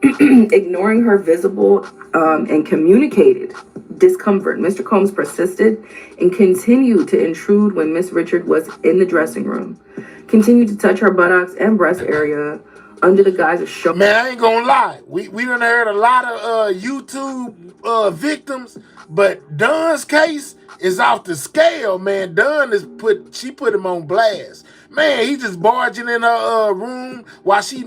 Ignoring her visible and communicated discomfort, Mr. Combs persisted and continued to intrude when Miss Richard was in the dressing room. Continued to touch her buttocks and breast area under the guise of show. Man, I ain't gonna lie. We done heard a lot of YouTube victims, but Dunn's case is off the scale, man. Dunn she put him on blast. Man, he just barging in her room while she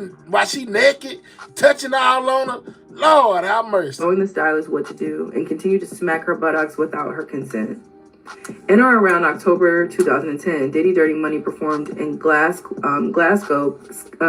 naked, touching all on her. Lord have mercy. Knowing the stylist what to do and continued to smack her buttocks without her consent. In or around October 2010, Diddy Dirty Money performed in Glasgow,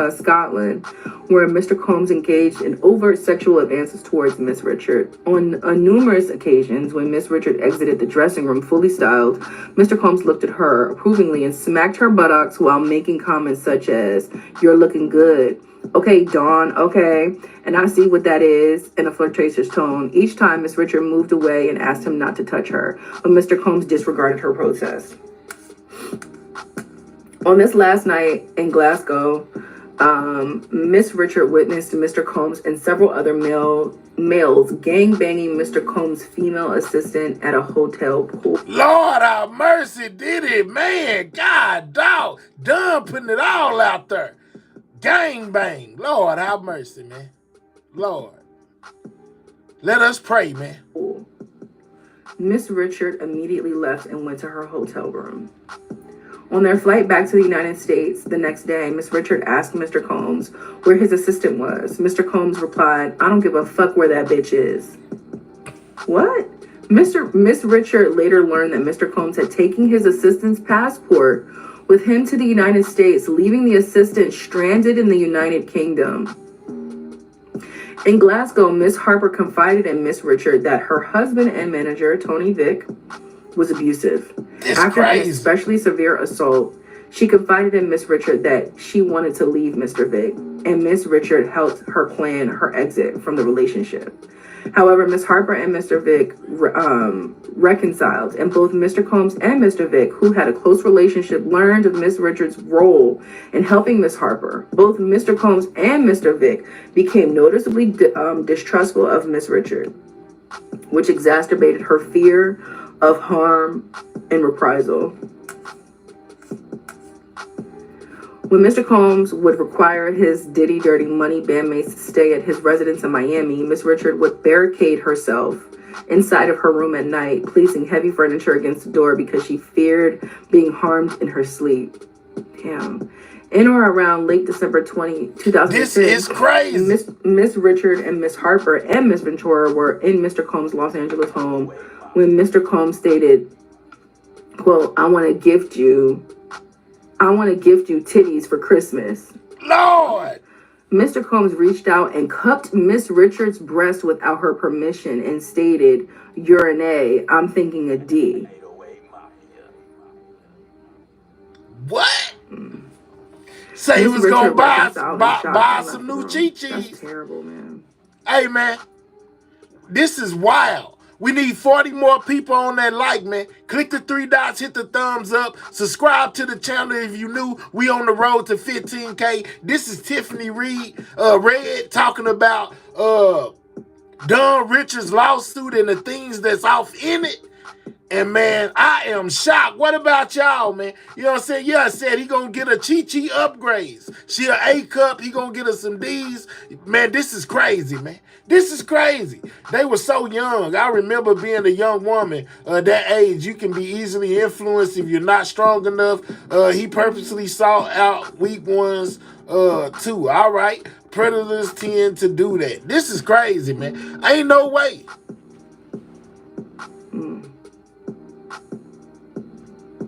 Scotland, where Mr. Combs engaged in overt sexual advances towards Miss Richard. On numerous occasions, when Miss Richard exited the dressing room fully styled, Mr. Combs looked at her approvingly and smacked her buttocks while making comments such as, "You're looking good. Okay, Dawn, okay." And I see what that is, in a flirtatious tone. Each time, Miss Richard moved away and asked him not to touch her, but Mr. Combs disregarded her protest. On this last night in Glasgow, Miss Richard witnessed Mr. Combs and several other males gang-banging Mr. Combs' female assistant at a hotel pool. Lord have mercy, Diddy, man. God, dog. Dunn putting it all out there. Gang bang. Lord have mercy, man. Lord. Let us pray, man. Miss Richard immediately left and went to her hotel room. On their flight back to the United States the next day, Miss Richard asked Mr. Combs where his assistant was. Mr. Combs replied, "I don't give a fuck where that bitch is." What? Miss Richard later learned that Mr. Combs had taken his assistant's passport with him to the United States, leaving the assistant stranded in the United Kingdom. In Glasgow, Miss Harper confided in Miss Richard that her husband and manager, Tony Vick, was abusive. After an especially severe assault, she confided in Miss Richard that she wanted to leave Mr. Vick, and Miss Richard helped her plan her exit from the relationship. However, Miss Harper and Mr. Vick reconciled, and both Mr. Combs and Mr. Vick, who had a close relationship, learned of Miss Richard's role in helping Miss Harper. Both Mr. Combs and Mr. Vick became noticeably distrustful of Miss Richard, which exacerbated her fear of harm and reprisal. When Mr. Combs would require his Diddy Dirty Money bandmates to stay at his residence in Miami, Miss Richard would barricade herself inside of her room at night, placing heavy furniture against the door because she feared being harmed in her sleep. Damn. In or around late December 2006, this is crazy. Miss Richard and Miss Harper and Miss Ventura were in Mr. Combs' Los Angeles home when Mr. Combs stated, quote, I want to gift you titties for Christmas. Lord! Mr. Combs reached out and cupped Miss Richards' breast without her permission and stated, "You're an A, I'm thinking a D." What? Say he Miss was Richard gonna reconciled and shot buy and some left new him. Chi-Chis. That's terrible, man. Hey, man, this is wild. We need 40 more people on that like, man. Click the 3 dots, hit the thumbs up, subscribe to the channel if you new. We on the road to 15K. This is Tiffany Red talking about Don Richards' lawsuit and the things that's off in it. And man, I am shocked. What about y'all, man? You know what I'm saying? Yeah, I said he gonna get a Chi-Chi upgrades. She a A cup, he gonna get her some D's. Man, this is crazy, man. This is crazy. They were so young. I remember being a young woman that age. You can be easily influenced if you're not strong enough. He purposely sought out weak ones too. All right. Predators tend to do that. This is crazy, man. Ain't no way.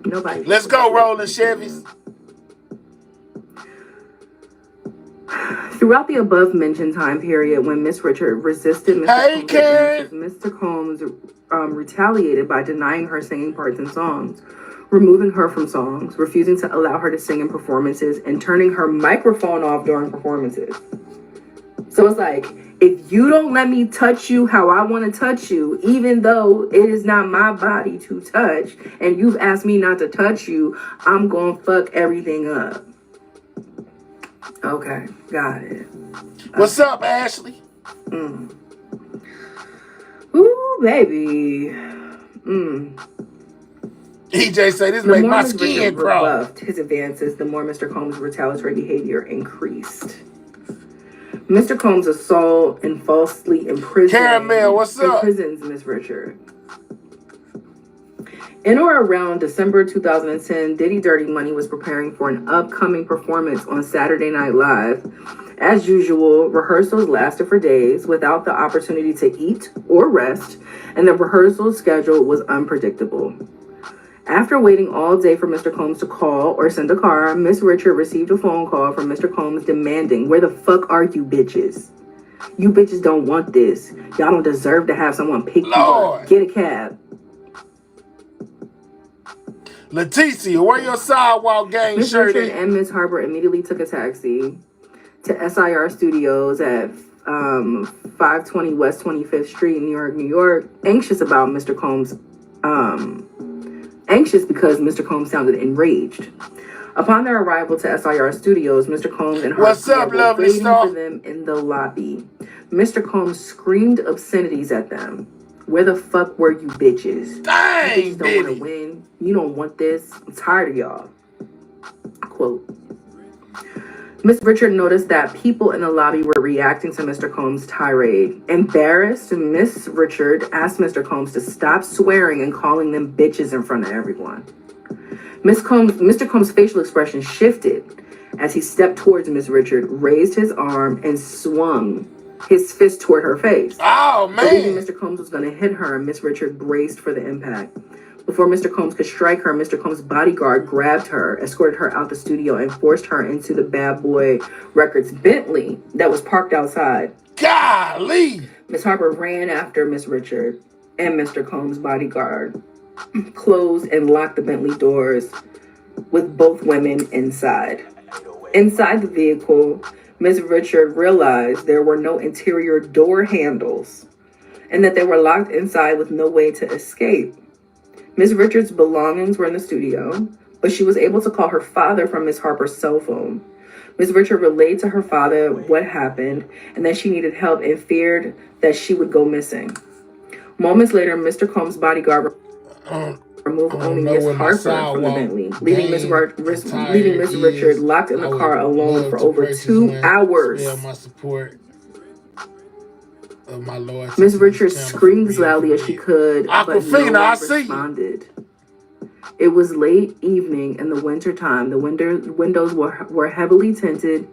Nobody. Let's go, rolling Chevys. Throughout the above-mentioned time period when Miss Richard resisted Mr. Combs' advances, Mr. Combs retaliated by denying her singing parts in songs, removing her from songs, refusing to allow her to sing in performances, and turning her microphone off during performances. So it's like, if you don't let me touch you how I want to touch you, even though it is not my body to touch, and you've asked me not to touch you, I'm going to fuck everything up. Okay, got it. What's up, Ashley? Ooh, baby. EJ say this make my skin crawl. Rebuffed his advances, the more Mr. Combs' retaliatory behavior increased. Mr. Combs' assault and falsely imprisons Miss Richard. In or around December 2010, Diddy Dirty Money was preparing for an upcoming performance on Saturday Night Live. As usual, rehearsals lasted for days without the opportunity to eat or rest, and the rehearsal schedule was unpredictable. After waiting all day for Mr. Combs to call or send a car, Miss Richard received a phone call from Mr. Combs demanding, "Where the fuck are you bitches? You bitches don't want this. Y'all don't deserve to have someone pick you up. Get a cab." Leticia, where your sidewalk gang Miss shirt Richard at? and Miss Harper immediately took a taxi to SIR Studios at 520 West 25th Street, New York, anxious about Mr. Combs, anxious because Mr. Combs sounded enraged. Upon their arrival to SIR Studios, Mr. Combs and Harper were waiting for them in the lobby. Mr. Combs screamed obscenities at them. "Where the fuck were you bitches? Dang, you bitches don't want to win. You don't want this. I'm tired of y'all." Quote. Miss Richard noticed that people in the lobby were reacting to Mr. Combs' tirade. Embarrassed, Miss Richard asked Mr. Combs to stop swearing and calling them bitches in front of everyone. Mr. Combs' facial expression shifted as he stepped towards Miss Richard, raised his arm, and swung his fist toward her face. Oh, man. Believing Mr. Combs was going to hit her, Miss Richard braced for the impact. Before Mr. Combs could strike her, Mr. Combs' bodyguard grabbed her, escorted her out the studio, and forced her into the Bad Boy Records Bentley that was parked outside. Golly! Miss Harper ran after Miss Richard and Mr. Combs' bodyguard, closed and locked the Bentley doors with both women inside. Inside the vehicle, Miss Richard realized there were no interior door handles and that they were locked inside with no way to escape. Miss Richard's belongings were in the studio, but she was able to call her father from Miss Harper's cell phone. Miss Richard relayed to her father what happened and that she needed help and feared that she would go missing. Moments later, Mr. Combs' bodyguard removed only Miss Harper from the Bentley, leaving Miss Richard locked in the car alone for over 2 hours. My support of my Lord. Miss Richard screamed as loudly as she could, but no one responded. It was late evening in the winter time. The windows were heavily tinted,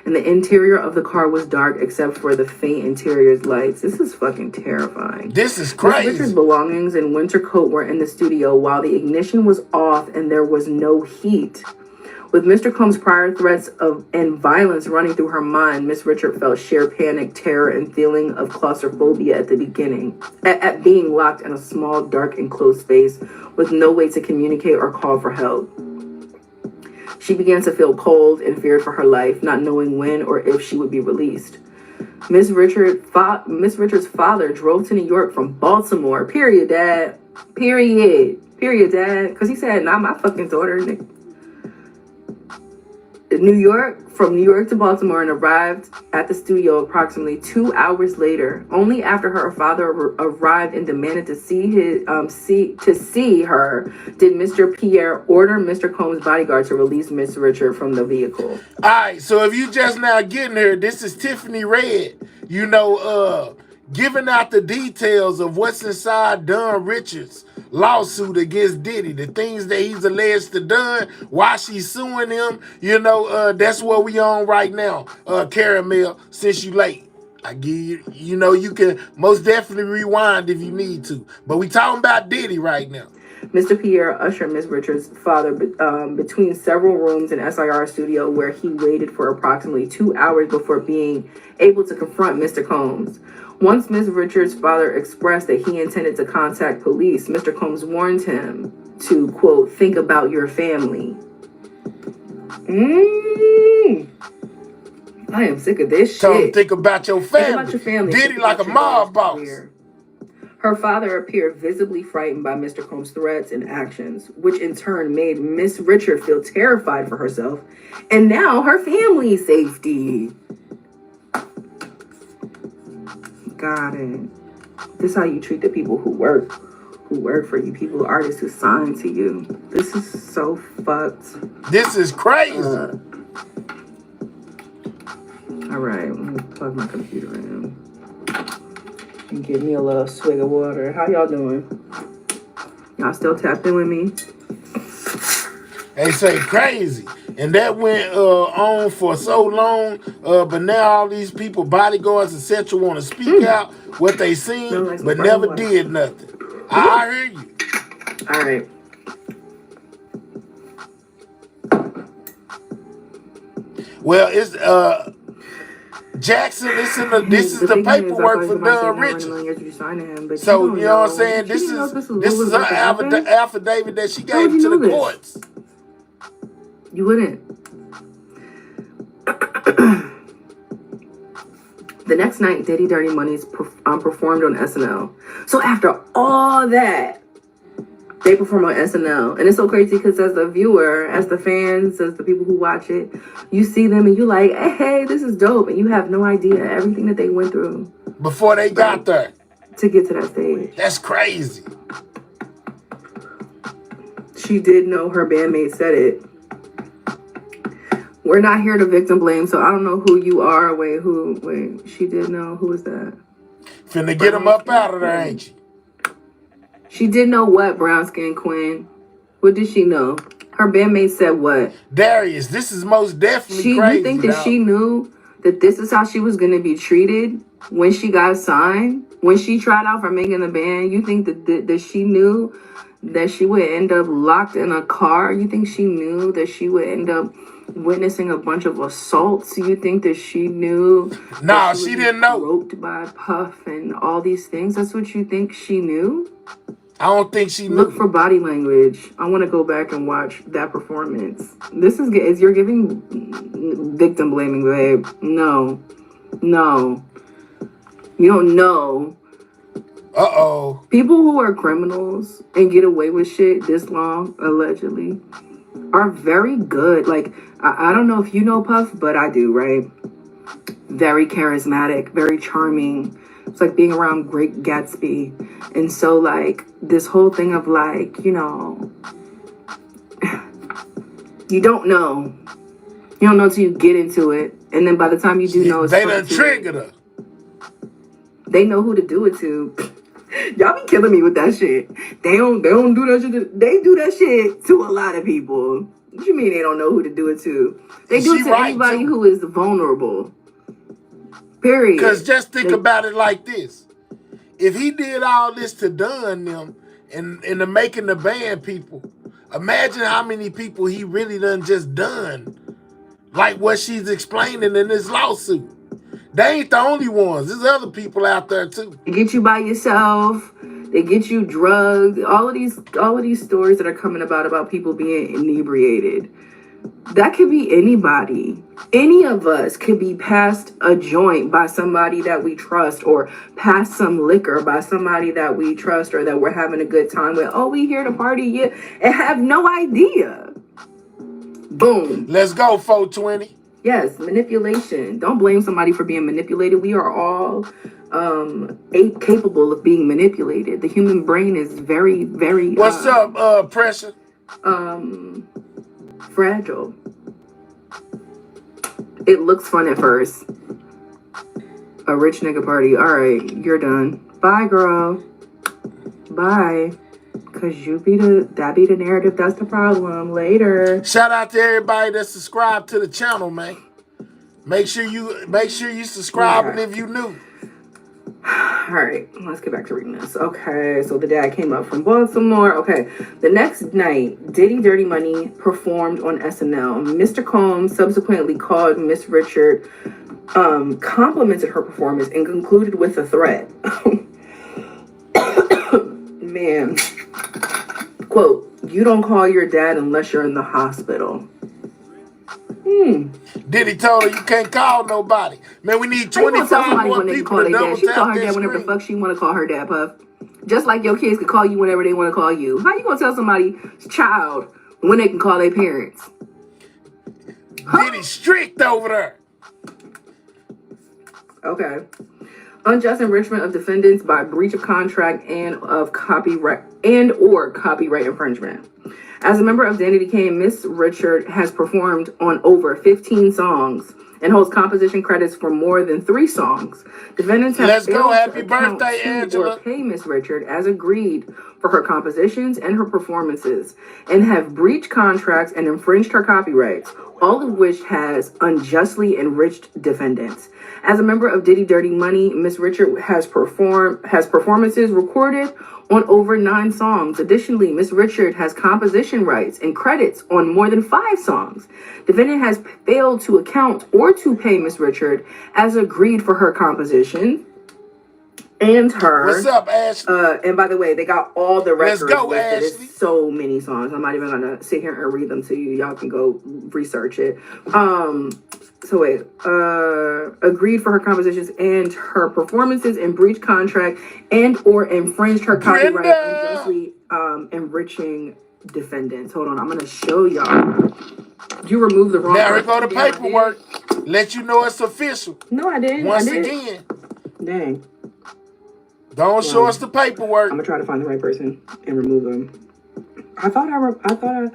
and the interior of the car was dark except for the faint interior's lights. This is fucking terrifying. This is crazy. Miss Richard's belongings and winter coat were in the studio while the ignition was off and there was no heat. With Mr. Combs' prior threats and violence running through her mind, Miss Richard felt sheer panic, terror, and feeling of claustrophobia at the beginning, at being locked in a small, dark, enclosed space with no way to communicate or call for help. She began to feel cold and feared for her life, not knowing when or if she would be released. Miss Richard's father drove to New York from Baltimore. Period, Dad. Period, Dad. Because he said, not my fucking daughter. From New York to Baltimore, and arrived at the studio approximately 2 hours later. Only after her father arrived and demanded to see her did Mr. Pierre order Mr. Combs' bodyguard to release Miss Richard from the vehicle. All right, so if you just now getting here, this is Tiffany Red, giving out the details of what's inside Don Richards' lawsuit against Diddy, the things that he's alleged to done, why she's suing him. That's what we on right now, Caramel, since you late. I give you, you can most definitely rewind if you need to. But we talking about Diddy right now. Mr. Pierre ushered Miss Richards' father between several rooms in SIR studio, where he waited for approximately 2 hours before being able to confront Mr. Combs. Once Miss Richards' father expressed that he intended to contact police, Mr. Combs warned him to, quote, think about your family. I am sick of this shit. Tell him, think about your family. Think about your family. Diddy like a mob boss. Her father appeared visibly frightened by Mr. Combs' threats and actions, which in turn made Miss Richard feel terrified for herself and now her family's safety. Got it. This is how you treat the people who work for you, people, artists who sign to you. This is so fucked. This is crazy. All right, let me plug my computer in and give me a little swig of water. How y'all doing? Y'all still tapped in with me? They say crazy. And that went on for so long, but now all these people, bodyguards, etc., want to speak out what they seen, like but never did nothing. I hear you. All right. Well, it's Jackson. This is the paperwork for Don Richards. So you know what I'm saying? This is her affidavit that she gave to the courts. You wouldn't. The next night, Diddy Dirty Money's performed on SNL. So after all that, they perform on SNL. And it's so crazy because as the viewer, as the fans, as the people who watch it, you see them and you're like, hey, this is dope. And you have no idea everything that they went through. Before they got there. To get to that stage. That's crazy. She did know her bandmate said it. We're not here to victim blame, so I don't know who you are. Wait, she did know. Who is that? Finna get him up out of there, ain't she? She did know what, brown skin queen? What did she know? Her bandmate said what? Darius, this is most definitely crazy. You think that she knew that this is how she was going to be treated when she got signed? When she tried out for making the band? You think that she knew that she would end up locked in a car? You think she knew that she would end up witnessing a bunch of assaults? You think that she knew? No, she didn't know. Groped by Puff and all these things. That's what you think she knew? I don't think she knew. Look for body language. I want to go back and watch that performance. This is you're giving victim blaming, babe. No. You don't know. Uh-oh. People who are criminals and get away with shit this long, allegedly, are very good. Like, I don't know if you know Puff, but I do, right? Very charismatic, very charming. It's like being around Great Gatsby. And so, like, this whole thing of, like, you know, you don't know. You don't know until you get into it. And then by the time you do know, it's they done triggered her. They know who to do it to. Y'all be killing me with that shit. They don't do that shit. They do that shit to a lot of people. What you mean they don't know who to do it to? They do it to anybody who is vulnerable. Period. Because just think about it like this. If he did all this to Don them and the making the band people, imagine how many people he really done just done. Like what she's explaining in this lawsuit. They ain't the only ones. There's other people out there too. They get you by yourself. They get you drugged. All of these stories that are coming about people being inebriated. That could be anybody. Any of us could be passed a joint by somebody that we trust, or passed some liquor by somebody that we trust, or that we're having a good time with. Oh, we here to party, yeah, and have no idea. Boom. Let's go, 420. Yes, manipulation. Don't blame somebody for being manipulated. We are all capable of being manipulated. The human brain is very, very What's up, Pressure? Fragile. It looks fun at first. A rich nigga party. All right, you're done. Bye, girl. Bye. Cause that be the narrative. That's the problem. Later. Shout out to everybody that subscribed to the channel, man. Make sure you subscribe, Okay. and if you new. All right, let's get back to reading this. Okay, so the dad came up from Baltimore. Okay, the next night, Diddy Dirty Money performed on SNL. Mr. Combs subsequently called Miss Richard, complimented her performance, and concluded with a threat. Man, quote, "You don't call your dad unless you're in the hospital." Diddy told her you can't call nobody. Man, we need How you gonna tell 25 somebody more when they can people call to their double dad? She tap call her that dad whenever the screen. fuck she want to call her dad, Puff. Just like your kids can call you whenever they want to call you. How you gonna tell somebody's child when they can call their parents? Diddy strict over there. Okay. Unjust enrichment of defendants by breach of contract and of copyright or copyright infringement. As a member of Danity Kane, Miss Richard has performed on over 15 songs and holds composition credits for more than 3 songs. Defendants have Let's go. failed Happy to account birthday, to Angela. or pay Miss Richard as agreed for her compositions and her performances, and have breached contracts and infringed her copyrights, all of which has unjustly enriched defendants. As a member of Diddy Dirty Money, Miss Richard has performances recorded on over 9 songs. Additionally, Miss Richard has composition rights and credits on more than 5 songs. Defendant has failed to account or to pay Miss Richard as agreed for her composition and her. What's up, Ashley? And by the way, they got all the records Let's go, listed. Ashley. It's so many songs. I'm not even gonna sit here and read them to you. Y'all can go research it. So wait, agreed for her compositions and her performances, and breached contract and or infringed her copyright, Brenda! unjustly enriching defendants. Hold on, I'm gonna show y'all. You removed the wrong. Now here go the Yeah, I paperwork. Let you know it's official. did. No, I didn't. Once I did. again, Dang. don't show us the paperwork. I'm gonna try to find the right person and remove them. I thought I.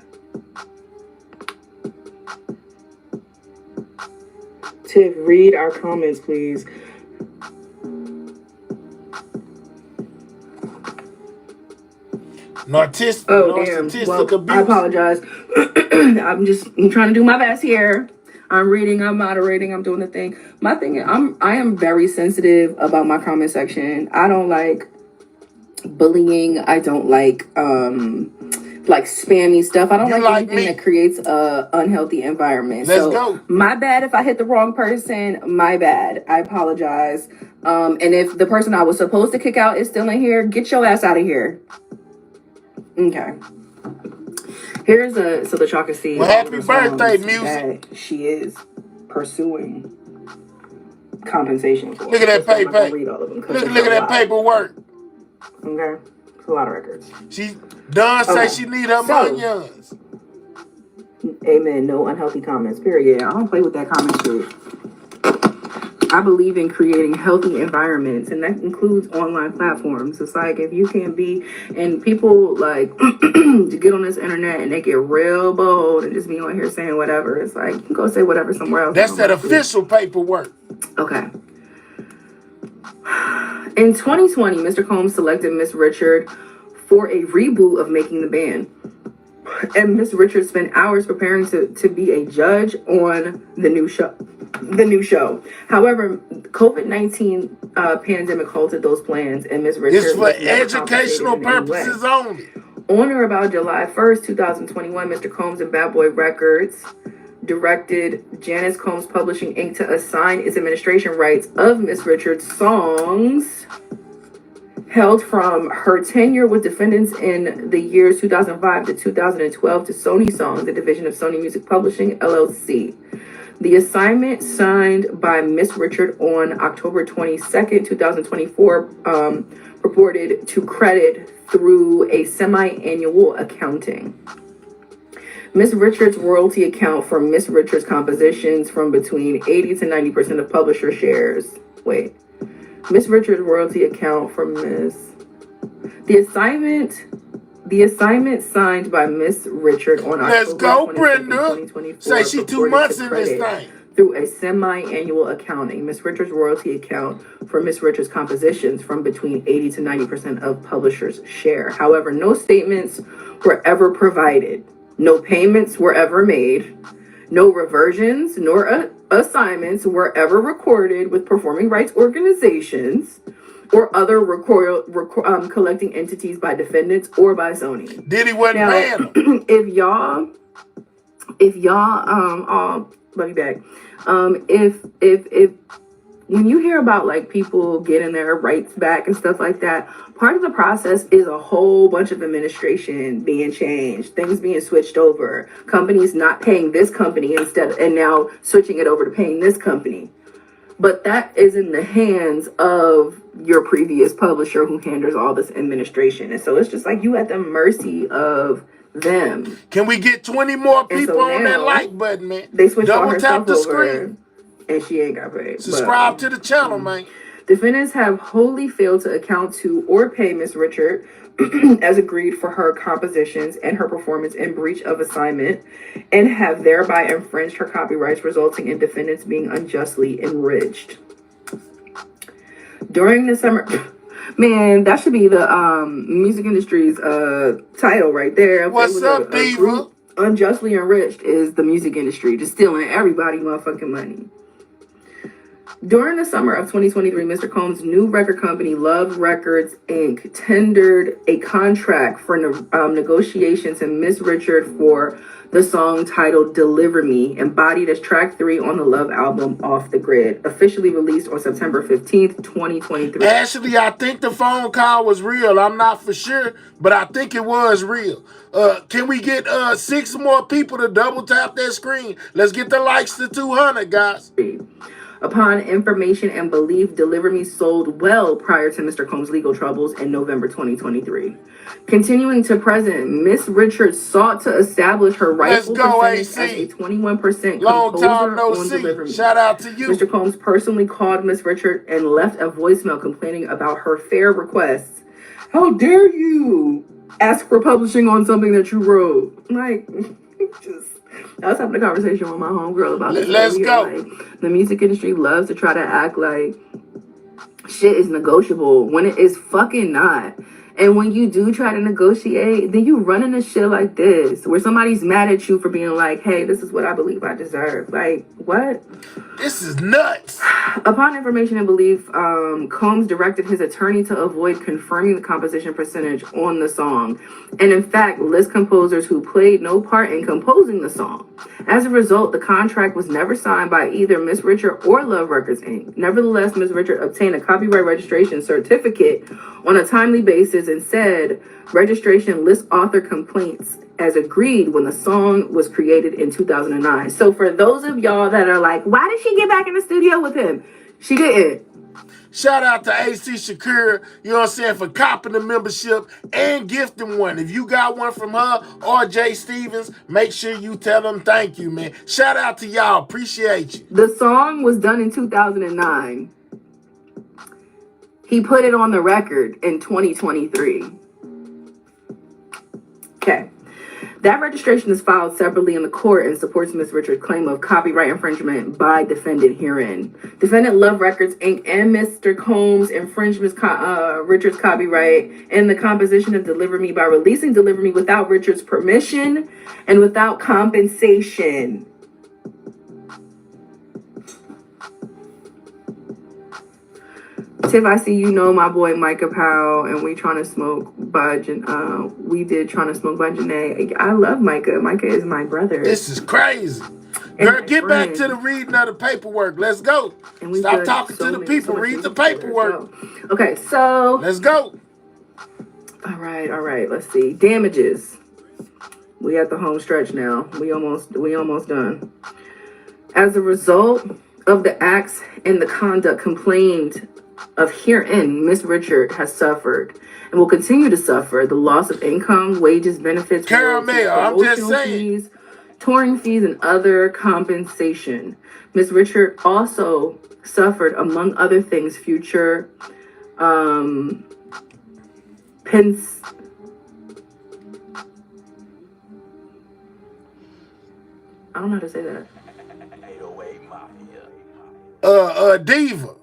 Tiff, read our comments, please. Narcissistic, Oh, damn. narcissistic Well, abuse. I apologize. I'm trying to do my best here. I'm reading, I'm moderating, I'm doing the thing. My thing is, I am very sensitive about my comment section. I don't like bullying. I don't like spammy stuff. I don't You like like anything me. that creates a unhealthy environment. Let's So go. my bad if I hit the wrong person. My bad. I apologize. And if the person I was supposed to kick out is still in here, get your ass out of here. Okay. Here's so that y'all can see. Well, all happy of the songs birthday, music. that she is pursuing compensation for. Look at that So I'm not gonna paper. read all of them 'cause Look there's at a that lot. paperwork. Okay, it's a lot of records. She done say Okay. she need her So- onions. Amen. No unhealthy comments. Period. I don't play with that comment shit. I believe in creating healthy environments, and that includes online platforms. It's like if you can be, and people like to get on this internet and they get real bold and just be on here saying whatever. It's like you can go say whatever somewhere else. That's that Don't have to. official paperwork. Okay. In 2020, Mr. Combs selected Miss Richard for a reboot of Making the Band. And Miss Richard spent hours preparing to be a judge on the new show. However, COVID-19 pandemic halted those plans, and Miss Richard It's for was never educational compensated in any way. purposes only. On or about July 1st, 2021, Mr. Combs and Bad Boy Records directed Janice Combs Publishing Inc. to assign its administration rights of Miss Richards' songs held from her tenure with defendants in the years 2005 to 2012 to Sony Songs, the division of Sony Music Publishing, LLC. The assignment signed by Miss Richard on October 22nd, 2024, purported to credit through a semi-annual accounting. Miss Richards' royalty account for Miss Richards' compositions from between 80 to 90% of publisher shares. Wait. Miss Richards' royalty account for The assignment signed by Miss Richard on Let's October go, Brenda. 2024 Say she 2 months in this thing. through a semi-annual accounting. Miss Richards' royalty account for Miss Richards' compositions from between 80 to 90% of publishers' share. However, no statements were ever provided. No payments were ever made. No reversions nor assignments were ever recorded with performing rights organizations or other collecting entities by defendants or by Sony. Diddy wasn't paying them. if y'all, let me back. If when you hear about like people getting their rights back and stuff like that, part of the process is a whole bunch of administration being changed, things being switched over, companies not paying this company and now switching it over to paying this company. But that is in the hands of your previous publisher who handles all this administration. And so it's just like you at the mercy of them. Can we get 20 more people on that like button, man? They switched all Double her tap stuff the over, screen. and she ain't got paid. Subscribe to the channel, man. Defendants have wholly failed to account to or pay Miss Richard as agreed for her compositions and her performance in breach of assignment, and have thereby infringed her copyrights, resulting in defendants being unjustly enriched. During the summer, man, that should be the music industry's title right there. What's up, Diva? Unjustly enriched is the music industry, just stealing everybody motherfucking money. During the summer of 2023, Mr. Combs' new record company, Love Records, Inc., tendered a contract for negotiations in Miss Richard for the song titled Deliver Me, embodied as track 3 on the Love album Off the Grid, officially released on September 15th, 2023. Ashley, I think the phone call was real. I'm not for sure, but I think it was real. Can we get 6 more people to double tap that screen? Let's get the likes to 200, guys. Upon information and belief, Deliver Me sold well prior to Mr. Combs' legal troubles in November 2023. Continuing to present, Miss Richards sought to establish her rightful percentage as a 21% Long composer time no on see. Deliver Me. Shout out to you. Mr. Combs personally called Miss Richard and left a voicemail complaining about her fair requests. How dare you ask for publishing on something that you wrote? Like, just... I was having a conversation with my homegirl about this. Let's go. Like, the music industry loves to try to act like shit is negotiable when it is fucking not. And when you do try to negotiate, then you run into shit like this, where somebody's mad at you for being like, hey, this is what I believe I deserve. Like, what? This is nuts. Upon information and belief, Combs directed his attorney to avoid confirming the composition percentage on the song, and in fact, list composers who played no part in composing the song. As a result, the contract was never signed by either Miss Richard or Love Records, Inc. Nevertheless, Miss Richard obtained a copyright registration certificate on a timely basis and said registration lists author complaints as agreed when the song was created in 2009. So for those of y'all that are like, why did she get back in the studio with him? She didn't. Shout out to AC Shakur, you know what I'm saying, for copping the membership and gifting one. If you got one from her or Jay Stevens, make sure you tell them thank you, man. Shout out to y'all. Appreciate you. The song was done in 2009. He put it on the record in 2023. Okay. That registration is filed separately in the court and supports Ms. Richard's claim of copyright infringement by defendant herein. Defendant Love Records, Inc. and Mr. Combs infringed Ms. Richard's copyright in the composition of Deliver Me by releasing Deliver Me without Richard's permission and without compensation. Tiff, I see you know my boy Micah Powell, and we trying to smoke by we did trying to smoke by Janae. I love Micah. Micah is my brother. This is crazy. Girl, get back to the reading of the paperwork. Let's go. Stop talking to the people. Read the paperwork. Okay, so let's go. All right. Let's see. Damages. We at the home stretch now. We almost done. As a result of the acts and the conduct complained of herein, Miss Richard has suffered and will continue to suffer the loss of income, wages, benefits, royalties, I'm just promotional saying. fees, touring fees, and other compensation. Miss Richard also suffered, among other things, future pence. I don't know how to say that. Diva.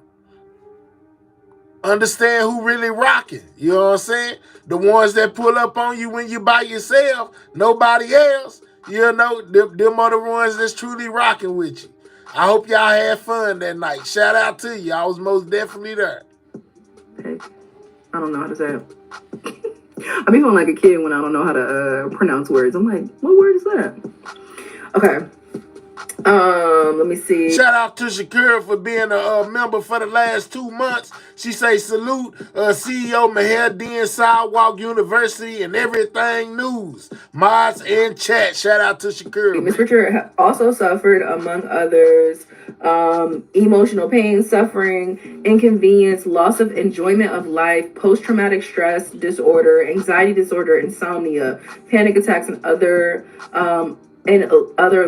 Understand who really rocking. You know what I'm saying? The ones that pull up on you when you by yourself, nobody else. You know, them are the ones that's truly rocking with you. I hope y'all had fun that night. Shout out to you. I was most definitely there. Hey, I don't know how to say it. I be feeling like a kid when I don't know how to pronounce words. I'm like, what word is that? Okay. Let me see. Shout out to Shakira for being a member for the last 2 months. She say salute CEO Maherdin Sidewalk University and Everything News. Mods and chat. Shout out to Shakira. Miss Richard also suffered, among others, emotional pain, suffering, inconvenience, loss of enjoyment of life, post-traumatic stress disorder, anxiety disorder, insomnia, panic attacks, and other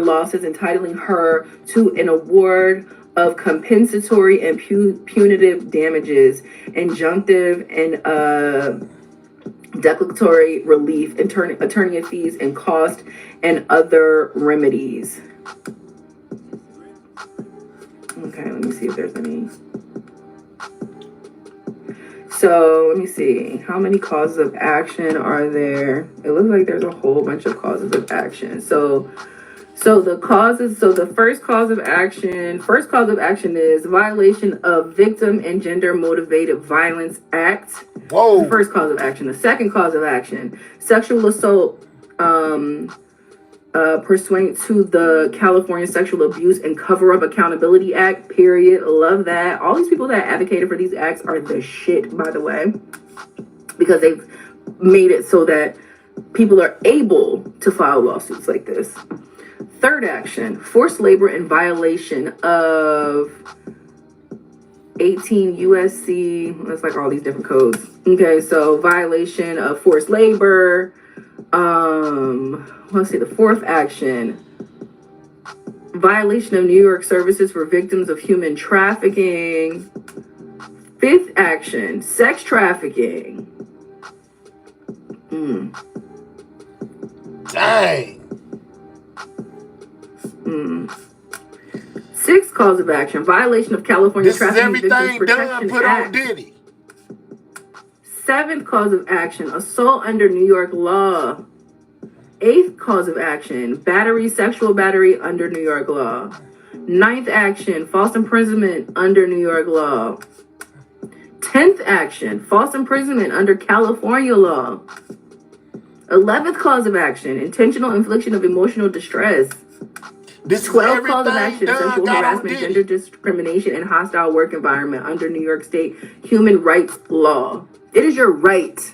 losses, entitling her to an award of compensatory and punitive damages, injunctive and declaratory relief, attorney fees and cost, and other remedies. Okay, let me see if there's any. So let me see, how many causes of action are there? It looks like there's a whole bunch of causes of action. So the first cause of action is violation of Victim and Gender Motivated Violence Act. Whoa. The first cause of action. The second cause of action, sexual assault pursuant to the California Sexual Abuse and Cover-Up Accountability Act, period. Love that. All these people that advocated for these acts are the shit, by the way, because they've made it so that people are able to file lawsuits like this. Third action, forced labor in violation of 18 USC, that's like all these different codes. Okay, so violation of forced labor. Let's see, the fourth action, violation of New York services for victims of human trafficking. Fifth action, sex trafficking. Dang. Sixth cause of action, violation of California This is Trafficking Victims everything Protection done put Act. on Diddy. Seventh cause of action, assault under New York law. Eighth cause of action, battery, sexual battery under New York law. Ninth action, false imprisonment under New York law. 10th action, false imprisonment under California law. 11th cause of action, intentional infliction of emotional distress. This 12th cause of action, done, sexual got on harassment, Diddy. gender discrimination, and hostile work environment under New York State human rights law. It is your right.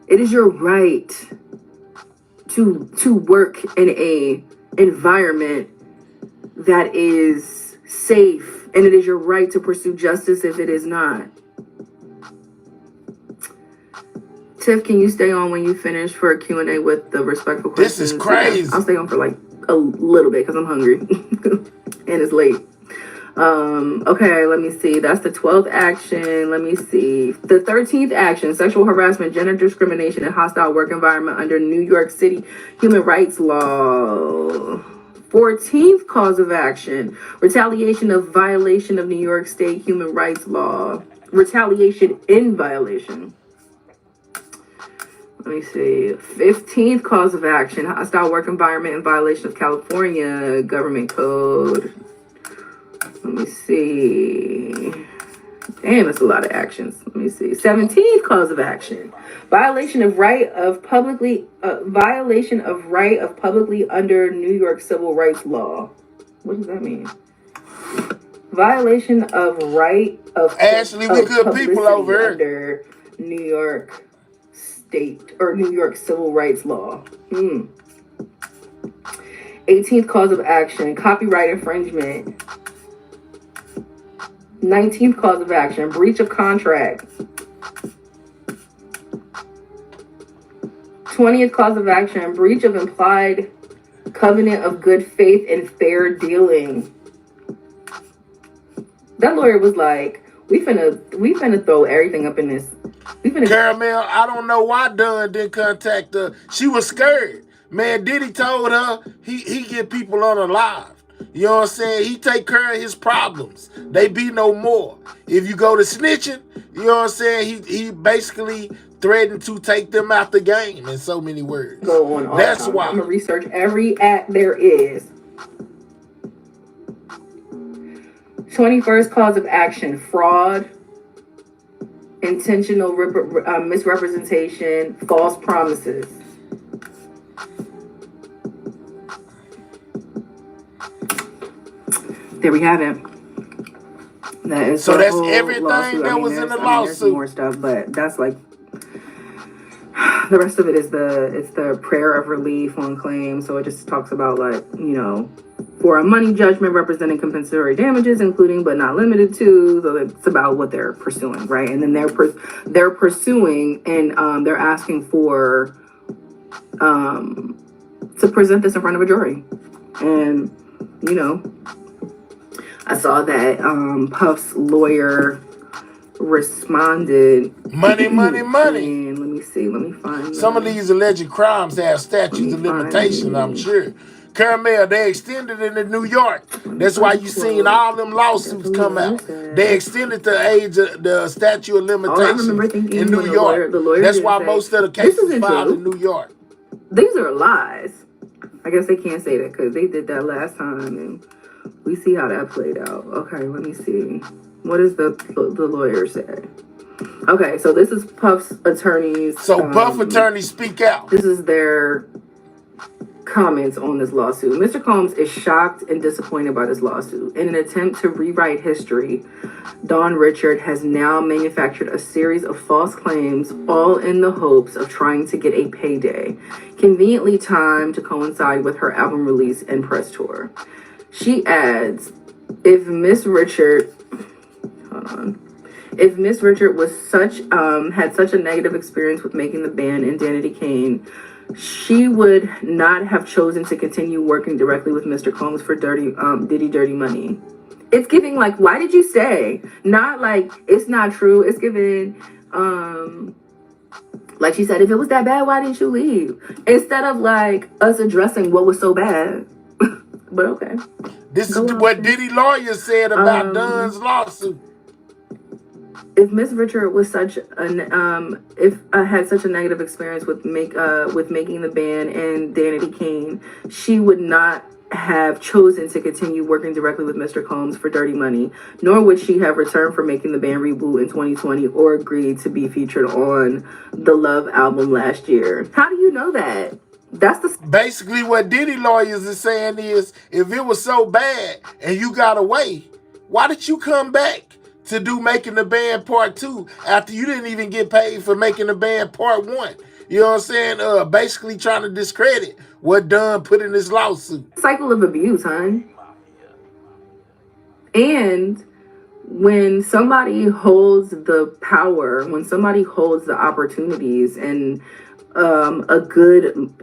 It is your right to work in a environment that is safe, and it is your right to pursue justice if it is not. Tiff, can you stay on when you finish for a Q&A with the respectful questions? This is crazy. Yeah, I'll stay on for like a little bit because I'm hungry and it's late. Okay, let me see. That's the 12th action. Let me see. The 13th action, sexual harassment, gender discrimination, and hostile work environment under New York City human rights law. 14th cause of action, retaliation of violation of New York State human rights law. Retaliation in violation. Let me see. 15th cause of action, hostile work environment in violation of California government code. Let me see. Damn, that's a lot of actions. Let me see. 17th cause of action, violation of right of publicly under New York civil rights law. What does that mean? Violation of right of Ashley, we good people over here. under New York New York civil rights law. 18th cause of action, copyright infringement. 19th cause of action, breach of contract. 20th cause of action, breach of implied covenant of good faith and fair dealing. That lawyer was like, we finna throw everything up in this. Caramel, I don't know why Dunn didn't contact her. She was scared. Man, Diddy told her he get people unalive. You know what I'm saying? He take care of his problems. They be no more. If you go to snitching, you know what I'm saying? He basically threatened to take them out the game in so many words. Go on all That's time. why. I'm gonna research every act there is. 21st cause of action, fraud, intentional misrepresentation, false promises. There we have it. That is So that's whole everything lawsuit. that was in the there's lawsuit. more stuff, but that's like the rest of it is the prayer of relief on claim. So it just talks about, like, for a money judgment representing compensatory damages, including but not limited to. So it's about what they're pursuing, right? And then they're pursuing and they're asking for to present this in front of a jury. And I saw that Puff's lawyer responded. Money. And let me see. Let me find some of these alleged crimes have statutes of limitation, I'm sure. Caramel, they extended it in New York. That's why you seen all them lawsuits come out. They extended the age of the statute of limitations in New York. That's why most of the cases filed in New York. These are lies. I guess they can't say that because they did that last time, and we see how that played out. Okay, let me see. What does the lawyer say? Okay, so this is Puff's attorneys. So Puff attorneys speak out. This is their comments on this lawsuit. Mr. Combs is shocked and disappointed by this lawsuit. In an attempt to rewrite history, Dawn Richard has now manufactured a series of false claims, all in the hopes of trying to get a payday, conveniently timed to coincide with her album release and press tour. She adds, if Miss Richard was had such a negative experience with making the band and Danity Kane, she would not have chosen to continue working directly with Mr. Combs for Diddy Dirty Money. It's giving, like, why did you stay? Not like it's not true. It's giving, like she said, if it was that bad, why didn't you leave? Instead of like us addressing what was so bad. But okay. This is what Diddy lawyer said about Dunn's lawsuit. If Miss Richard was such an had such a negative experience with making the band and Danity Kane, she would not have chosen to continue working directly with Mr. Combs for Dirty Money, nor would she have returned for making the band reboot in 2020 or agreed to be featured on the Love album last year. How do you know that? That's basically what Diddy lawyers is saying is, if it was so bad and you got away, why did you come back to do Making the Band Part 2 after you didn't even get paid for Making the Band Part 1? You know what I'm saying? Basically trying to discredit what Dunn put in this lawsuit. Cycle of abuse, hon. And when somebody holds the power, when somebody holds the opportunities, and a good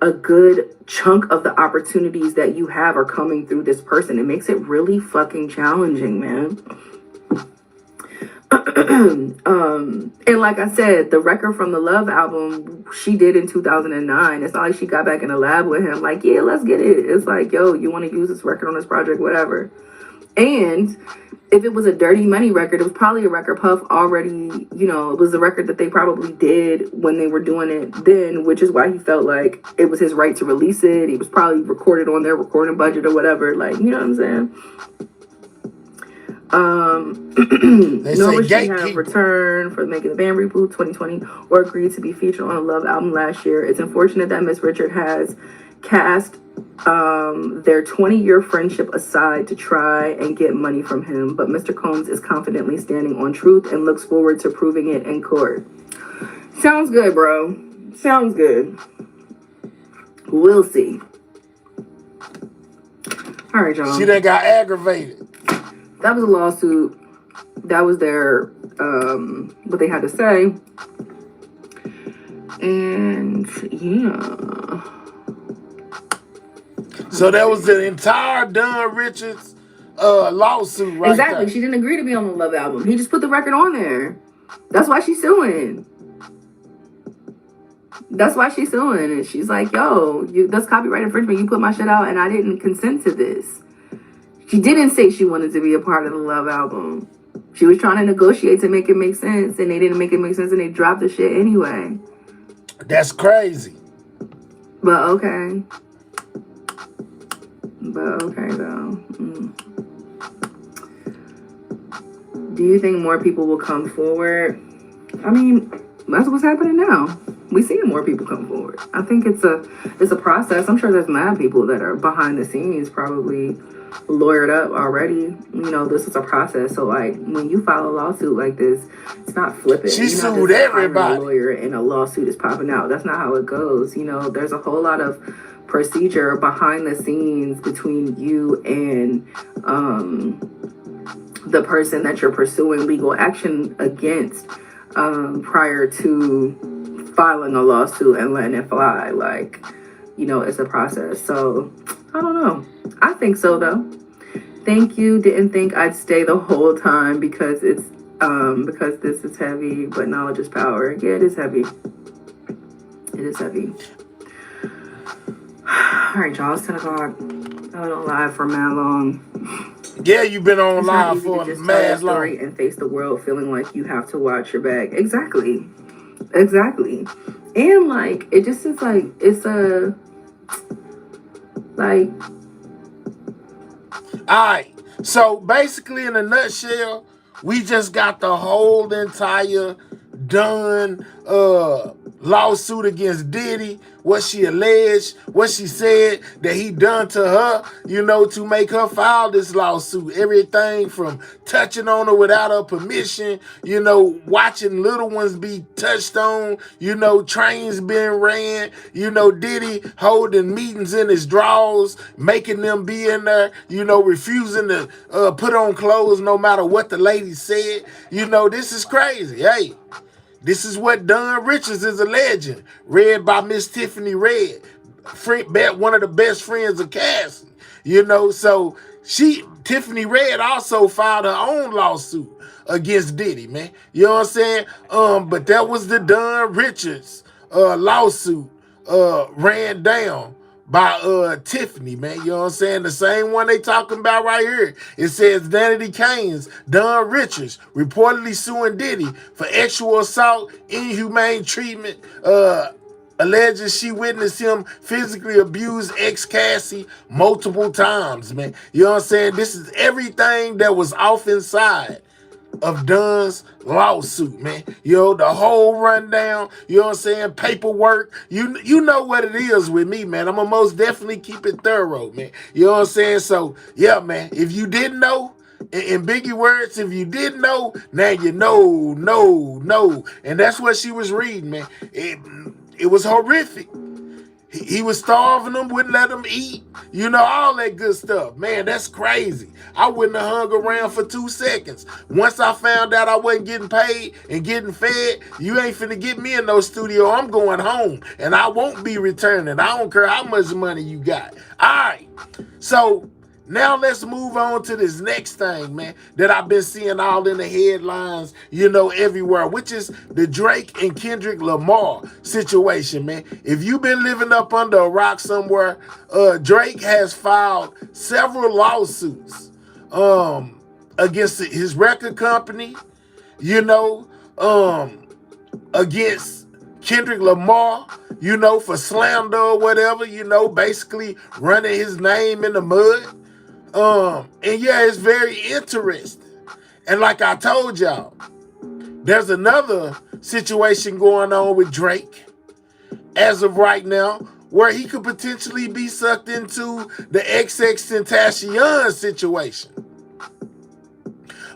chunk of the opportunities that you have are coming through this person, it makes it really fucking challenging, man. And like I said, the record from the Love album she did in 2009. It's not like she got back in the lab with him like, yeah, let's get it. It's like, yo, you want to use this record on this project, whatever. And if it was a Dirty Money record, it was probably a record Puff already, it was a record that they probably did when they were doing it then, which is why he felt like it was his right to release it. He was probably recorded on their recording budget or whatever. Like, you know what I'm saying? Nor would she have returned for making the band reboot 2020 or agreed to be featured on a Love album last year. It's unfortunate that Miss Richard has cast their 20-year friendship aside to try and get money from him, but Mr. Combs is confidently standing on truth and looks forward to proving it in court. Sounds good, bro. Sounds good. We'll see. All right, y'all. She done got aggravated. That was a lawsuit. That was their what they had to say. And yeah. So that was the entire Don Richards lawsuit right Exactly. there. She didn't agree to be on the Love album. He just put the record on there. That's why she's suing. That's why she's suing. And she's like, yo, that's copyright infringement. You put my shit out and I didn't consent to this. She didn't say she wanted to be a part of the Love album. She was trying to negotiate to make it make sense, and they didn't make it make sense, and they dropped the shit anyway. That's crazy. But okay. Though. Do you think more people will come forward? I mean, that's what's happening now. We seeing more people come forward. I think it's a process. I'm sure there's mad people that are behind the scenes, probably lawyered up already. You know, this is a process. So like when you file a lawsuit like this, it's not flippant. She sued everybody. A lawyer and a lawsuit is popping out. That's not how it goes. You know, there's a whole lot of procedure behind the scenes between you and the person that you're pursuing legal action against prior to filing a lawsuit and letting it fly. Like, you know, it's a process. So I don't know. I think so though. Thank you. Didn't think I'd stay the whole time because it's because this is heavy, but knowledge is power. Yeah, it is heavy. It is heavy. All right, y'all. It's 10 o'clock. I've been on live for mad long. Yeah, you've been on live for just mad tell your long. story and face the world feeling like you have to watch your back. Exactly. And like it just is like it's a like. Alright, so basically in a nutshell, we just got the whole entire done lawsuit against Diddy, what she alleged, what she said that he done to her, you know, to make her file this lawsuit. Everything from touching on her without her permission, you know, watching little ones be touched on, you know, trains being ran, you know, Diddy holding meetings in his drawers, making them be in there, you know, refusing to put on clothes no matter what the lady said. You know, this is crazy. Hey, this is what Don Richards is alleging, read by Miss Tiffany Red, one of the best friends of Cassie. You know, so Tiffany Red also filed her own lawsuit against Diddy, man. You know what I'm saying? But that was the Don Richards lawsuit ran down by Tiffany, man. You know what I'm saying? The same one they talking about right here. It says Danity Kane's Don Richards reportedly suing Diddy for sexual assault, inhumane treatment, alleging she witnessed him physically abuse ex-Cassie multiple times, man. You know what I'm saying? This is everything that was off inside of Don's lawsuit, man. You know, the whole rundown, you know what I'm saying, paperwork. You know what it is with me, man. I'm gonna most definitely keep it thorough, man. You know what I'm saying? So, yeah, man, if you didn't know, in Biggie words, if you didn't know, now you know. And that's what she was reading, man. It was horrific. He was starving them, wouldn't let them eat, you know, all that good stuff. Man, that's crazy. I wouldn't have hung around for 2 seconds. Once I found out I wasn't getting paid and getting fed, you ain't finna get me in no studio. I'm going home, and I won't be returning. I don't care how much money you got. All right, so now let's move on to this next thing, man, that I've been seeing all in the headlines, you know, everywhere, which is the Drake and Kendrick Lamar situation, man. If you've been living up under a rock somewhere, Drake has filed several lawsuits against his record company, you know, against Kendrick Lamar, you know, for slander or whatever, you know, basically running his name in the mud. And yeah, it's very interesting. And like I told y'all, there's another situation going on with Drake as of right now where he could potentially be sucked into the XXXTentacion situation.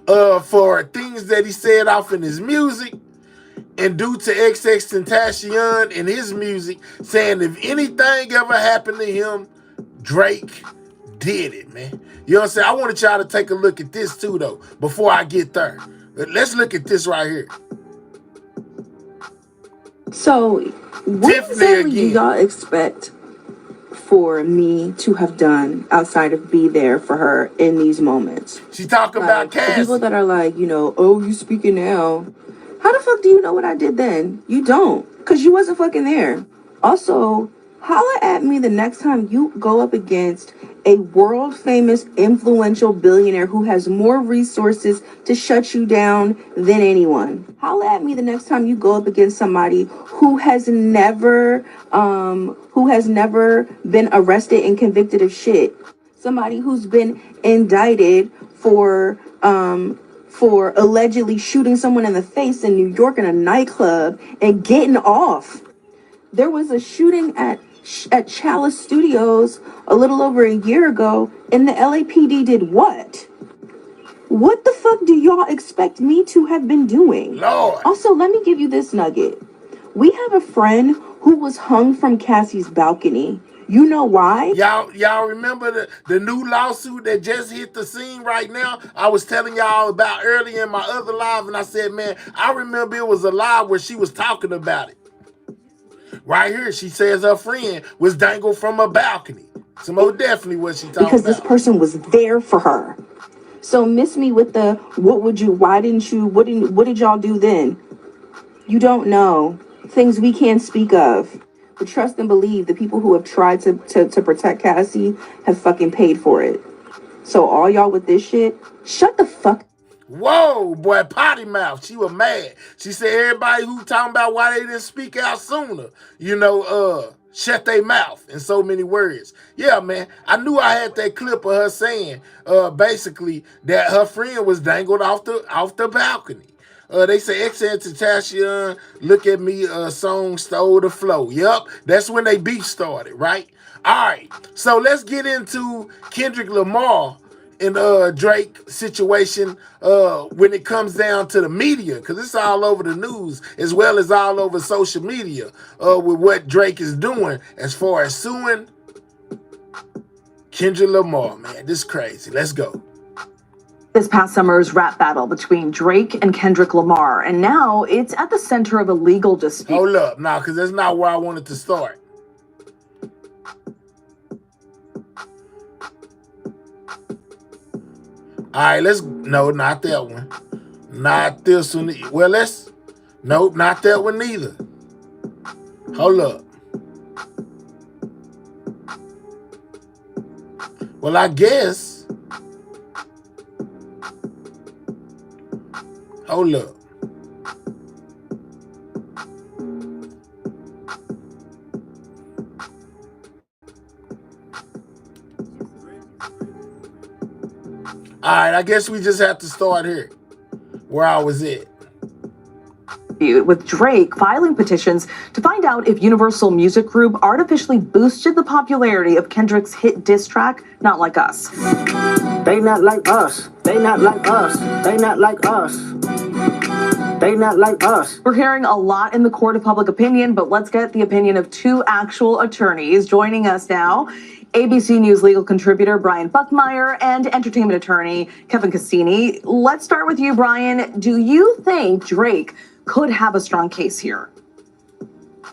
For things that he said off in his music and due to XXXTentacion and his music, saying if anything ever happened to him, Drake did it, man. You know what I'm saying? I wanted y'all to take a look at this too, though, before I get there. Let's look at this right here. So, what Tiffany exactly do again. y'all expect for me to have done outside of be there for her in these moments? She talking about The people Cassie. that are like, you know, oh, you speaking now. How the fuck do you know what I did then? You don't, because you wasn't fucking there. Also, holla at me the next time you go up against a world famous influential billionaire who has more resources to shut you down than anyone. Holla at me the next time you go up against somebody who has never been arrested and convicted of shit. Somebody who's been indicted for allegedly shooting someone in the face in New York in a nightclub and getting off. There was a shooting at Chalice Studios a little over a year ago, and the LAPD did what? What the fuck do y'all expect me to have been doing? Lord. Also, let me give you this nugget. We have a friend who was hung from Cassie's balcony. You know why? Y'all remember the new lawsuit that just hit the scene right now? I was telling y'all about earlier in my other live, and I said, man, I remember it was a live where she was talking about it. Right here, she says her friend was dangled from a balcony. So most definitely what she talking because about. this person was there for her. So miss me with the why didn't you, what did y'all do then? You don't know. Things we can't speak of. But trust and believe the people who have tried to protect Cassie have fucking paid for it. So all y'all with this shit, shut the fuck. Whoa, boy, potty mouth. She was mad. She said everybody who talking about why they didn't speak out sooner, shut their mouth in so many words. Yeah, man. I knew I had that clip of her saying, basically, that her friend was dangled off the balcony. They say XXXTentacion, Look at Me, song stole the flow. Yup, that's when they beef started, right? All right, so let's get into Kendrick Lamar and Drake situation when it comes down to the media, because it's all over the news as well as all over social media with what Drake is doing as far as suing Kendrick Lamar, man. This is crazy. Let's go. This past summer's rap battle between Drake and Kendrick Lamar, and now it's at the center of a legal dispute. Hold up, now, because that's not where I wanted to start. All right, no, not that one. Not this one. Well, nope, not that one either. Hold up. Well, I guess. Hold up. All right, I guess we just have to start here, where I was at. With Drake filing petitions to find out if Universal Music Group artificially boosted the popularity of Kendrick's hit diss track, Not Like Us. They not like us. They not like us. They not like us. They not like us. We're hearing a lot in the court of public opinion, but let's get the opinion of two actual attorneys joining us now. ABC News legal contributor Brian Buckmeyer and entertainment attorney Kevin Cassini. Let's start with you, Brian. Do you think Drake could have a strong case here?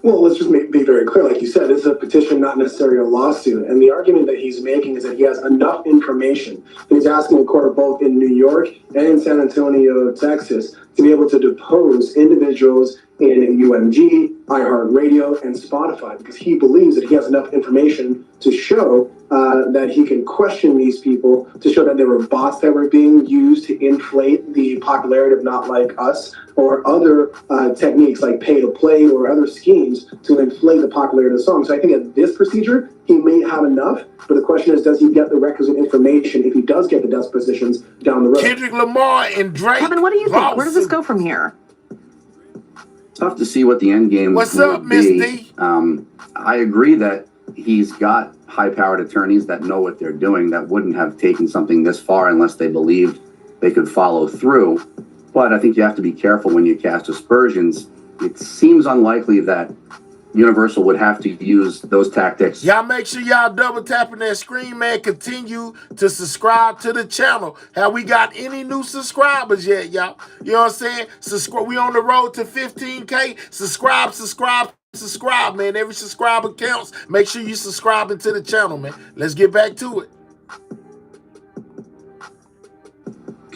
Well, let's just be very clear. Like you said, this is a petition, not necessarily a lawsuit. And the argument that he's making is that he has enough information. He's asking a court both in New York and in San Antonio, Texas, to be able to depose individuals in UMG, iHeartRadio, and Spotify, because he believes that he has enough information to show that he can question these people, to show that there were bots that were being used to inflate the popularity of Not Like Us, or other techniques like pay to play or other schemes to inflate the popularity of the song. So I think at this procedure, he may have enough, but the question is, does he get the requisite information if he does get the depositions down the road? Kendrick Lamar and Drake. Kevin, what do you think? Where does this go from here? Tough to see what the end game What's up, Miss D? I agree that he's got high-powered attorneys that know what they're doing, that wouldn't have taken something this far unless they believed they could follow through. But I think you have to be careful when you cast aspersions it seems unlikely that Universal would have to use those tactics. Y'all make sure y'all double tapping that screen, man. Continue to subscribe to the channel. Have we got any new subscribers yet, y'all? You know what I'm saying? Subscribe. We on the road to 15K. Subscribe, man. Every subscriber counts. Make sure you subscribing to the channel, man. Let's get back to it.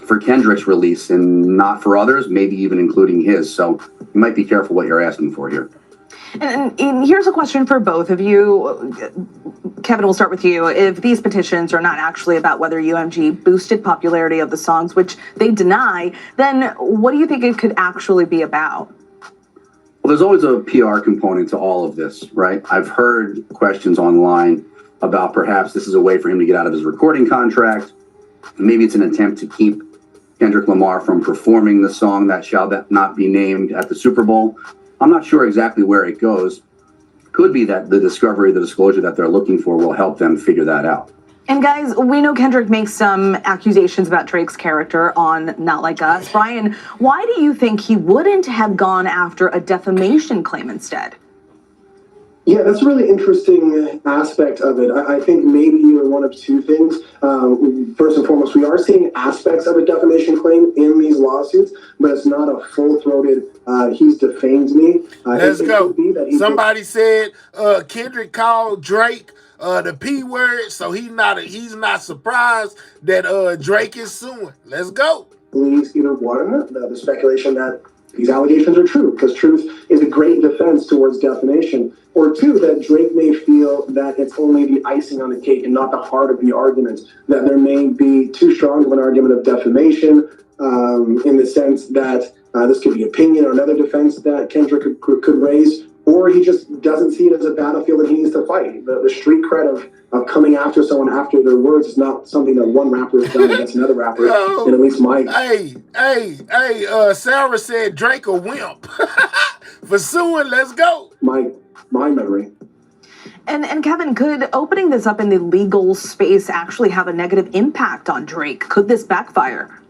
For Kendrick's release and not for others, maybe even including his. So you might be careful what you're asking for here. And here's a question for both of you. Kevin, we'll start with you. If these petitions are not actually about whether UMG boosted popularity of the songs, which they deny, then what do you think it could actually be about? Well, there's always a PR component to all of this, right? I've heard questions online about perhaps this is a way for him to get out of his recording contract. Maybe it's an attempt to keep Kendrick Lamar from performing the song that shall not be named at the Super Bowl. I'm not sure exactly where it goes. Could be that the discovery, the disclosure that they're looking for will help them figure that out. And guys, we know Kendrick makes some accusations about Drake's character on Not Like Us. Brian, why do you think he wouldn't have gone after a defamation claim instead? Yeah, that's a really interesting aspect of it. I think maybe you're one of two things. First and foremost, we are seeing aspects of a defamation claim in these lawsuits, but it's not a full-throated, he's defamed me. Let's go. Somebody said Kendrick called Drake the P word, so he's not surprised that Drake is suing. Let's go. Believes either one, the speculation that these allegations are true, because truth is a great defense towards defamation, or two, that Drake may feel that it's only the icing on the cake and not the heart of the argument, that there may be too strong of an argument of defamation in the sense that this could be opinion or another defense that Kendrick could raise, or he just doesn't see it as a battlefield that he needs to fight. The street cred of coming after someone after their words is not something that one rapper has done against another rapper, and at least my... Sarah said Drake a wimp. For suing, let's go. My memory. And Kevin, could opening this up in the legal space actually have a negative impact on Drake? Could this backfire?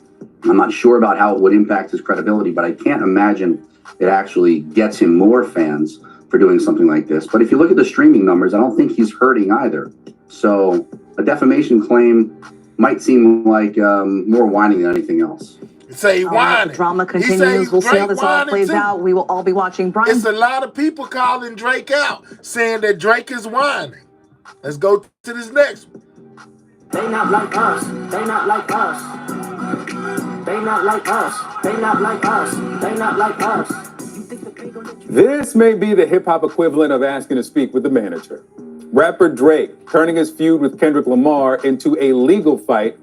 I'm not sure about how it would impact his credibility, but I can't imagine it actually gets him more fans for doing something like this. But if you look at the streaming numbers, I don't think he's hurting either. So a defamation claim might seem like more whining than anything else. Say whining. The drama continues. We'll see how this all plays out. We will all be watching. Brian. It's a lot of people calling Drake out, saying that Drake is whining. Let's go to this next one. They not like us. They not like us. They not like us. They not like us. They not like us. This may be the hip-hop equivalent of asking to speak with the manager. Rapper Drake turning his feud with Kendrick Lamar into a legal fight.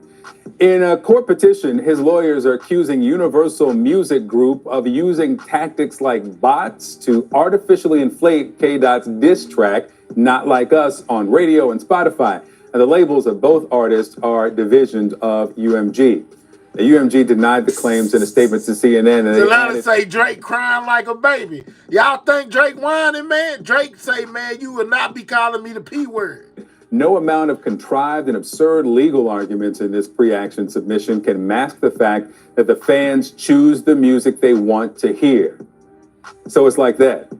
In a court petition, his lawyers are accusing Universal Music Group of using tactics like bots to artificially inflate K-Dot's diss track, Not Like Us, on radio and Spotify. And the labels of both artists are divisions of UMG. The UMG denied the claims in a statement to CNN. And Delana say Drake crying like a baby. Y'all think Drake whining, man? Drake say, man, you will not be calling me the P word. No amount of contrived and absurd legal arguments in this pre-action submission can mask the fact that the fans choose the music they want to hear. So it's like that.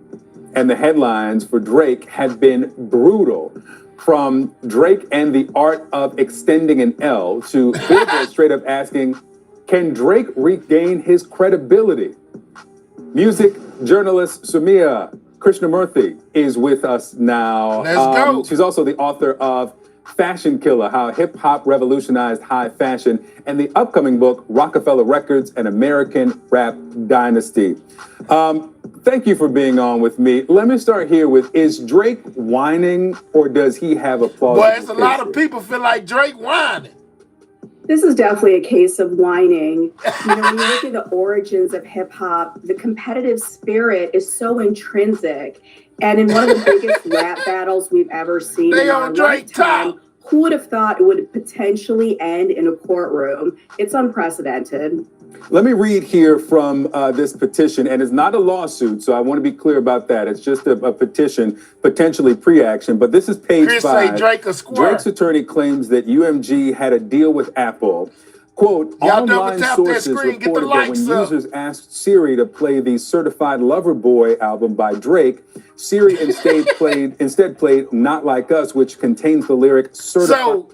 And the headlines for Drake have been brutal. From Drake and the Art of Extending an L to Billboard straight up asking, can Drake regain his credibility? Music journalist Sumia Krishnamurthy is with us now. Let's go. She's also the author of Fashion Killer, How Hip Hop Revolutionized High Fashion, and the upcoming book, Rockefeller Records, An American Rap Dynasty. Thank you for being on with me. Let me start here with, is Drake whining or does he have a plausible Well, it's a lot of people feel like Drake whining. This is definitely a case of whining. You know, when you look at the origins of hip hop, the competitive spirit is so intrinsic. And in one of the biggest rap battles we've ever seen in our lifetime, who would have thought it would potentially end in a courtroom? It's unprecedented. Let me read here from this petition, and it's not a lawsuit, so I want to be clear about that. It's just a petition, potentially pre-action, but this is page 5. Drake a square. Drake's attorney claims that UMG had a deal with Apple Quote, Y'all double online tap that sources screen, get the reported that when likes up. users asked Siri to play the Certified Lover Boy album by Drake, Siri instead played Not Like Us, which contains the lyric Certified. So,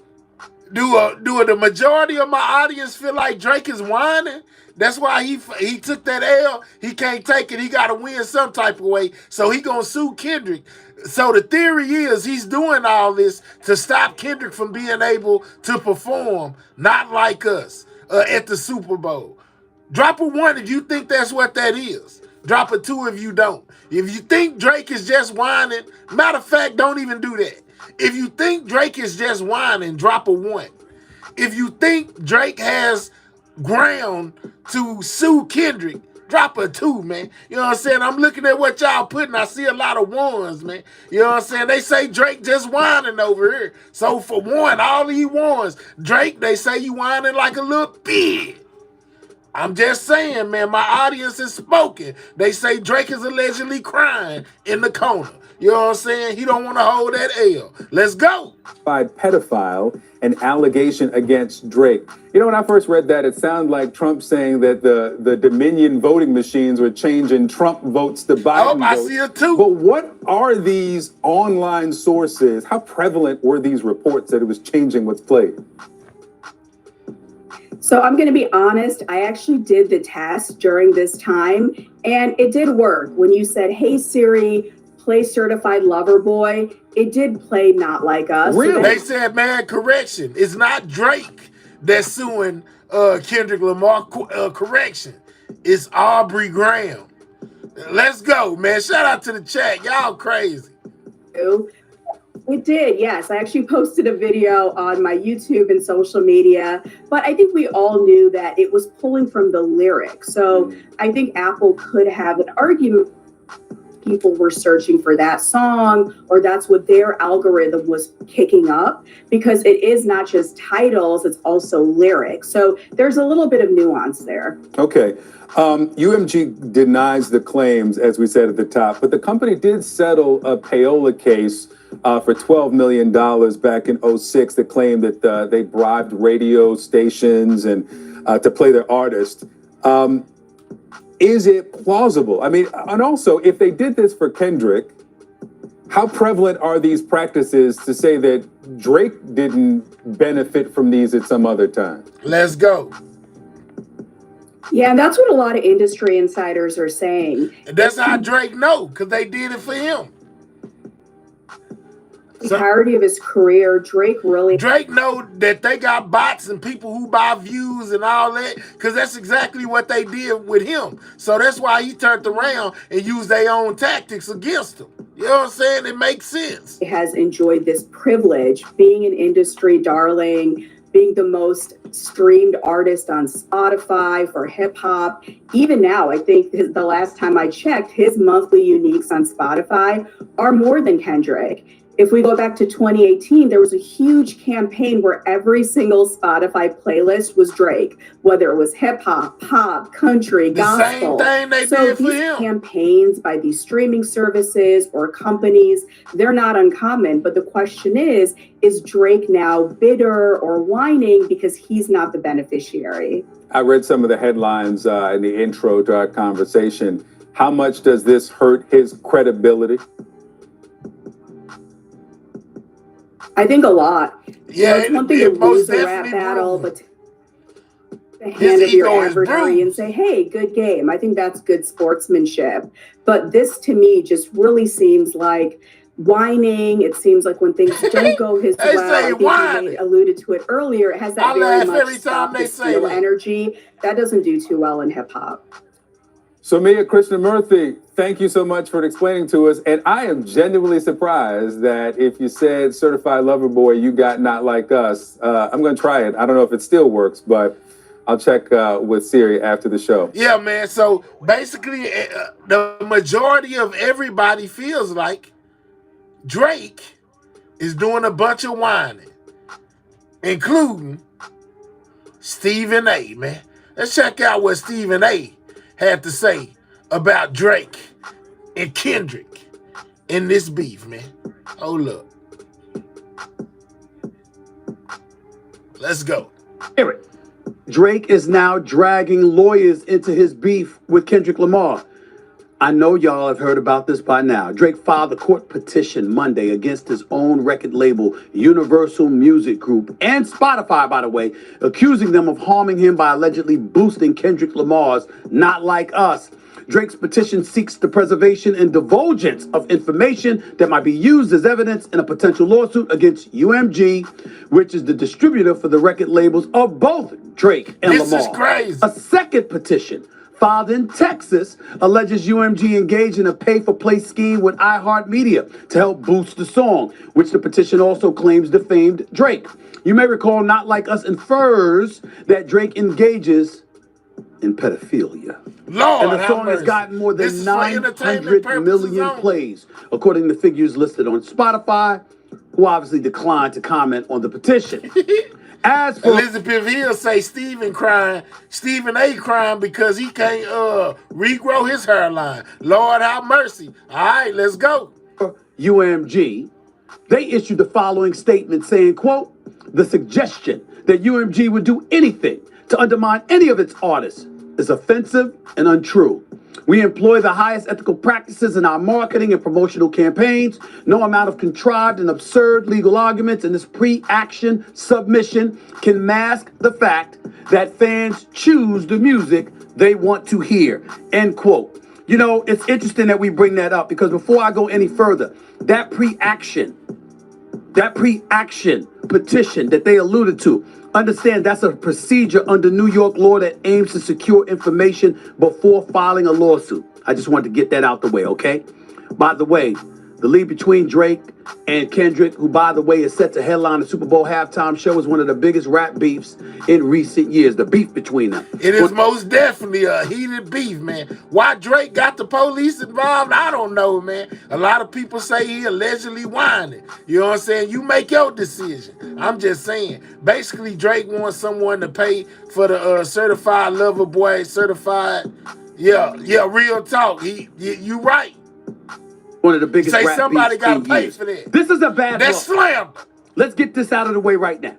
do the majority of my audience feel like Drake is whining? That's why he took that L. He can't take it. He got to win some type of way. So he gonna sue Kendrick. So the theory is he's doing all this to stop Kendrick from being able to perform Not Like Us at the Super Bowl. Drop a 1 if you think that's what that is. Drop a 2 if you don't. If you think Drake is just whining, matter of fact, don't even do that. If you think Drake is just whining, drop a 1. If you think Drake has ground to sue Kendrick, drop a 2, man. You know what I'm saying? I'm looking at what y'all putting. I see a lot of 1s, man. You know what I'm saying? They say Drake just whining over here. So for 1, all these 1s, Drake, they say you whining like a little pig. I'm just saying, man, my audience is spoken. They say Drake is allegedly crying in the corner. You know what I'm saying? He don't want to hold that L. Let's go. Pedophile, an allegation against Drake. You know, when I first read that, it sounded like Trump saying that the Dominion voting machines were changing Trump votes to Biden votes. I see it too. But what are these online sources? How prevalent were these reports that it was changing what's played? So I'm going to be honest, I actually did the test during this time, and it did work. When you said, hey, Siri, play Certified Lover Boy, it did play Not Like Us. Really? They said, man, correction. It's not Drake that's suing Kendrick Lamar. Correction. It's Aubrey Graham. Let's go, man. Shout out to the chat. Y'all crazy. It did, yes. I actually posted a video on my YouTube and social media, but I think we all knew that it was pulling from the lyrics. So I think Apple could have an argument. People were searching for that song, or that's what their algorithm was kicking up, because it is not just titles, it's also lyrics. So there's a little bit of nuance there. Okay. UMG denies the claims, as we said at the top, but the company did settle a payola case for $12 million back in 2006 that claimed that they bribed radio stations and to play their artist. Is it plausible? I mean, and also, if they did this for Kendrick, how prevalent are these practices to say that Drake didn't benefit from these at some other time? Let's go. Yeah, and that's what a lot of industry insiders are saying. And that's how Drake know, because they did it for him. The entirety of his career, Drake know that they got bots and people who buy views and all that, because that's exactly what they did with him. So that's why he turned around and used their own tactics against him. You know what I'm saying? It makes sense. He has enjoyed this privilege, being an industry darling, being the most streamed artist on Spotify for hip hop. Even now, I think the last time I checked, his monthly uniques on Spotify are more than Kendrick. If we go back to 2018, there was a huge campaign where every single Spotify playlist was Drake, whether it was hip hop, pop, country, gospel. The same thing they so did for these him. Campaigns by these streaming services or companies, they're not uncommon. But the question is Drake now bitter or whining because he's not the beneficiary? I read some of the headlines in the intro to our conversation. How much does this hurt his credibility? I think a lot. Yeah, it's one thing to lose a rap battle, but to hand it your adversary and say, hey, good game. I think that's good sportsmanship. But this to me just really seems like whining. It seems like when things don't go his way, I think you alluded to it earlier, it has that very much stop the steal energy. That doesn't do too well in hip hop. Soumya Krishnamurthy, thank you so much for explaining to us. And I am genuinely surprised that if you said Certified Lover Boy, you got Not Like Us. I'm going to try it. I don't know if it still works, but I'll check with Siri after the show. Yeah, man. So basically, the majority of everybody feels like Drake is doing a bunch of whining, including Stephen A, man. Let's check out what Stephen A had to say about Drake and Kendrick in this beef, man. Hold up. Let's go. Hear it. Drake is now dragging lawyers into his beef with Kendrick Lamar. I know y'all have heard about this by now. Drake filed a court petition Monday against his own record label, Universal Music Group, and Spotify, by the way, accusing them of harming him by allegedly boosting Kendrick Lamar's Not Like Us. Drake's petition seeks the preservation and divulgence of information that might be used as evidence in a potential lawsuit against UMG, which is the distributor for the record labels of both Drake and Lamar. This is crazy. A second petition filed in Texas alleges UMG engaged in a pay-for-play scheme with iHeartMedia to help boost the song, which the petition also claims defamed Drake. You may recall Not Like Us infers that Drake engages in pedophilia. Lord, and the song has gotten more than 900 million plays, according to figures listed on Spotify, who obviously declined to comment on the petition. As for Elizabeth Hill say Stephen A crying because he can't regrow his hairline. Lord have mercy. All right, let's go. UMG, they issued the following statement saying, quote, the suggestion that UMG would do anything to undermine any of its artists is offensive and untrue. We employ the highest ethical practices in our marketing and promotional campaigns. No amount of contrived and absurd legal arguments in this pre-action submission can mask the fact that fans choose the music they want to hear. End quote. You know, it's interesting that we bring that up because before I go any further, that pre-action petition that they alluded to, understand that's a procedure under New York law that aims to secure information before filing a lawsuit. I just wanted to get that out the way, okay? By the way, the lead between Drake and Kendrick, who, by the way, is set to headline the Super Bowl halftime show, is one of the biggest rap beefs in recent years, the beef between them. It is most definitely a heated beef, man. Why Drake got the police involved, I don't know, man. A lot of people say he allegedly whining. You know what I'm saying? You make your decision. I'm just saying. Basically, Drake wants someone to pay for the certified lover boy, certified. Yeah, real talk. You right. One of the biggest Say rap somebody beefs gotta in pay years. for that. This is a bad look. That's slam. Let's get this out of the way right now.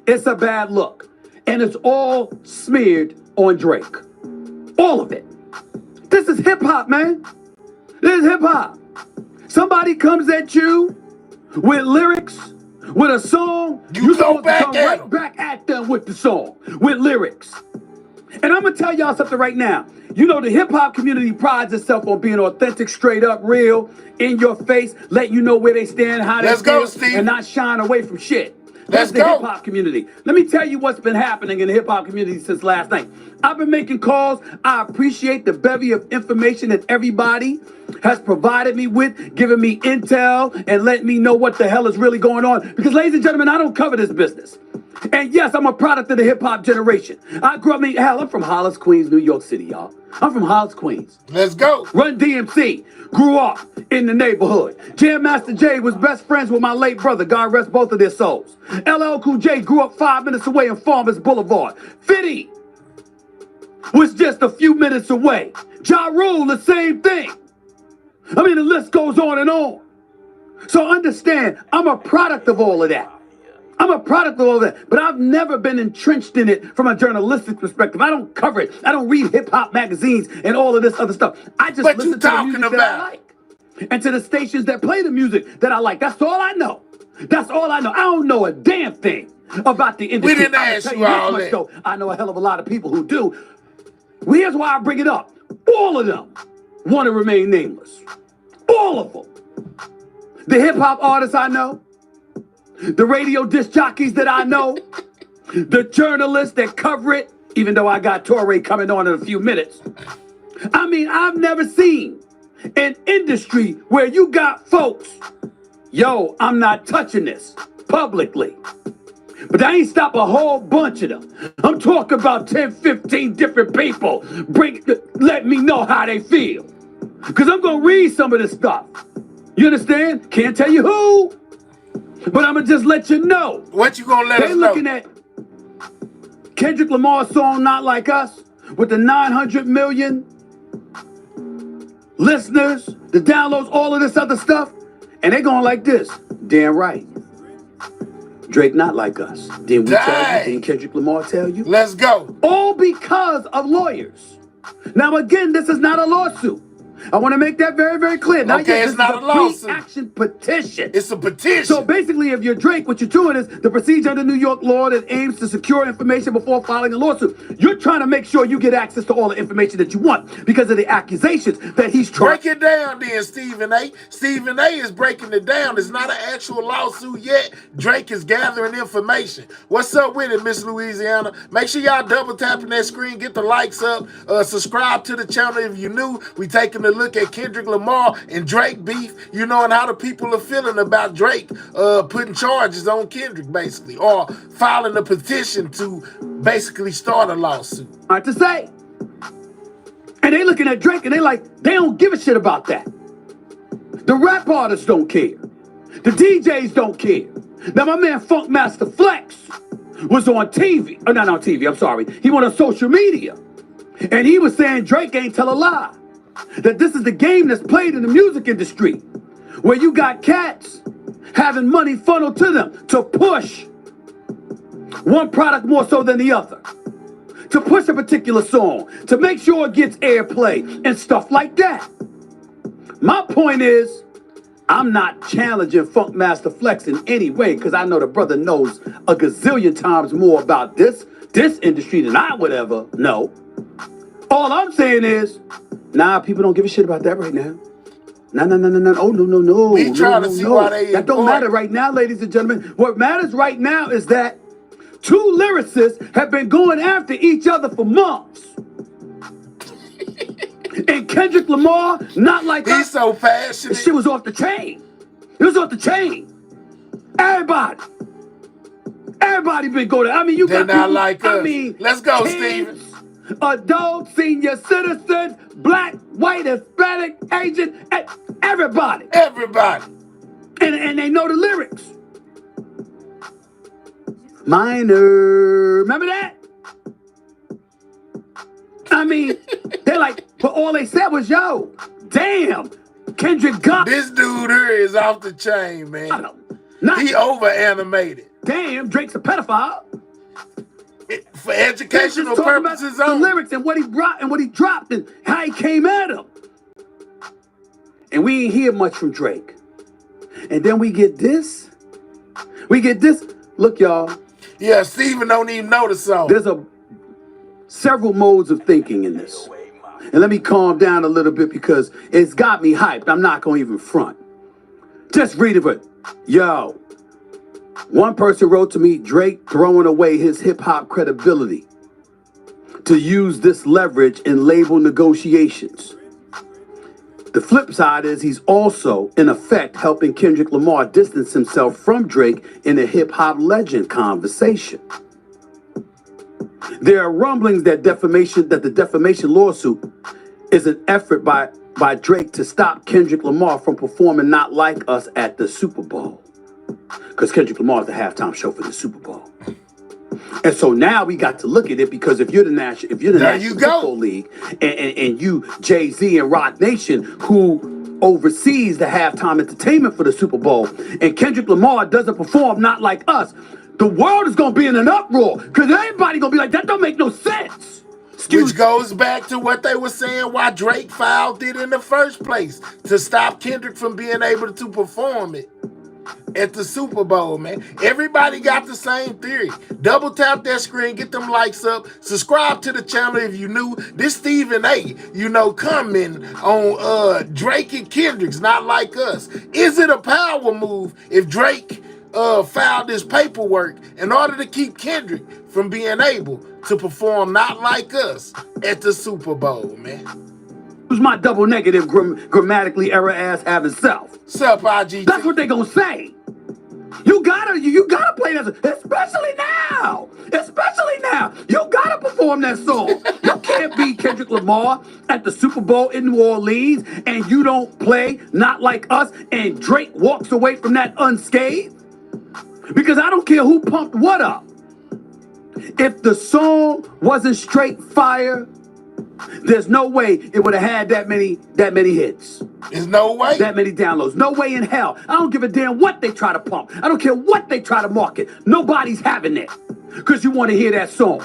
It's a bad look. And it's all smeared on Drake. All of it. This is hip hop, man. This is hip hop. Somebody comes at you with lyrics, with a song, you go back come at right them. back at them with the song, with lyrics. And I'm gonna tell y'all something right now. You know, the hip-hop community prides itself on being authentic, straight up, real, in your face, let you know where they stand, how they feel, and not shying away from shit. That's the hip-hop community. Let me tell you what's been happening in the hip-hop community since last night. I've been making calls. I appreciate the bevy of information that everybody has provided me with, giving me intel, and letting me know what the hell is really going on. Because, ladies and gentlemen, I don't cover this business. And yes, I'm a product of the hip-hop generation. I grew up, I'm from Hollis, Queens, New York City, y'all. I'm from Hollis, Queens. Let's go. Run DMC. Grew up in the neighborhood. Jam Master Jay was best friends with my late brother. God rest both of their souls. LL Cool J grew up 5 minutes away in Farmers Boulevard. 50 was just a few minutes away. Ja Rule, the same thing. I mean, the list goes on and on. So understand, I'm a product of all of that. I'm a product of all that, but I've never been entrenched in it from a journalistic perspective. I don't cover it. I don't read hip-hop magazines and all of this other stuff. I just listen to the music that I like and to the stations that play the music that I like. That's all I know. That's all I know. I don't know a damn thing about the industry. We didn't ask you all that. Though, I know a hell of a lot of people who do. Well, here's why I bring it up. All of them want to remain nameless. All of them. The hip-hop artists I know, the radio disc jockeys that I know, the journalists that cover it, even though I got Torre coming on in a few minutes. I mean, I've never seen an industry where you got folks, yo, I'm not touching this publicly. But I ain't stop a whole bunch of them. I'm talking about 10, 15 different people. Let me know how they feel. Because I'm going to read some of this stuff. You understand? Can't tell you who. But I'm going to just let you know. What you going to let us know? They're looking at Kendrick Lamar's song, Not Like Us, with the 900 million listeners, the downloads, all of this other stuff. And they're going like this. Damn right. Drake not like us. Didn't we tell you? Dang. Didn't Kendrick Lamar tell you? Let's go. All because of lawyers. Now again, this is not a lawsuit. I want to make that very, very clear. Not Okay, yet. it's This not is a lawsuit. pre-action petition. It's a petition. So basically, if you're Drake, what you're doing is the procedure under New York law that aims to secure information before filing a lawsuit. You're trying to make sure you get access to all the information that you want because of the accusations that he's trying. Break it down then, Stephen A. Stephen A is breaking it down. It's not an actual lawsuit yet. Drake is gathering information. What's up with it, Miss Louisiana? Make sure y'all double tapping that screen, get the likes up, subscribe to the channel if you're new. We taking a look at Kendrick Lamar and Drake beef, you know, and how the people are feeling about Drake putting charges on Kendrick, basically, or filing a petition to basically start a lawsuit. Hard to say. And they looking at Drake and they like, they don't give a shit about that. The rap artists don't care. The DJs don't care. Now my man Funk Master Flex was on TV. Oh, not on TV, I'm sorry. He went on social media. And he was saying Drake ain't tell a lie. That this is the game that's played in the music industry. Where you got cats having money funneled to them to push one product more so than the other. To push a particular song. To make sure it gets airplay and stuff like that. My point is, I'm not challenging Funk Master Flex in any way because I know the brother knows a gazillion times more about this industry than I would ever know. All I'm saying is, nah, people don't give a shit about that right now. No. Oh, no. We trying to see why they that don't matter right now, ladies and gentlemen. What matters right now is that two lyricists have been going after each other for months. And Kendrick Lamar, not like He's so passionate. This shit was off the chain. It was off the chain. Everybody been going. I mean, you They're got not people, like I us. mean, Let's go, kids, Steven. Adults, senior citizens, black, white, Hispanic, Asian, everybody. Everybody. And they know the lyrics. Minor. Remember that? I mean, they're like, but all they said was, yo, damn, Kendrick got this dude here is off the chain, man. He over animated. Damn, Drake's a pedophile. For educational purposes the only. lyrics and what he brought and what he dropped and how he came at him. And we ain't hear much from Drake. And then we get this. Look, y'all. Yeah, Steven don't even know the song. There's several modes of thinking in this. And let me calm down a little bit because it's got me hyped. I'm not going to even front. Just read it. Yo. One person wrote to me, Drake throwing away his hip-hop credibility to use this leverage in label negotiations. The flip side is he's also, in effect, helping Kendrick Lamar distance himself from Drake in a hip-hop legend conversation. There are rumblings that the defamation lawsuit is an effort by Drake to stop Kendrick Lamar from performing Not Like Us at the Super Bowl. Because Kendrick Lamar is the halftime show for the Super Bowl. And so now we got to look at it because if you're the National Football League and you, Jay-Z and Rock Nation, who oversees the halftime entertainment for the Super Bowl, and Kendrick Lamar doesn't perform Not Like Us, the world is going to be in an uproar because everybody going to be like, that don't make no sense. Which goes back to what they were saying why Drake filed it in the first place, to stop Kendrick from being able to perform it at the Super Bowl, man. Everybody got the same theory. Double tap that screen, get them likes up, subscribe to the channel if you new. This Stephen A, commenting on Drake and Kendrick's Not Like Us. Is it a power move if Drake filed this paperwork in order to keep Kendrick from being able to perform Not Like Us at the Super Bowl, man? Who's my double negative grammatically error ass having self? Sup, IGT? That's what they gonna say. You gotta play that, especially now. You gotta perform that song. You can't beat Kendrick Lamar at the Super Bowl in New Orleans and you don't play Not Like Us and Drake walks away from that unscathed. Because I don't care who pumped what up. If the song wasn't straight fire, There's no way it would have had that many hits. There's no way. That many downloads. No way in hell. I don't give a damn what they try to pump. I don't care what they try to market. Nobody's having it because you want to hear that song.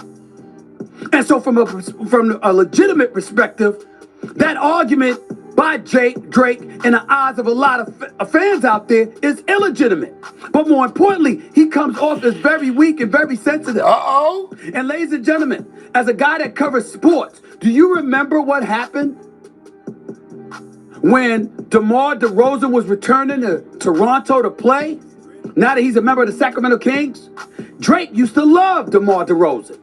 And so from a legitimate perspective, that argument by Drake in the eyes of a lot of fans out there is illegitimate. But more importantly, he comes off as very weak and very sensitive. Uh-oh. And ladies and gentlemen, as a guy that covers sports, do you remember what happened when DeMar DeRozan was returning to Toronto to play? Now that he's a member of the Sacramento Kings? Drake used to love DeMar DeRozan.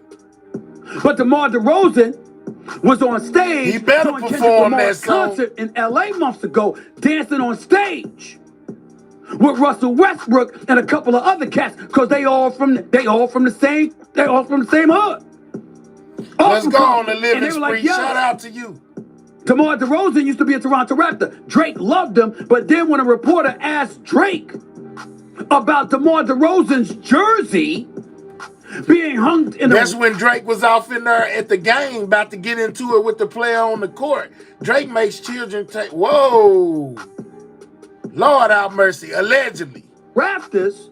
But DeMar DeRozan was on stage he better doing perform Kendrick Lamar's that song. concert in LA months ago, dancing on stage with Russell Westbrook and a couple of other cats, because they all from the same hood. Let's go on the living And they were like, spree. yo, Shout out to you. DeMar DeRozan used to be a Toronto Raptor. Drake loved him, but then when a reporter asked Drake about DeMar DeRozan's jersey being hung in That's when Drake was off in there at the game, about to get into it with the player on the court. Drake makes children take. Whoa. Lord have mercy. Allegedly. Raptors,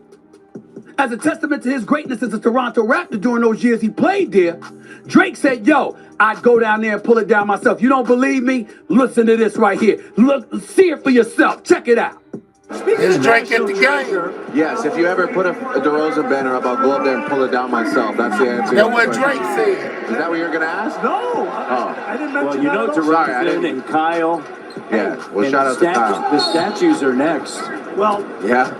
as a testament to his greatness as a Toronto Raptor during those years he played there, Drake said, yo, I'd go down there and pull it down myself. You don't believe me? Listen to this right here. Look, see it for yourself. Check it out. It's Drake at the game. Yes, if you ever put a DeRozan banner up, I'll go up there and pull it down myself. That's the answer. That's what Drake said. Is that what you're going to ask? No. I didn't mention Well, you know DeRozan and Kyle. Yeah, well, and shout out to Kyle. The statues are next. Well, yeah.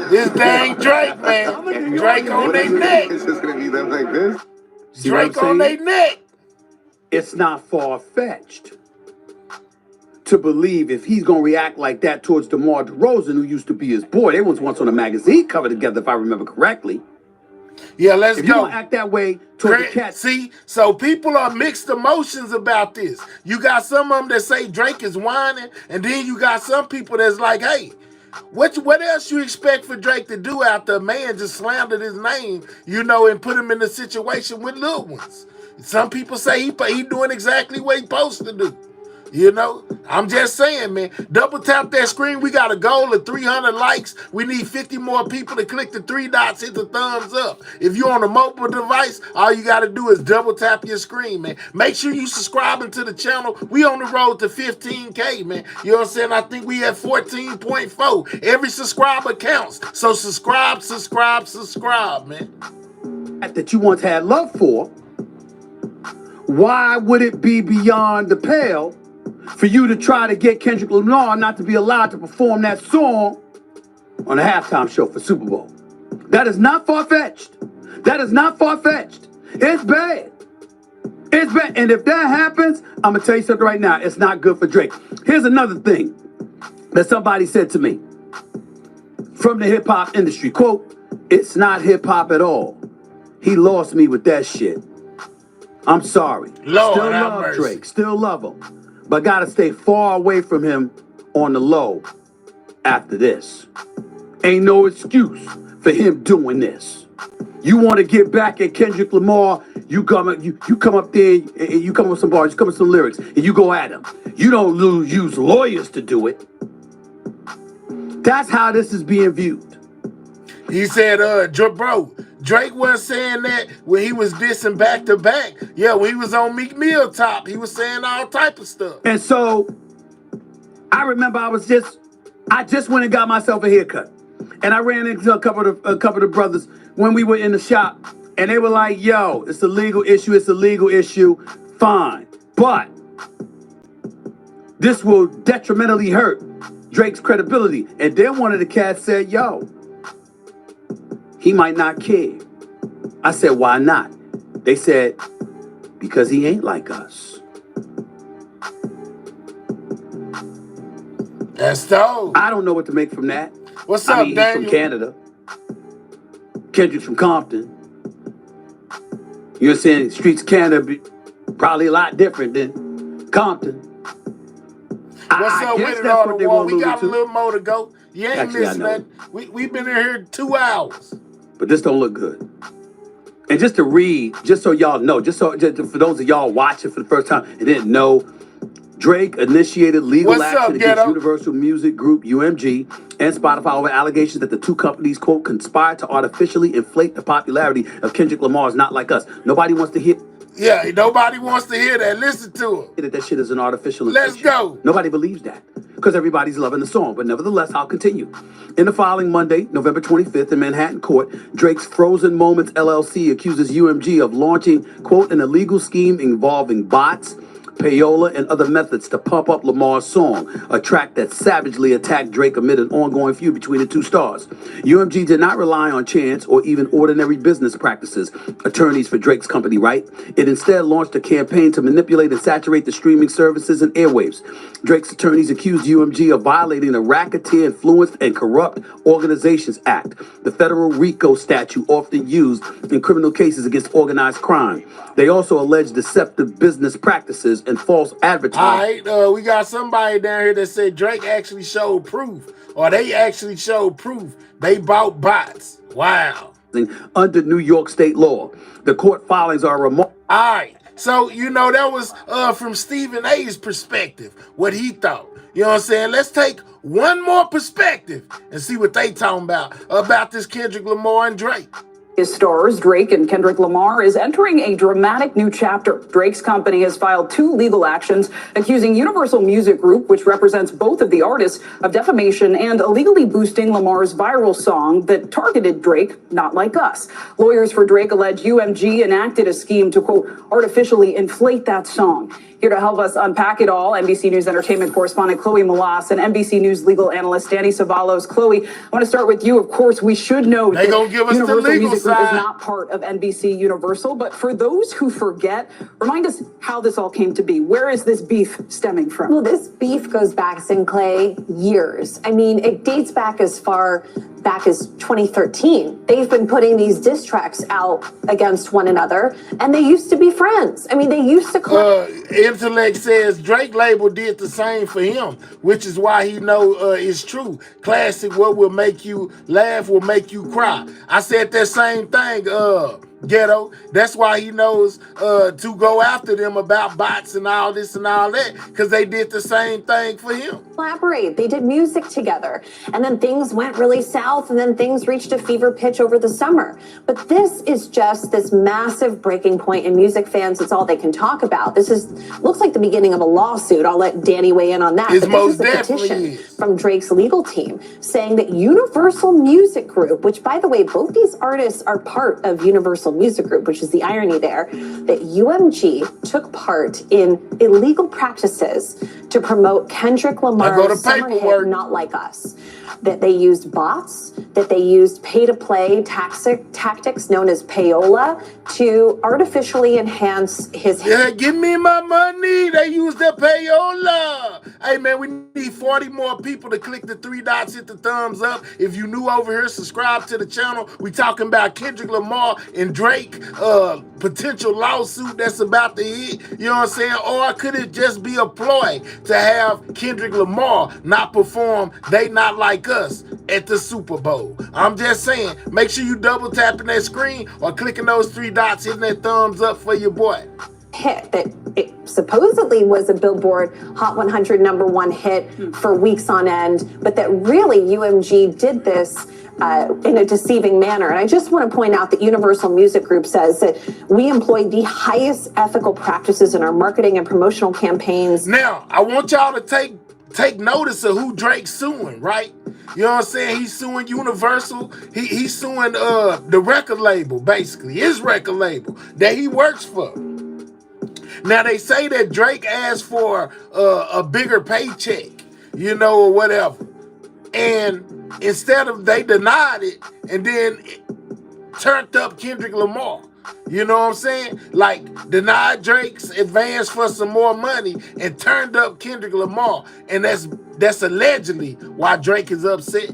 This dang Drake, man. Drake on their neck. It's just going to be them like this. Drake on their neck. It's not far-fetched to believe if he's going to react like that towards DeMar DeRozan, who used to be his boy. They was once on a magazine cover together, if I remember correctly. Yeah, let's if go. You don't act that way towards the cat. See, so people are mixed emotions about this. You got some of them that say Drake is whining, and then you got some people that's like, hey, what else you expect for Drake to do after a man just slandered his name, and put him in a situation with little ones? Some people say he doing exactly what he supposed to do. I'm just saying, man, double tap that screen. We got a goal of 300 likes. We need 50 more people to click the 3 dots, hit the thumbs up. If you're on a mobile device, all you got to do is double tap your screen, man. Make sure you subscribing to the channel. We on the road to 15K, man. You know what I'm saying? I think we at 14.4. Every subscriber counts. So subscribe, man. That you once had love for, why would it be beyond the pale for you to try to get Kendrick Lamar not to be allowed to perform that song on a halftime show for Super Bowl? That is not far-fetched. It's bad. And if that happens, I'm going to tell you something right now. It's not good for Drake. Here's another thing that somebody said to me from the hip-hop industry. Quote, it's not hip-hop at all. He lost me with that shit. I'm sorry. Lord, still love mercy. Drake. Still love him. But gotta stay far away from him on the low after this. Ain't no excuse for him doing this. You want to get back at Kendrick Lamar, you come up there and you come with some bars, you come with some lyrics, and you go at him. You don't use lawyers to do it. That's how this is being viewed. He said, bro, Drake wasn't saying that when he was dissing back to back. Yeah, when he was on Meek Mill top, he was saying all type of stuff. And so I remember I just went and got myself a haircut. And I ran into a couple of the brothers when we were in the shop. And they were like, yo, it's a legal issue. Fine. But this will detrimentally hurt Drake's credibility. And then one of the cats said, yo, he might not care. I said, why not? They said, because he ain't like us. That's dope. I don't know what to make from that. What's up, Daniel? He's from Canada. Kendrick's from Compton. You're saying streets of Canada be probably a lot different than Compton. What's up with it all the wall? We got a little more to go. You ain't missing that. We've been in here 2 hours. But this don't look good. And just to read, just so y'all know, just for those of y'all watching for the first time and didn't know, Drake initiated legal What's action up, against Ghetto? Universal Music Group, UMG, and Spotify over allegations that the two companies, quote, conspired to artificially inflate the popularity of Kendrick Lamar's Not Like Us. Nobody wants to hear... Yeah, nobody wants to hear that. Listen to it. That shit is an artificial Let's inflation. go. Nobody believes that because everybody's loving the song. But nevertheless, I'll continue. In the following Monday, November 25th, in Manhattan court, Drake's Frozen Moments LLC accuses UMG of launching, quote, an illegal scheme involving bots, payola, and other methods to pump up Lamar's song, a track that savagely attacked Drake amid an ongoing feud between the two stars. UMG did not rely on chance or even ordinary business practices, attorneys for Drake's company, right? It instead launched a campaign to manipulate and saturate the streaming services and airwaves. Drake's attorneys accused UMG of violating the Racketeer Influenced and Corrupt Organizations Act, the federal RICO statute often used in criminal cases against organized crime. They also alleged deceptive business practices and false advertising. All right, we got somebody down here that said Drake actually showed proof, or they actually showed proof they bought bots. Wow. Under New York state law. The court filings are remarkable. All right, so, you know, that was from Stephen A's perspective, what he thought. You know what I'm saying? Let's take one more perspective and see what they talking about this Kendrick Lamar and Drake. His stars, Drake and Kendrick Lamar, is entering a dramatic new chapter. Drake's company has filed 2 legal actions accusing Universal Music Group, which represents both of the artists, of defamation and illegally boosting Lamar's viral song that targeted Drake, Not Like Us. Lawyers for Drake allege UMG enacted a scheme to, quote, artificially inflate that song. Here to help us unpack it all, NBC News entertainment correspondent Chloe Malas and NBC News legal analyst Danny Savalos. Chloe, I want to start with you. Of course, we should know that Universal Music Group is not part of NBC Universal, but for those who forget, remind us how this all came to be. Where is this beef stemming from? Well, this beef goes back, Sinclair, years. I mean, it dates back as far back as 2013. They've been putting these diss tracks out against one another, and they used to be friends. I mean, they used to... Intellect says Drake label did the same for him, which is why he know it's true. Classic, what will make you laugh will make you cry. I said that same thing, Ghetto. That's why he knows to go after them about bots and all this and all that, because they did the same thing for him. Collaborate. They did music together, and then things went really south, and then things reached a fever pitch over the summer. But this is just this massive breaking point in music fans. It's all they can talk about. This looks like the beginning of a lawsuit. I'll let Danny weigh in on that. It but most this is a petition from Drake's legal team saying that Universal Music Group, which, by the way, both these artists are part of Universal Music Group, which is the irony there, that UMG took part in illegal practices to promote Kendrick Lamar's summer hit, Not Like Us. That they used bots, that they used pay-to-play tactics known as payola to artificially enhance his hit. Yeah, give me my money. They used the payola. Hey, man, we need 40 more people to click the 3 dots, hit the thumbs up. If you new over here, subscribe to the channel. We talking about Kendrick Lamar and Drake, potential lawsuit that's about to hit. You know what I'm saying? Or could it just be a ploy to have Kendrick Lamar not perform They Not Like Us at the Super Bowl? I'm just saying, make sure you double tapping that screen or clicking those 3 dots, hitting that thumbs up for your boy. Hit that it supposedly was a Billboard Hot 100 #1 hit for weeks on end, but that really UMG did this in a deceiving manner. And I just want to point out that Universal Music Group says that we employ the highest ethical practices in our marketing and promotional campaigns. Now, I want y'all to take notice of who Drake's suing, right? You know what I'm saying? He's suing Universal. He's suing the record label, basically, his record label that he works for. Now, they say that Drake asked for a bigger paycheck, you know, or whatever. And instead of, they denied it and then turned up Kendrick Lamar. You know what I'm saying? Like, denied Drake's advance for some more money and turned up Kendrick Lamar. And that's allegedly why Drake is upset.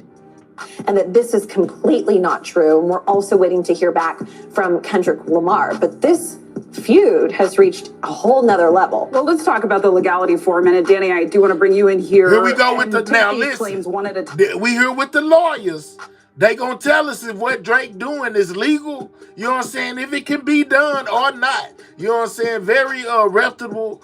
And that this is completely not true. And we're also waiting to hear back from Kendrick Lamar. But this feud has reached a whole nother level. Well, let's talk about the legality for a minute. Danny, I do want to bring you in here. Here we go with the, now listen, claims one at a time. We here with the lawyers They gonna tell us if what Drake doing is legal, you know what I'm saying, if it can be done or not. You know what I'm saying? Very reputable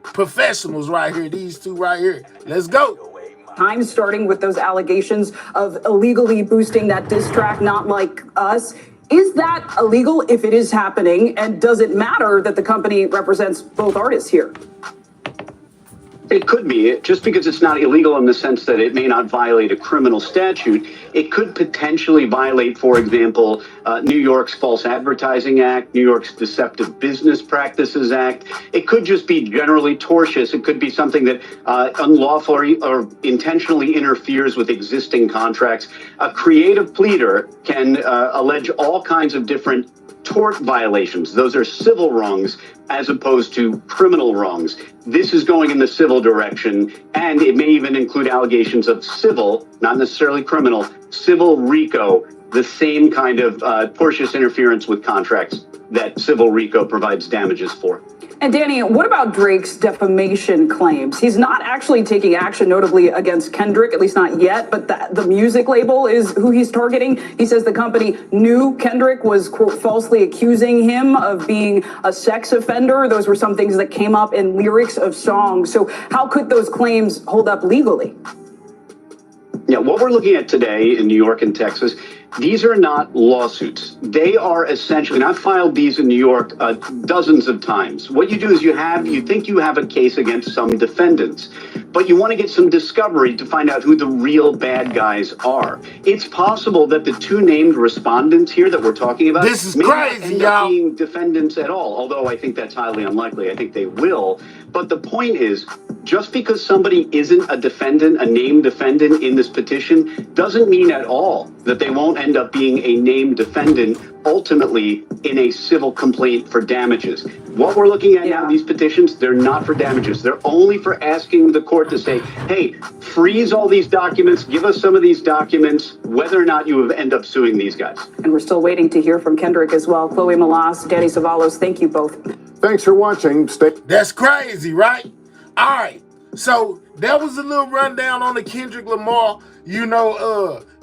professionals right here, these two right here. Let's go. I'm starting with those allegations of illegally boosting that diss track, Not Like Us. Is that illegal if it is happening? And does it matter that the company represents both artists here? It could be, just because it's not illegal in the sense that it may not violate a criminal statute. It could potentially violate, for example, New York's False Advertising Act, New York's Deceptive Business Practices Act. It could just be generally tortious. It could be something that unlawfully or intentionally interferes with existing contracts. A creative pleader can allege all kinds of different tort violations. Those are civil wrongs as opposed to criminal wrongs. This is going in the civil direction, and it may even include allegations of civil, not necessarily criminal, civil RICO, the same kind of tortious interference with contracts that civil RICO provides damages for. And Danny, what about Drake's defamation claims? He's not actually taking action, notably against Kendrick, at least not yet, but the music label is who he's targeting. He says the company knew Kendrick was, quote, falsely accusing him of being a sex offender. Those were some things that came up in lyrics of songs. So how could those claims hold up legally? Yeah, what we're looking at today in New York and Texas, these are not lawsuits. They are essentially, and I've filed these in New York dozens of times. What you do is you think you have a case against some defendants, but you want to get some discovery to find out who the real bad guys are. It's possible that the two named respondents here that we're talking about may not end up being defendants at all, although I think that's highly unlikely. I think they will. But the point is, just because somebody isn't a defendant, a named defendant in this petition, doesn't mean at all that they won't end up being a named defendant ultimately in a civil complaint for damages. What we're looking at now, these petitions, they're not for damages. They're only for asking the court to say, hey, freeze all these documents, give us some of these documents, whether or not you end up suing these guys. And we're still waiting to hear from Kendrick as well. Chloe Malas, Danny Savalos, thank you both. Thanks for watching. That's crazy, right? All right. So that was a little rundown on the Kendrick Lamar,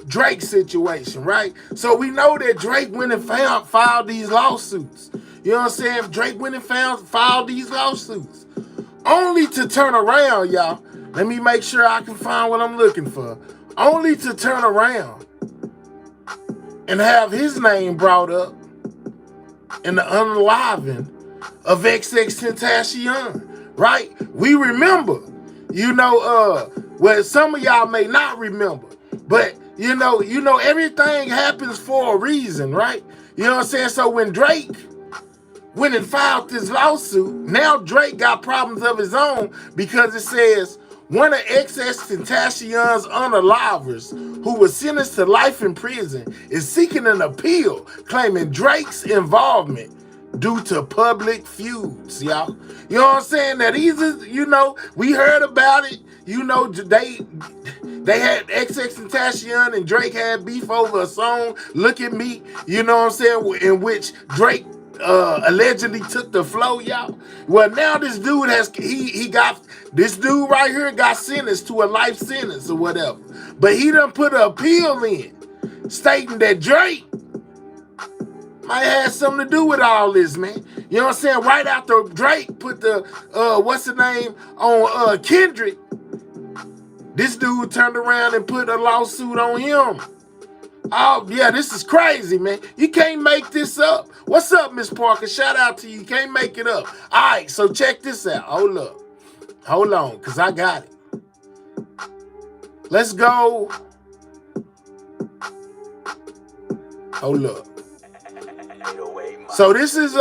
Drake situation, right? So we know that Drake went and filed these lawsuits. You know what I'm saying? Drake went and filed these lawsuits. Only to turn around, y'all. Let me make sure I can find what I'm looking for. Only to turn around and have his name brought up in the unaliving of XXXTentacion, right? We remember, well, some of y'all may not remember, but everything happens for a reason, right? You know what I'm saying? So when Drake went and filed this lawsuit, now Drake got problems of his own because it says one of XXXTentacion's unalivers, who was sentenced to life in prison, is seeking an appeal claiming Drake's involvement due to public feuds, y'all. You know what I'm saying? That we heard about it. They had XXXTentacion and Drake had beef over a song, Look at Me, you know what I'm saying, in which Drake allegedly took the flow, y'all. Well, now this dude this dude right here got sentenced to a life sentence or whatever. But he done put an appeal in stating that Drake might have something to do with all this, man. You know what I'm saying? Right after Drake put the, on Kendrick, this dude turned around and put a lawsuit on him. Oh, yeah, this is crazy, man. You can't make this up. What's up, Miss Parker? Shout out to you. You can't make it up. All right, so check this out. Hold up. Hold on, because I got it. Let's go. Hold up. So this is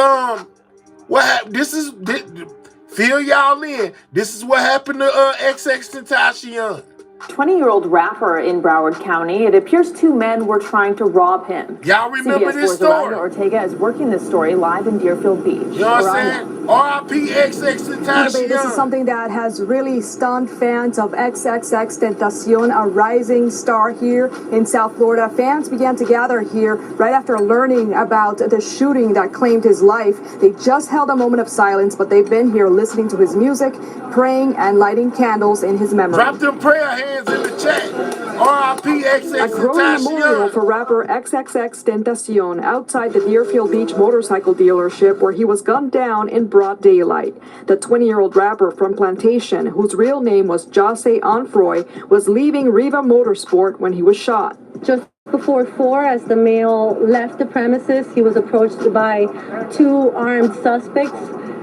fill y'all in. This is what happened to XXXTentacion. 20-year-old rapper in Broward County. It appears two men were trying to rob him. Y'all remember CBS this 4's story? Orlando Ortega is working this story live in Deerfield Beach. You know what I'm saying? R.I.P. XXXTentacion. This is something that has really stunned fans of XXXTentacion, a rising star here in South Florida. Fans began to gather here right after learning about the shooting that claimed his life. They just held a moment of silence, but they've been here listening to his music, praying, and lighting candles in his memory. Drop them prayer hands in the chat. R.I.P. A growing memorial XXXTentacion. for rapper XXXTentacion outside the Deerfield Beach motorcycle dealership where he was gunned down in broad daylight. The 20-year-old rapper from Plantation, whose real name was Jose Onfroy, was leaving Riva Motorsport when he was shot. Just before 4, as the male left the premises, he was approached by 2 armed suspects.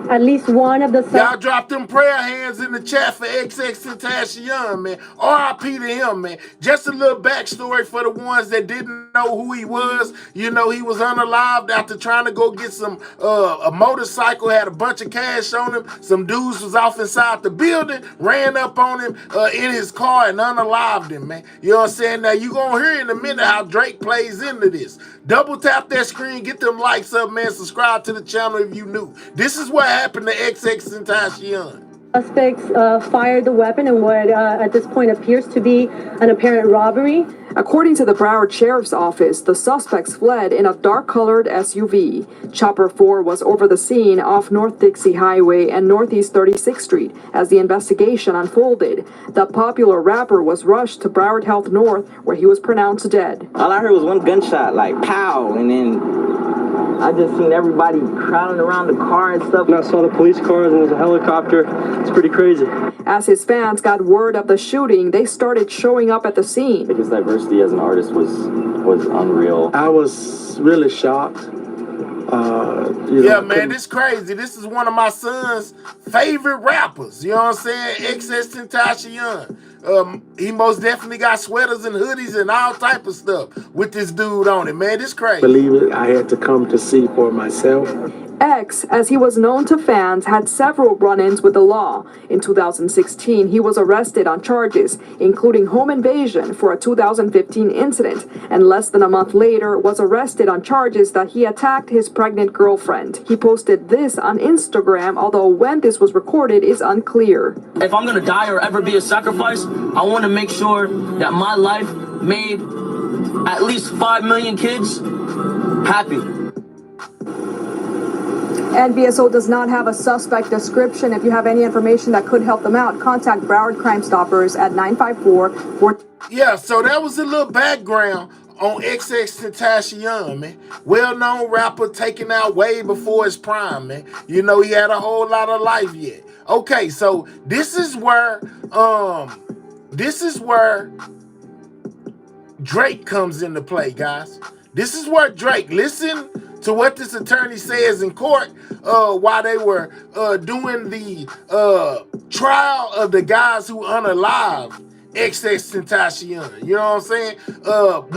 At least one of the Y'all drop them prayer hands in the chat for XXXTentacion, man. R.I.P. to him, man. Just a little backstory for the ones that didn't know who he was. You know, he was unalived after trying to go get some a motorcycle, had a bunch of cash on him. Some dudes was off inside the building, ran up on him in his car and unalived him, man. You know what I'm saying? Now, you gonna hear in a minute how Drake plays into this. Double tap that screen, get them likes up, man. Subscribe to the channel if you new. This is what happened to XXXTentacion. suspects fired the weapon in what at this point appears to be an apparent robbery. According to the Broward Sheriff's Office, the suspects fled in a dark-colored SUV. Chopper 4 was over the scene off North Dixie Highway and Northeast 36th Street as the investigation unfolded. The popular rapper was rushed to Broward Health North, where he was pronounced dead. All I heard was one gunshot, like pow, and then I just seen everybody crowding around the car and stuff. And I saw the police cars and there's a helicopter. It's pretty crazy. As his fans got word of the shooting, they started showing up at the scene. His diversity as an artist was unreal. I was really shocked. Yeah, man, this crazy. This is one of my son's favorite rappers. You know what I'm saying? XXXTentacion. He most definitely got sweaters and hoodies and all type of stuff with this dude on it, man. This crazy. Believe it, I had to come to see for myself. X, as he was known to fans, had several run-ins with the law. In 2016, he was arrested on charges, including home invasion for a 2015 incident, and less than a month later was arrested on charges that he attacked his pregnant girlfriend. He posted this on Instagram, although when this was recorded is unclear. If I'm gonna die or ever be a sacrifice, I want to make sure that my life made at least 5 million kids happy. NBSO does not have a suspect description. If you have any information that could help them out, contact Broward Crime Stoppers at 954-4. Yeah, so that was a little background on XXXTentacion, man. Well-known rapper taken out way before his prime, man. You know, he had a whole lot of life yet. Okay, so this is where Drake comes into play, guys. This is where Drake, listen to what this attorney says in court while they were doing the trial of the guys who unalived XXXTentacion. You know what I'm saying?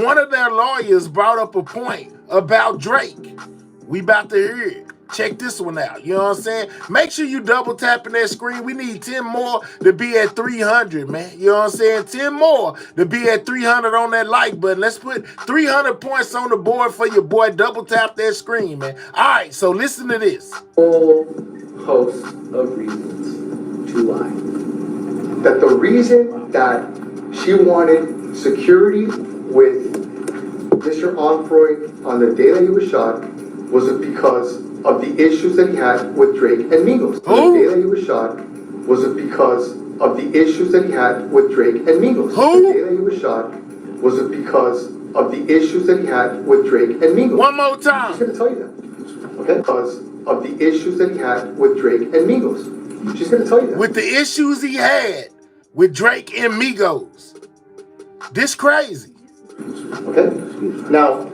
One of their lawyers brought up a point about Drake. We about to hear it. Check this one out. You know what I'm saying? Make sure you double tapping that screen. We need 10 more to be at 300, man. You know what I'm saying? 10 more to be at 300 on that like button. Let's put 300 points on the board for your boy. Double tap that screen, man. All right, so listen to this. Whole host of reasons to lie. That the reason that she wanted security with Mr. Onfroy on the day that he was shot was because of the issues that he had with Drake and Migos. The day that he was shot was because of the issues that he had with Drake and Migos. The day that he was shot was because of the issues that he had with Drake and Migos. One more time. She's gonna tell you that. Okay? Because of the issues that he had with Drake and Migos. She's gonna tell you that. With the issues he had with Drake and Migos. This crazy. Okay? Now,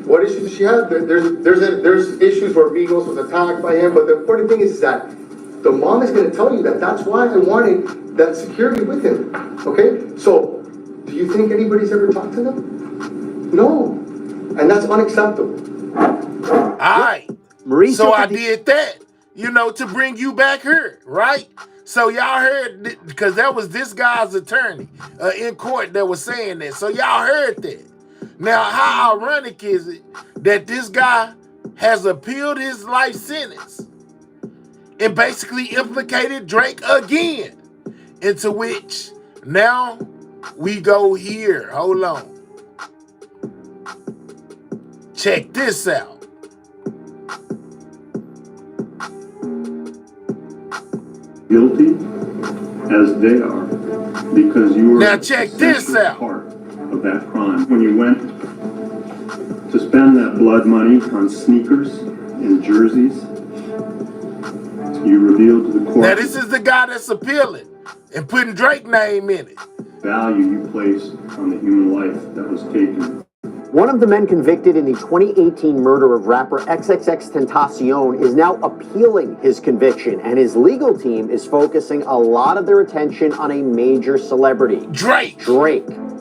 what issues does she have? There's issues where Migos was attacked by him, but the important thing is that the mom is going to tell you that. That's why I wanted that security with him. Okay? So, do you think anybody's ever talked to them? No. And that's unacceptable. All right. So I did that, you know, to bring you back here, right? So y'all heard, because that was this guy's attorney in court that was saying that. So y'all heard that. Now, how ironic is it that this guy has appealed his life sentence and basically implicated Drake again, into which now we go here. Hold on. Check this out. Guilty as they are, because you were now check this out. part of that crime. When you went to spend that blood money on sneakers and jerseys, you revealed to the court Now this is the guy that's appealing and putting Drake name in it. value you placed on the human life that was taken. One of the men convicted in the 2018 murder of rapper XXXTentacion is now appealing his conviction, and his legal team is focusing a lot of their attention on a major celebrity. Drake.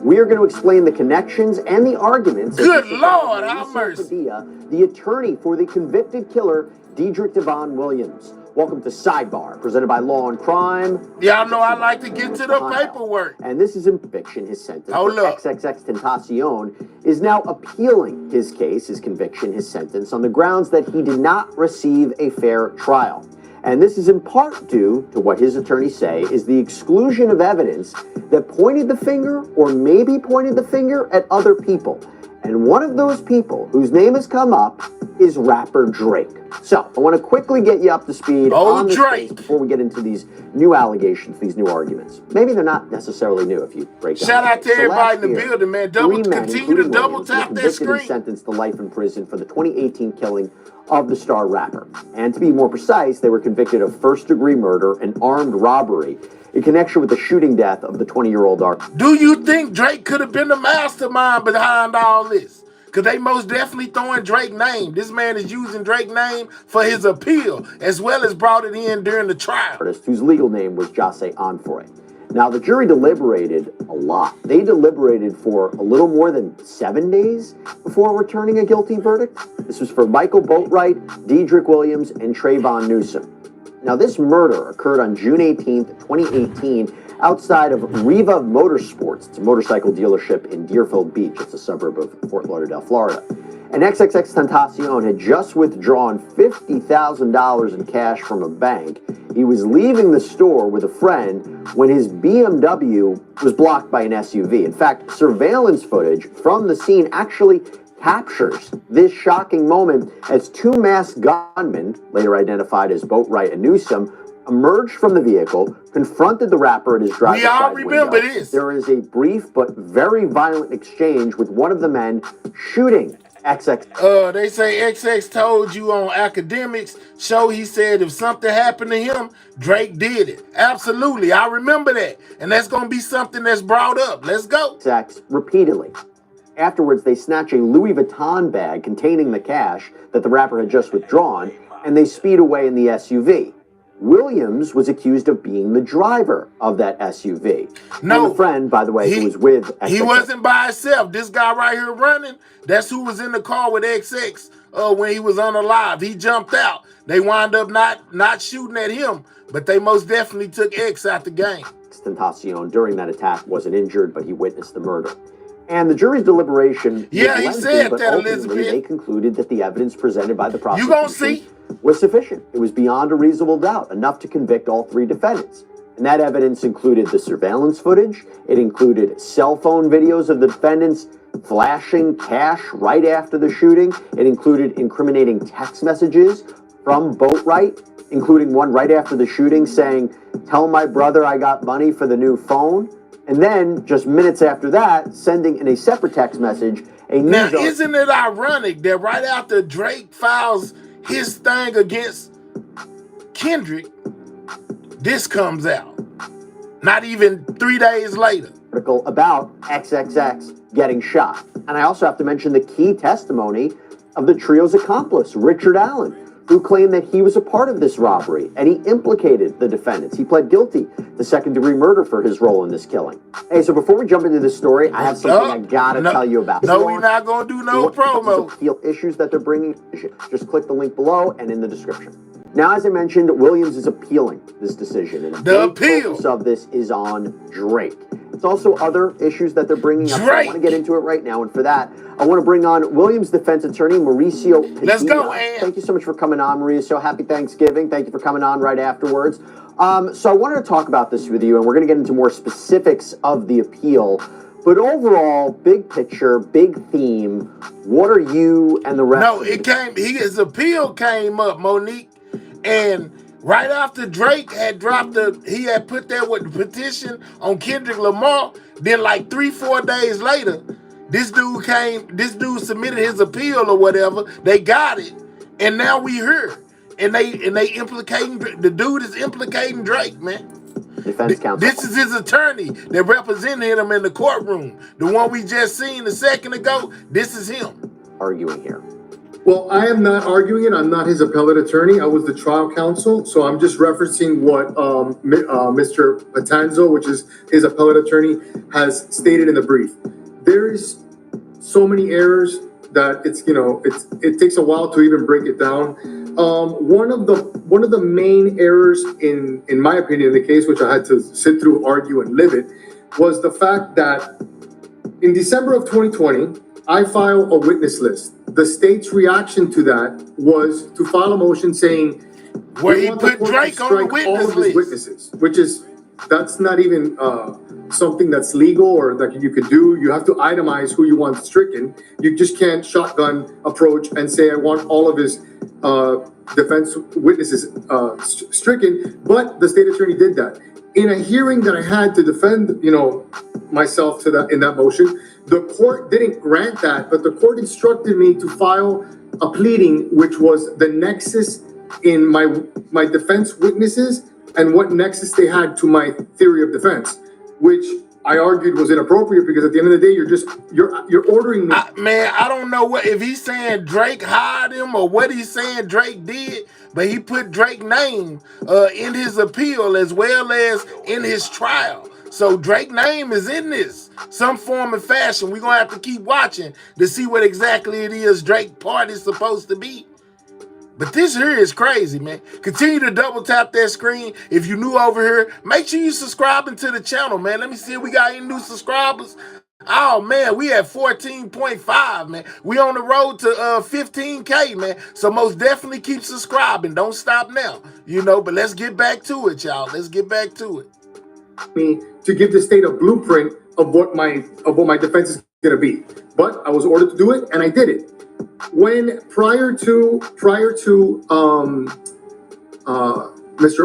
We are going to explain the connections and the arguments. Good Lord, have mercy. The attorney for the convicted killer, Diddy Williams. Welcome to Sidebar, presented by Law and Crime. Y'all know I like to get to the paperwork. And this is in conviction, his sentence. Hold up. XXXTentacion is now appealing his case, his conviction, his sentence, on the grounds that he did not receive a fair trial. And this is in part due to what his attorneys say is the exclusion of evidence that pointed the finger, or maybe pointed the finger, at other people. And one of those people whose name has come up is rapper Drake. So I want to quickly get you up to speed on this case before we get into these new allegations, these new arguments. Maybe they're not necessarily new if you break down. Shout out to everybody in the building, man. Continue to double tap that screen. Sentenced to life in prison for the 2018 killing of the star rapper. And to be more precise, they were convicted of first-degree murder and armed robbery in connection with the shooting death of the 20-year-old artist. Do you think Drake could have been the mastermind behind all this? Because they most definitely throwing Drake's name. This man is using Drake's name for his appeal, as well as brought it in during the trial. Artist whose legal name was Jose Onfroy. Now, the jury deliberated a lot. They deliberated for a little more than 7 days before returning a guilty verdict. This was for Michael Boatwright, Diddy Williams, and Trayvon Newsom. Now, this murder occurred on June 18th, 2018, outside of Riva Motorsports. It's a motorcycle dealership in Deerfield Beach. It's a suburb of Fort Lauderdale, Florida. And XXXTentacion had just withdrawn $50,000 in cash from a bank. He was leaving the store with a friend when his BMW was blocked by an SUV. In fact, surveillance footage from the scene actually captures this shocking moment as two masked gunmen, later identified as Boatwright and Newsom, emerged from the vehicle, confronted the rapper at his driver's side window. We all remember this. There is a brief but very violent exchange with one of the men shooting XX. They say XX told you on academics show, he said if something happened to him, Drake did it. Absolutely, I remember that. And that's going to be something that's brought up. Let's go. XX repeatedly. Afterwards, they snatch a Louis Vuitton bag containing the cash that the rapper had just withdrawn, and they speed away in the SUV. Williams was accused of being the driver of that SUV. No. And the friend, by the way, who was with XX. He wasn't by himself. This guy right here running, that's who was in the car with XX when he was unalive. He jumped out. They wound up not shooting at him, but they most definitely took X out the game. Tentacion during that attack wasn't injured, but he witnessed the murder. And the jury's deliberation he said but that, ultimately Elizabeth. they concluded that the evidence presented by the prosecution You gonna see? was sufficient. It was beyond a reasonable doubt, enough to convict all three defendants. And that evidence included the surveillance footage. It included cell phone videos of the defendants flashing cash right after the shooting. It included incriminating text messages from Boatwright, including one right after the shooting saying, "Tell my brother I got money for the new phone." And then, just minutes after that, sending in a separate text message a news Now, isn't it ironic that right after Drake files his thing against Kendrick, this comes out? Not even 3 days later. Article about XXX getting shot. And I also have to mention the key testimony of the trio's accomplice, Richard Allen, who claimed that he was a part of this robbery and he implicated the defendants. He pled guilty to second-degree murder for his role in this killing. Hey, so before we jump into this story, I have something I gotta tell you about. No, we're not gonna do no promo. Appeal issues that they're bringing. Just click the link below and in the description. Now, as I mentioned, Williams is appealing this decision, and the appeal focus of this is on Drake. It's also other issues that they're bringing up. So I want to get into it right now, and for that, I want to bring on Williams' defense attorney, Mauricio Padilla. Let's go, Ann. Thank you so much for coming on, Mauricio. Happy Thanksgiving. Thank you for coming on right afterwards. So I wanted to talk about this with you, and we're going to get into more specifics of the appeal. But overall, big picture, big theme, what are you and the rest No, his appeal came up, Monique. And Right after Drake had he had put that with the petition on Kendrick Lamar, then like 3-4 days later, this dude submitted his appeal or whatever, they got it, and now we here. And they implicating, the dude is implicating Drake, man. Defense counsel. This is his attorney that represented him in the courtroom. The one we just seen a second ago, this is him. Arguing here. Well, I am not arguing it. I'm not his appellate attorney. I was the trial counsel. So I'm just referencing what Mr. Patanzo, which is his appellate attorney, has stated in the brief. There's so many errors that it takes a while to even break it down. One of the main errors in my opinion in the case, which I had to sit through, argue, and live it, was the fact that in December of 2020, I filed a witness list. The state's reaction to that was to file a motion saying where he put Drake on the witness list. Witnesses, that's not even something that's legal or that you could do. You have to itemize who you want stricken. You just can't shotgun approach and say I want all of his defense witnesses stricken. But the state attorney did that in a hearing that I had to defend, myself to that in that motion. The court didn't grant that, but the court instructed me to file a pleading, which was the nexus in my defense witnesses and what nexus they had to my theory of defense, which I argued was inappropriate because at the end of the day, you're ordering me. Man, I don't know if he's saying Drake hired him or what he's saying Drake did, but he put Drake's name in his appeal as well as in his trial. So Drake's name is in this, some form of fashion. We're going to have to keep watching to see what exactly it is Drake's part is supposed to be. But this here is crazy, man. Continue to double tap that screen. If you're new over here, make sure you subscribing to the channel, man. Let me see if we got any new subscribers. Oh, man, we at 14.5, man. We on the road to 15K, man. So most definitely keep subscribing. Don't stop now, but let's get back to it, y'all. Let's get back to it. Me to give the state a blueprint of what my defense is going to be. But I was ordered to do it, and I did it. When prior to Mr.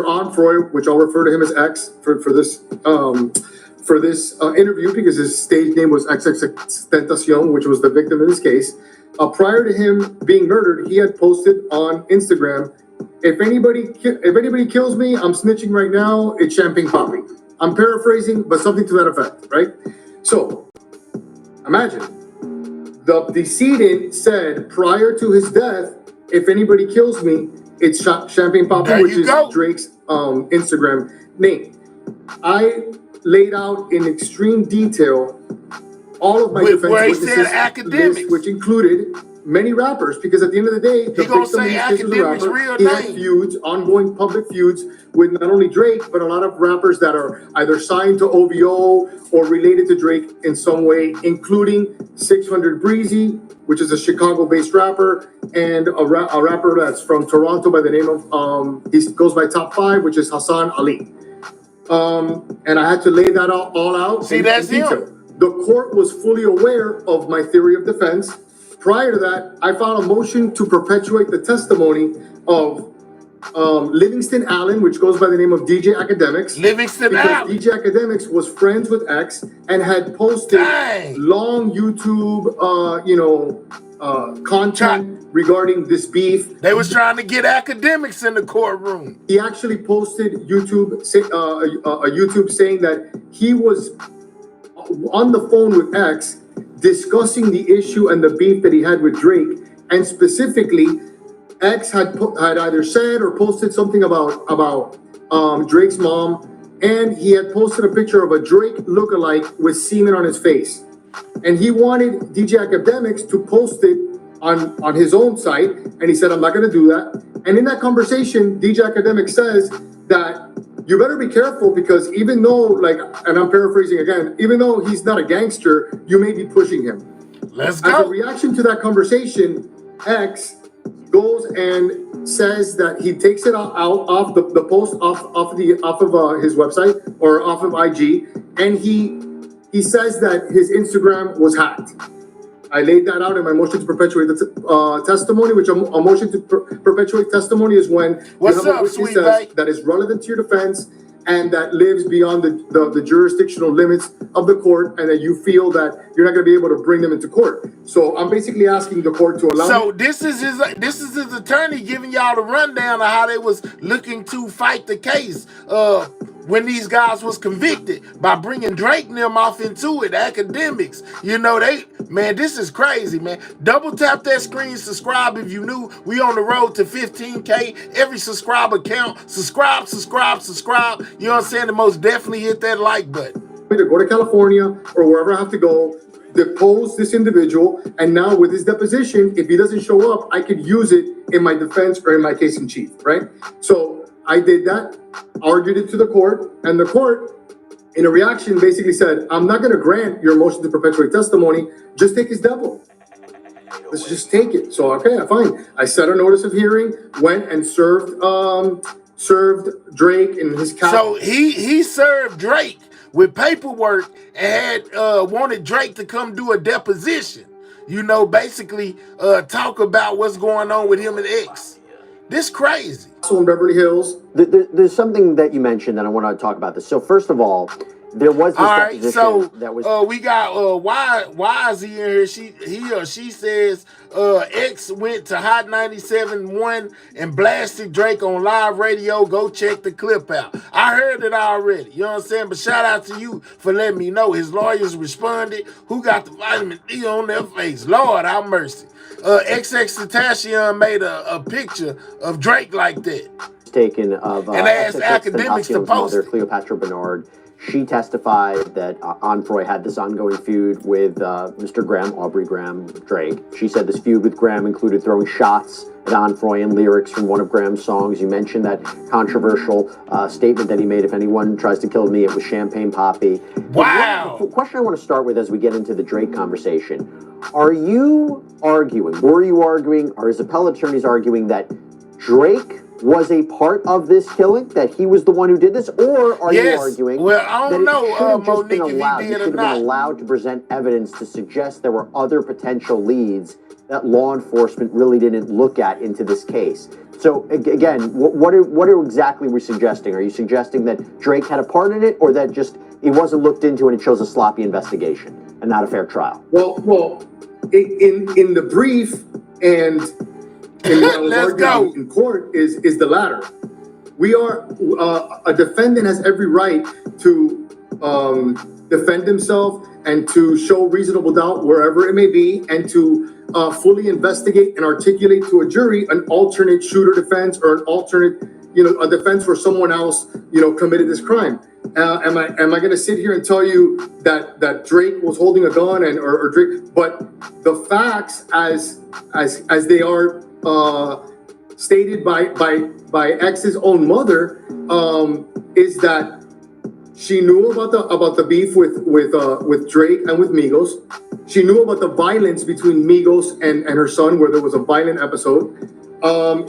Onfroy, which I'll refer to him as X for this interview because his stage name was XXXTentacion, which was the victim in this case. Prior to him being murdered, he had posted on Instagram, if anybody kills me, I'm snitching right now. It's champagne popping. I'm paraphrasing, but something to that effect, right? So imagine the decedent said prior to his death, if anybody kills me, it's champagne popping, which is Drake's Instagram name. I laid out in extreme detail all of my defense witnesses list, which included many rappers, because at the end of the day, the victim in this case was a rapper. He had feuds, ongoing public feuds with not only Drake, but a lot of rappers that are either signed to OVO or related to Drake in some way, including 600 Breezy, which is a Chicago-based rapper, and a rapper that's from Toronto by the name of, he goes by Top 5, which is Hassan Ali. And I had to lay that all out in detail. The court was fully aware of my theory of defense. Prior to that, I filed a motion to perpetuate the testimony of Livingston Allen, which goes by the name of DJ Academics. Livingston Allen. DJ Academics was friends with X and had posted long YouTube, content regarding this beef. They was trying to get Academics in the courtroom. He actually posted YouTube saying that he was on the phone with X discussing the issue and the beef that he had with Drake, and specifically, X had either said or posted something about Drake's mom, and he had posted a picture of a Drake lookalike with semen on his face, and he wanted DJ Academics to post it on his own site, and he said, "I'm not going to do that." And in that conversation, DJ Academics says that you better be careful because even though, and I'm paraphrasing again, even though he's not a gangster, you may be pushing him. Let's go. As a reaction to that conversation, X goes and says that he takes it out off the post off of his website or off of IG, and he says that his Instagram was hacked. I laid that out in my motion to perpetuate the testimony, which a motion to perpetuate testimony is when What's you have up, a witness sweet bae? that is relevant to your defense and that lives beyond the jurisdictional limits of the court, and that you feel that you're not going to be able to bring them into court. So I'm basically asking the court to allow. So this is his attorney giving y'all the rundown of how they was looking to fight the case when these guys was convicted by bringing Drake and them off into it. Academics, you know, this is crazy, man. Double tap that screen, subscribe if you new. We on the road to 15K. Every subscriber count. Subscribe. You know what I'm saying? The most definitely hit that like button. Either go to California or wherever I have to go, depose this individual, and now with his deposition, if he doesn't show up, I could use it in my defense or in my case in chief, right? So I did that, argued it to the court, and the court, in a reaction, basically said, I'm not going to grant your motion to perpetuate testimony, just take his depo. Let's just take it. So, okay, fine. I set a notice of hearing, went and served Drake in his case. So he served Drake with paperwork and had wanted Drake to come do a deposition. You know, basically talk about what's going on with him and X. This crazy. So in Beverly Hills. There's something that you mentioned that I want to talk about this. So first of all, there was this deposition that was. We got why is he in here? She says X went to Hot 97.1 and blasted Drake on live radio. Go check the clip out. I heard it already. You know what I'm saying? But shout out to you for letting me know. His lawyers responded. Who got the vitamin D on their face? Lord have mercy. XXXTentacion made a picture of Drake like that. Taken of and asked academics to post it. Cleopatra Bernard. She testified that Onfroy had this ongoing feud with Mr. Graham, Aubrey Graham, Drake. She said this feud with Graham included throwing shots at Onfroy and lyrics from one of Graham's songs. You mentioned that controversial statement that he made, if anyone tries to kill me, it was Champagne Poppy. Wow! The question I want to start with as we get into the Drake conversation, were you arguing, or his appellate attorneys arguing that Drake was a part of this killing, that he was the one who did this, or are you arguing I don't know, Monique, if he did or not? You should have been allowed to present evidence to suggest there were other potential leads that law enforcement really didn't look at into this case. So again, what exactly are we suggesting? Are you suggesting that Drake had a part in it, or that just it wasn't looked into and it shows a sloppy investigation and not a fair trial? Well, in the brief and in what I was arguing in court is the latter. We are a defendant has every right to defend himself and to show reasonable doubt wherever it may be, and to fully investigate and articulate to a jury an alternate shooter defense or an alternate, a defense where someone else, committed this crime. Am I going to sit here and tell you that Drake was holding a gun or Drake? But the facts, as they are stated by X's own mother, is that she knew about the beef with Drake and with Migos. She knew about the violence between Migos and her son, where there was a violent episode.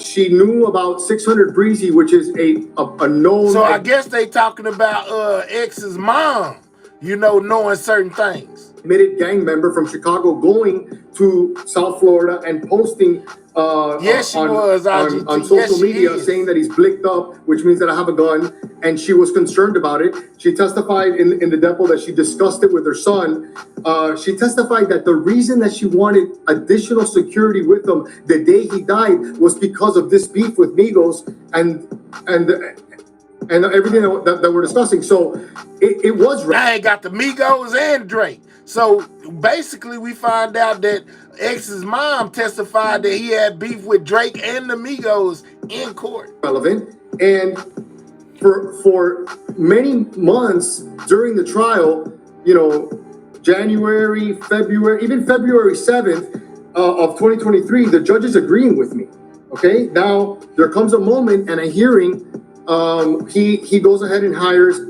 She knew about 600 Breezy, which is a known. So I guess they talking about X's mom, knowing certain things. Admitted gang member from Chicago going to South Florida and posting on social media saying that he's blicked up, which means that I have a gun, and she was concerned about it. She testified in the depo that she discussed it with her son. She testified that the reason that she wanted additional security with him the day he died was because of this beef with Migos and everything that we're discussing. So it was right. I ain't got the Migos and Drake. So basically we find out that X's mom testified that he had beef with Drake and the Migos in court. Relevant. And for many months during the trial, January, February, even February 7th of 2023, the judge is agreeing with me. Okay, now there comes a moment and a hearing. He goes ahead and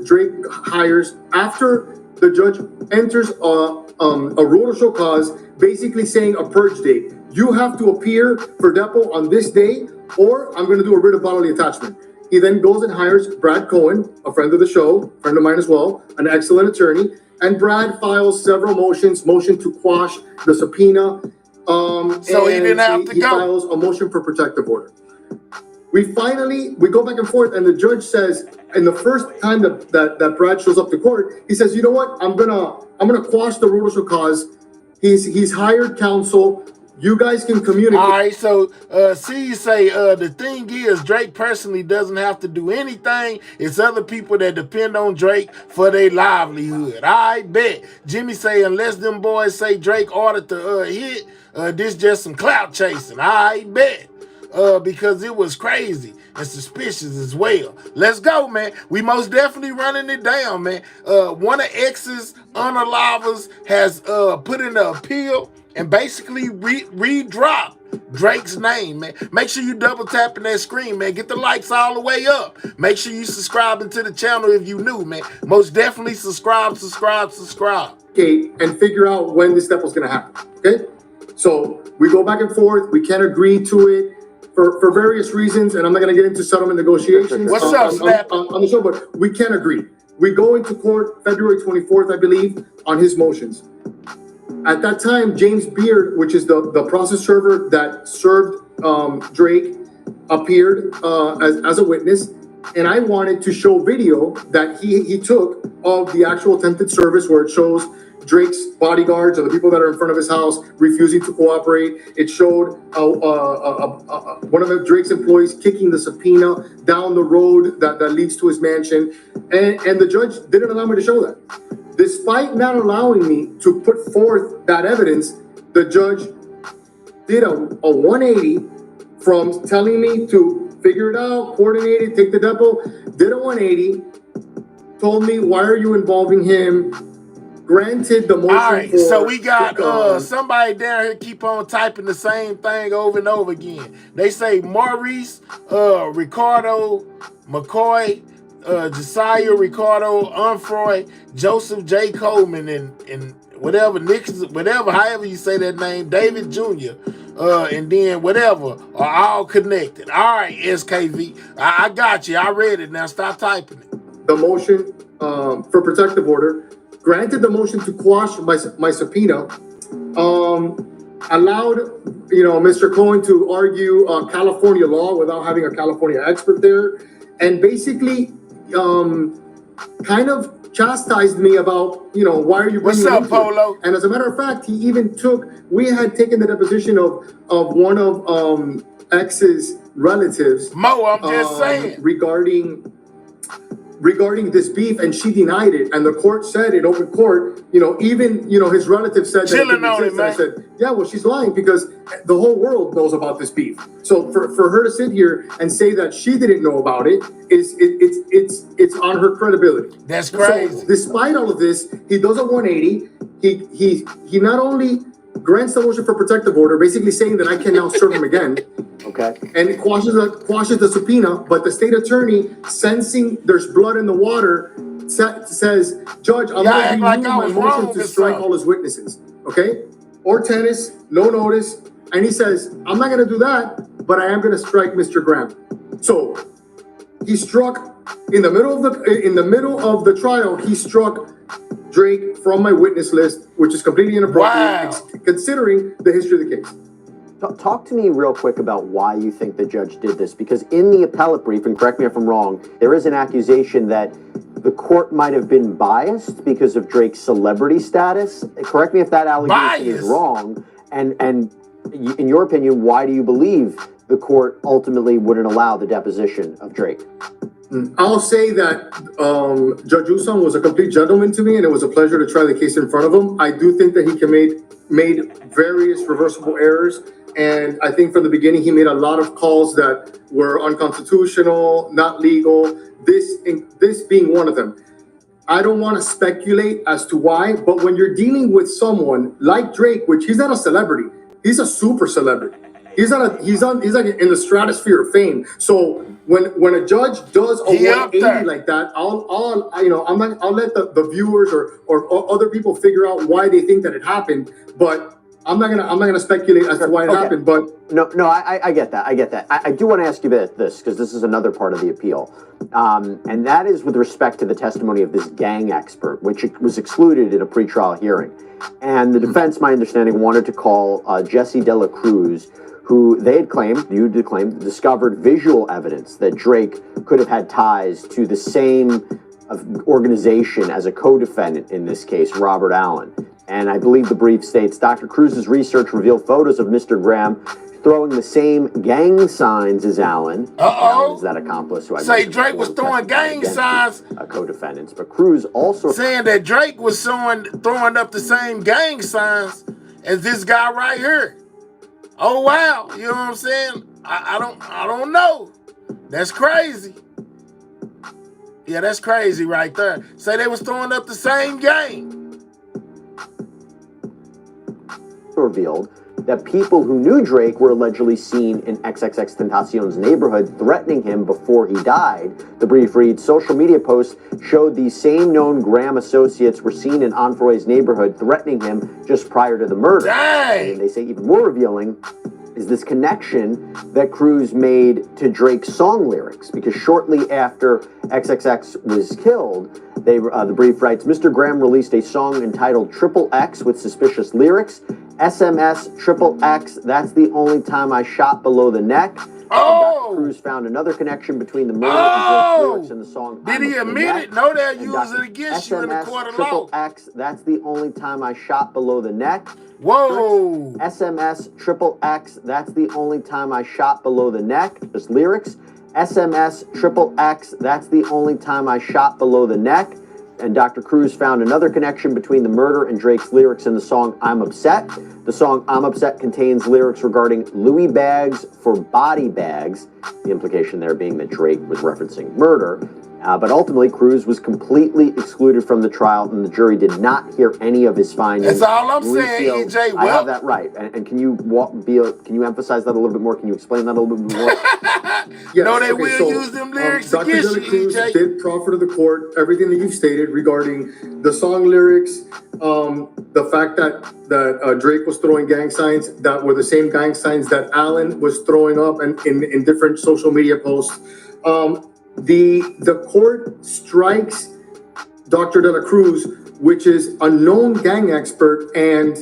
Drake hires, after the judge enters a rule to show cause, basically saying a purge date. You have to appear for depo on this day, or I'm going to do a writ of bodily attachment. He then goes and hires Brad Cohen, a friend of the show, friend of mine as well, an excellent attorney. And Brad files several motions, motion to quash the subpoena. So he didn't have to he go. files a motion for protective order. We go back and forth, and the judge says, in the first time that Brad shows up to court, he says, you know what, I'm gonna quash the road show cause. He's hired counsel. You guys can communicate. All right, so you say the thing is Drake personally doesn't have to do anything. It's other people that depend on Drake for their livelihood. I bet. Jimmy say unless them boys say Drake ordered the hit, this just some clout chasing. I bet. Because it was crazy and suspicious as well. Let's go, man. We most definitely running it down, man. One of X's Honor Lavas has put in an appeal and basically re-drop Drake's name, man. Make sure you double tapping that screen, man. Get the likes all the way up. Make sure you subscribing to the channel if you new, man. Most definitely subscribe. And figure out when this step was gonna happen, okay? So we go back and forth. We can't agree to it for various reasons, and I'm not gonna get into settlement negotiations. What's up, Snap? On the show, but we can't agree. We go into court February 24th, I believe, on his motions. At that time, James Beard, which is the process server that served Drake, appeared as a witness, and I wanted to show video that he took of the actual attempted service where it shows Drake's bodyguards or the people that are in front of his house refusing to cooperate. It showed one of Drake's employees kicking the subpoena down the road that leads to his mansion, and the judge didn't allow me to show that. Despite not allowing me to put forth that evidence, the judge did a 180 from telling me to figure it out, coordinate it, take the depo, did a 180, told me, why are you involving him? Granted the motion. All right, so we got somebody down here keep on typing the same thing over and over again. They say Maurice, Ricardo, McCoy, Josiah, Ricardo, Unfroy, Joseph J. Coleman, and whatever, Nixon, whatever, however you say that name, David Jr., and then whatever, are all connected. All right, SKV, I got you. I read it. Now stop typing it. The motion for protective order, granted the motion to quash my subpoena, allowed Mr. Cohen to argue California law without having a California expert there, and basically kind of chastised me about, why are you bringing What's up, Polo? And as a matter of fact, we had taken the deposition of one of X's relatives. Mo, I'm just saying. Regarding this beef, and she denied it, and the court said in open court, even his relative said that Chilling on it, man. I said, yeah, well, she's lying because the whole world knows about this beef. So for her to sit here and say that she didn't know about it it's on her credibility. That's crazy. So despite all of this, he does a 180. He not only grants the motion for protective order, basically saying that I can now serve him again. Okay. And it quashes the subpoena, but the state attorney, sensing there's blood in the water, says, Judge, I'm going to renew my motion to strike all his witnesses. Okay? Or tennis, no notice. And he says, I'm not going to do that, but I am going to strike Mr. Graham. So he struck in the middle of the trial. He struck Drake from my witness list, which is completely inappropriate, considering the history of the case. Talk to me real quick about why you think the judge did this, because in the appellate brief, and correct me if I'm wrong, there is an accusation that the court might have been biased because of Drake's celebrity status. Correct me if that allegation is wrong. And in your opinion, why do you believe the court ultimately wouldn't allow the deposition of Drake? I'll say that Judge Usan was a complete gentleman to me, and it was a pleasure to try the case in front of him. I do think that he made various reversible errors, and I think from the beginning he made a lot of calls that were unconstitutional, not legal, this being one of them. I don't want to speculate as to why, but when you're dealing with someone like Drake, which he's not a celebrity, he's a super celebrity. He's like in the stratosphere of fame. So when a judge does a 180 like that, I'll let the viewers or other people figure out why they think that it happened. But I'm not gonna speculate as to why it happened, but No, I get that. I get that. I do want to ask you this, because this is another part of the appeal. And that is with respect to the testimony of this gang expert, which was excluded in a pretrial hearing. And the defense, my understanding, wanted to call Jesse De La Cruz, who they had claimed, discovered visual evidence that Drake could have had ties to the same organization as a co-defendant in this case, Robert Allen. And I believe the brief states, Dr. Cruz's research revealed photos of Mr. Graham throwing the same gang signs as Allen. Allen is that accomplice who I say Drake was throwing gang signs. Co-defendants, but Cruz also saying that Drake was throwing up the same gang signs as this guy right here. Oh wow, you know what I'm saying? I don't know. That's crazy. Yeah, that's crazy right there. Say they was throwing up the same gang. revealed that people who knew Drake were allegedly seen in XXXTentacion's neighborhood threatening him before he died. The brief reads, social media posts showed these same known Graham associates were seen in Onfroy's neighborhood threatening him just prior to the murder. Dang. And they say even more revealing is this connection that Cruz made to Drake's song lyrics, because shortly after XXX was killed, the brief writes, Mr. Graham released a song entitled Triple X with suspicious lyrics. SMS Triple X, that's the only time I shot below the neck. Oh! Dr. Cruz found another connection between the murder and Drake's lyrics in the song. Did he admit it? No, they'll use it against you in the court of law. Triple X, that's the only time I shot below the neck. Whoa! SMS Triple X, that's the only time I shot below the neck. Just lyrics. SMS Triple X, that's the only time I shot below the neck. And Dr. Cruz found another connection between the murder and Drake's lyrics in the song I'm Upset. The song I'm Upset contains lyrics regarding Louis bags for body bags, the implication there being that Drake was referencing murder. But ultimately, Cruz was completely excluded from the trial, and the jury did not hear any of his findings. That's all I'm saying, EJ. I have that right. And can you can you emphasize that a little bit more? Can you explain that a little bit more? Yes, no, they will use them lyrics Dr. against De La Cruz you, EJ. did proffer to the court everything that you've stated regarding the song lyrics, the fact that Drake was throwing gang signs that were the same gang signs that Allen was throwing up in different social media posts. The court strikes Dr. De La Cruz, which is a known gang expert and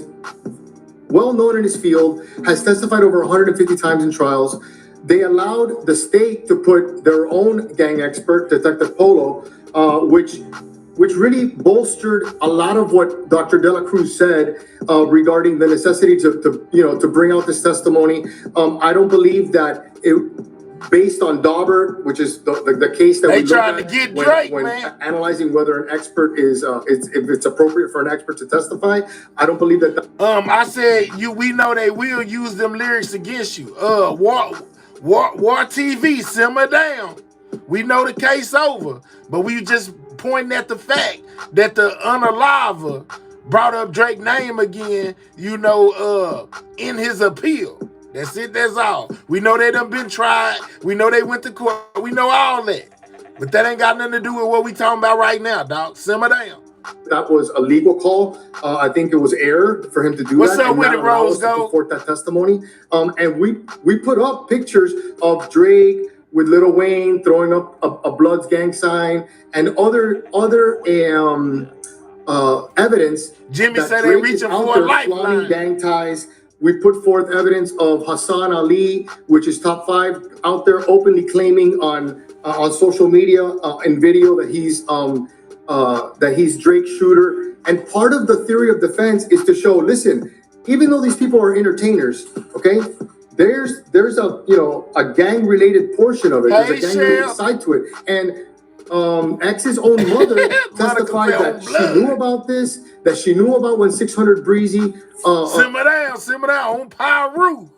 well known in his field, has testified over 150 times in trials. They allowed the state to put their own gang expert, Detective Polo, which really bolstered a lot of what Dr. De La Cruz said regarding the necessity to bring out this testimony. I don't believe that based on Dauber, which is the case that they we tried look to get at Drake, when man. Analyzing whether an expert is if it's appropriate for an expert to testify. I don't believe that. I said we know they will use them lyrics against you. War TV, simmer down. We know the case over, but we just pointing at the fact that the unaliver brought up Drake's name again, in his appeal. That's it, that's all. We know they done been tried. We know they went to court. We know all that. But that ain't got nothing to do with what we talking about right now, dog. Simmer down. That was a legal call. I think it was error for him to do What's that. up with it, Rose Gold? To support that testimony. And we put up pictures of Drake with Lil Wayne throwing up a Bloods gang sign and other evidence. Jimmy that said Drake they reaching is out for a there lifeline. flaunting gang ties. We put forth evidence of Hassan Ali, which is top 5 out there, openly claiming on social media and video that he's Drake's shooter. And part of the theory of defense is to show, listen, even though these people are entertainers, okay, there's a gang related portion of it. There's a gang related side to it. And X's own mother testified that she knew about this, that she knew about when 600 Breezy simmer down on Pyru.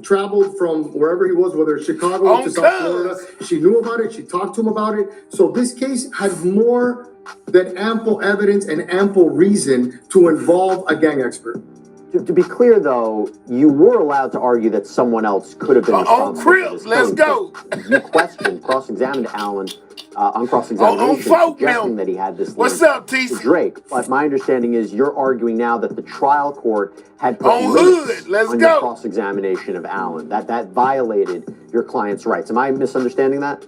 traveled from wherever he was, whether it's Chicago to South Florida. She knew about it. She talked to him about it. So this case had more than ample evidence and ample reason to involve a gang expert. To be clear, though, you were allowed to argue that someone else could have been responsible for this Let's killing, go. because you questioned, cross-examined Allen on cross-examination, suggesting that he had this What's link up, to TC? Drake. But my understanding is you're arguing now that the trial court had put On limits Hood, let's on go. your cross-examination of Allen, that violated your client's rights. Am I misunderstanding that?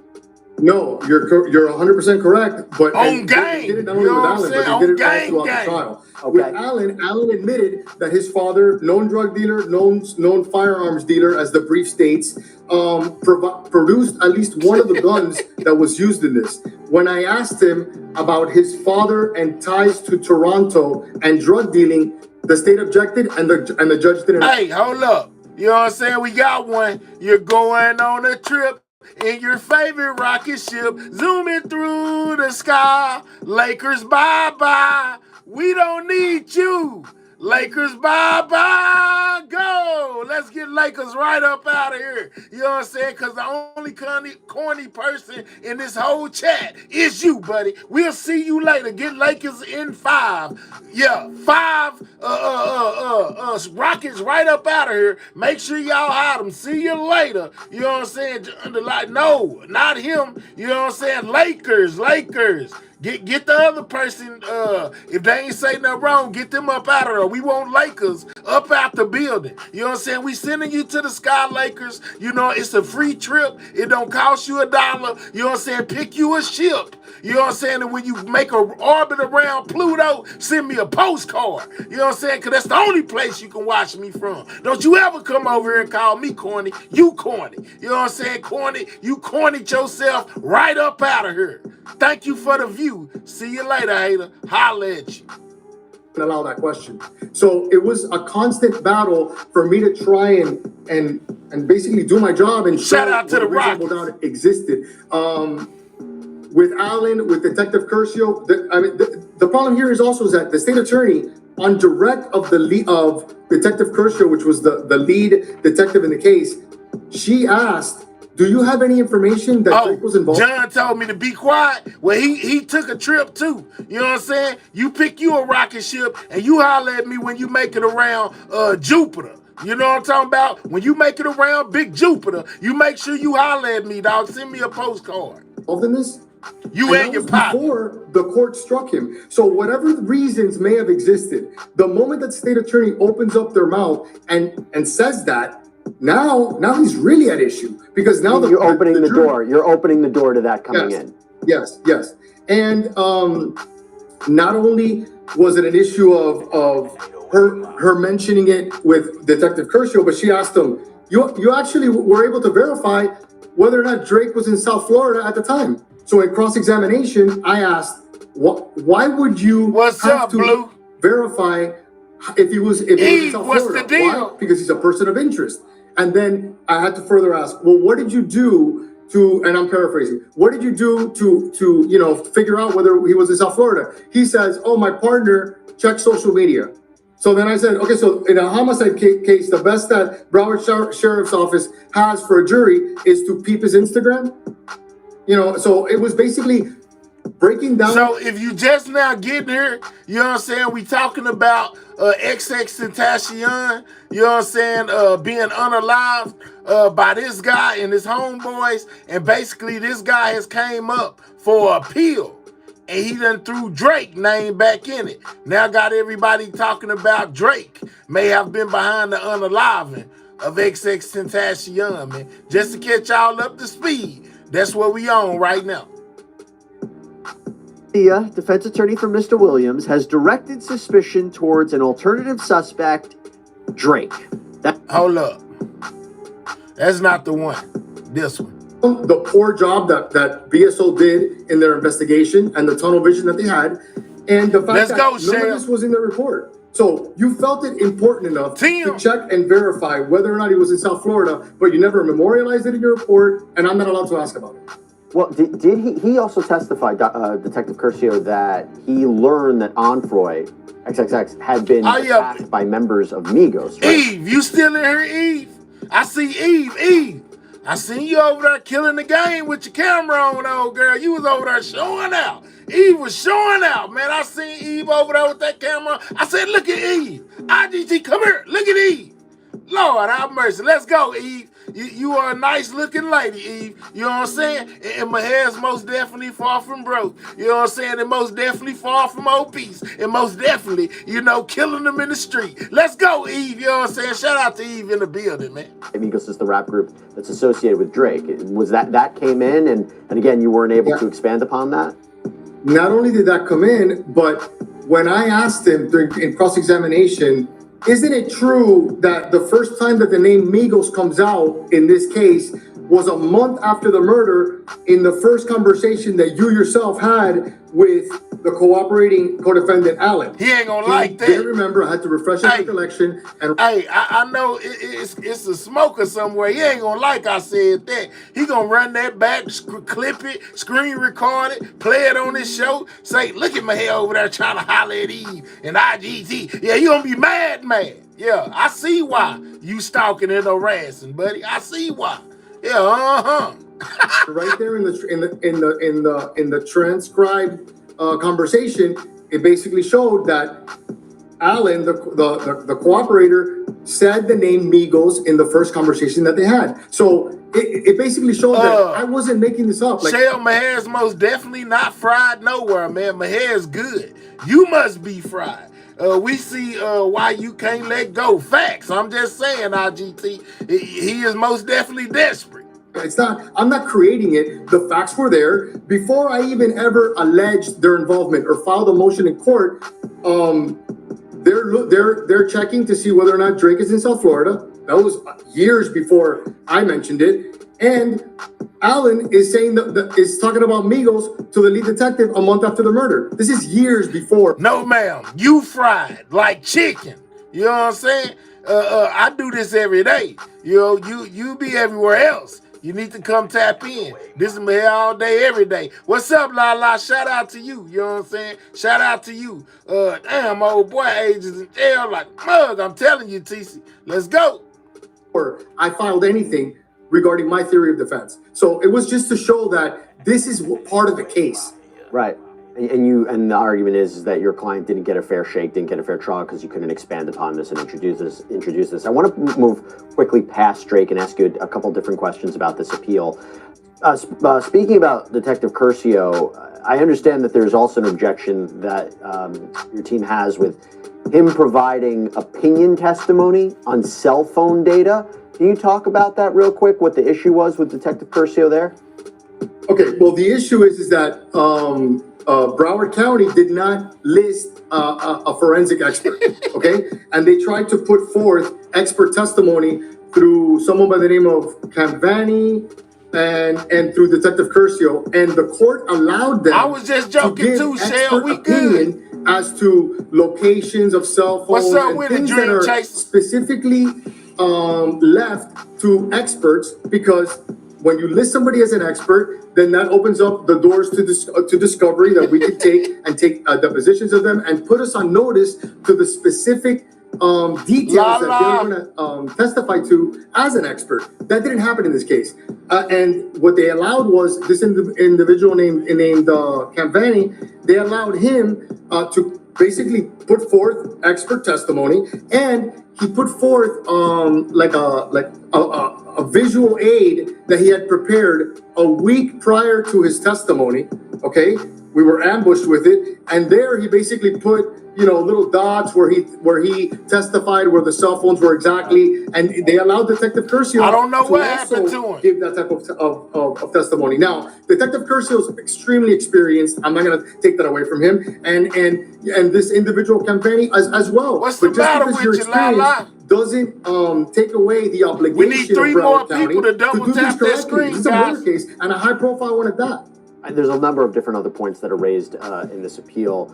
No, you're 100% correct. But On they gang. did it not You only know with what I'm Allen, saying? but they On did it all gang, throughout gang. the trial. Okay. With Allen admitted that his father, known drug dealer, known firearms dealer, as the brief states, produced at least one of the guns that was used in this. When I asked him about his father and ties to Toronto and drug dealing, the state objected, and the judge didn't. Hey, hold up. You know what I'm saying? We got one. You're going on a trip in your favorite rocket ship, zooming through the sky. Lakers, bye-bye. We don't need you. Lakers, bye-bye. Go. Let's get Lakers right up out of here. You know what I'm saying? Because the only corny person in this whole chat is you, buddy. We'll see you later. Get Lakers in 5. Yeah, 5 Rockets right up out of here. Make sure y'all hide them. See you later. You know what I'm saying? No, not him. You know what I'm saying? Lakers. Get the other person, if they ain't say nothing wrong, get them up out of there. We want Lakers up out the building. You know what I'm saying? We sending you to the sky, Lakers. You know, it's a free trip. It don't cost you $1. You know what I'm saying? Pick you a ship. You know what I'm saying? And when you make an orbit around Pluto, send me a postcard. You know what I'm saying? Because that's the only place you can watch me from. Don't you ever come over here and call me corny. You corny. You know what I'm saying? Corny. You cornied yourself right up out of here. Thank you for the view. See you later, hater. Holla at you. Allow that question. So it was a constant battle for me to try and basically do my job and shout out to the reasonable doubt existed. With Allen, with Detective Curcio, the problem here is also that the state attorney, on direct of Detective Curcio, which was the lead detective in the case, she asked, "Do you have any information that Drake was involved?" John told me to be quiet. Well, he took a trip too. You know what I'm saying? You pick you a rocket ship and you holler at me when you make it around Jupiter. You know what I'm talking about? When you make it around Big Jupiter, you make sure you holler at me, dog. Send me a postcard. Involved in this? You and your partner. Before the court struck him. So whatever reasons may have existed, the moment that state attorney opens up their mouth and says that, now he's really at issue, because now you're opening the door. You're opening the door to that coming in. Yes. And not only was it an issue of her mentioning it with Detective Curcio, but she asked him, you actually were able to verify whether or not Drake was in South Florida at the time. So in cross-examination, I asked, why would you verify if he was in South Florida? What's the deal? Why? Because he's a person of interest. And then I had to further ask, well, what did you do to, and I'm paraphrasing, what did you do to figure out whether he was in South Florida? He says, oh, my partner checked social media. So then I said, okay, so in a homicide case, the best that Broward Sheriff's Office has for a jury is to peep his Instagram. So it was basically breaking down. So if you just now getting here, you know what I'm saying? We talking about XXXTentacion, you know what I'm saying? Being unalived by this guy and his homeboys. And basically this guy has came up for appeal. And he done threw Drake name back in it. Now got everybody talking about Drake may have been behind the unaliving of XXXTentacion, man. Just to catch y'all up to speed. That's what we on right now. The defense attorney for Mr. Williams has directed suspicion towards an alternative suspect, Drake. Hold up. That's not the one. This one. The poor job that BSO did in their investigation and the tunnel vision that they had, and the fact that none of this was in the report. So you felt it important enough to check and verify whether or not he was in South Florida, but you never memorialized it in your report, and I'm not allowed to ask about it. Well, did he also testified, Detective Curcio, that he learned that Onfroy, XXX, had been attacked by members of Migos, right? Eve, you still in here, Eve? I see Eve. I seen you over there killing the game with your camera on, old girl. You was over there showing out. Eve was showing out, man. I seen Eve over there with that camera. I said, look at Eve. IGT, come here. Look at Eve. Lord, have mercy. Let's go, Eve. You are a nice looking lady, Eve. You know what I'm saying? And my hair's most definitely far from broke. You know what I'm saying? And most definitely far from obese. And most definitely, killing them in the street. Let's go, Eve. You know what I'm saying? Shout out to Eve in the building, man. Amigos is the rap group that's associated with Drake. Was that came in, and again, you weren't able to expand upon that? Not only did that come in, but when I asked him in cross-examination, isn't it true that the first time that the name Migos comes out in this case was a month after the murder in the first conversation that you yourself had with the cooperating co-defendant, Allen? He ain't gonna like that. I remember, I had to refresh his recollection. And I know it's a smoker somewhere. He ain't gonna like I said that. He gonna run that back, clip it, screen record it, play it on his show, say, look at my hair over there trying to holler at Eve and IGT. Yeah, you gonna be mad. Yeah, I see why you stalking and harassing, buddy. I see why. Yeah, right there in the transcribed conversation, it basically showed that Allen, the cooperator, said the name Migos in the first conversation that they had. So it basically showed that I wasn't making this up. Shell, my hair's most definitely not fried nowhere, man. My hair's good. You must be fried. We see why you can't let go. Facts. I'm just saying, IGT. He is most definitely desperate. I'm not creating it. The facts were there. Before I even ever alleged their involvement or filed a motion in court, they're checking to see whether or not Drake is in South Florida. That was years before I mentioned it. And Allen is saying is talking about Migos to the lead detective a month after the murder. This is years before. No, ma'am. You fried like chicken. You know what I'm saying? I do this every day. You be everywhere else. You need to come tap in. This is me all day, every day. What's up, La La? Shout out to you. You know what I'm saying? Shout out to you. Damn, my old boy age is in jail like mug. I'm telling you, TC. Let's go. Or I filed anything regarding my theory of defense. So it was just to show that this is part of the case. Right. And the argument is that your client didn't get a fair shake, didn't get a fair trial because you couldn't expand upon this and introduce this. I want to move quickly past Drake and ask you a couple different questions about this appeal. Speaking about Detective Curcio, I understand that there's also an objection that your team has with him providing opinion testimony on cell phone data. Can you talk about that real quick, what the issue was with Detective Curcio there? Okay, well, the issue is that Broward County did not list a forensic expert, okay? And they tried to put forth expert testimony through someone by the name of Campani and through Detective Curcio, and the court allowed them. I was just joking too, Shell. We good. As to locations of cell phones and things that are specifically left to experts, because when you list somebody as an expert, then that opens up the doors to discovery that we could take depositions of them and put us on notice to the specific details that they're going to testify to as an expert. That didn't happen in this case. And what they allowed was this individual named Campani. They allowed him to basically put forth expert testimony, and he put forth a visual aid that he had prepared a week prior to his testimony. Okay, we were ambushed with it, and there he basically put little dots where he testified where the cell phones were exactly, and they allowed Detective Curcio. I don't know what happened to him. Give that type of testimony. Now, Detective Curcio is extremely experienced. I'm not going to take that away from him, and this individual Campani as well. What's the matter with you, Lala? Doesn't take away the obligation. We need 3 more people to double tap that screen, It's a murder case and a high-profile one at that. There's a number of different other points that are raised in this appeal.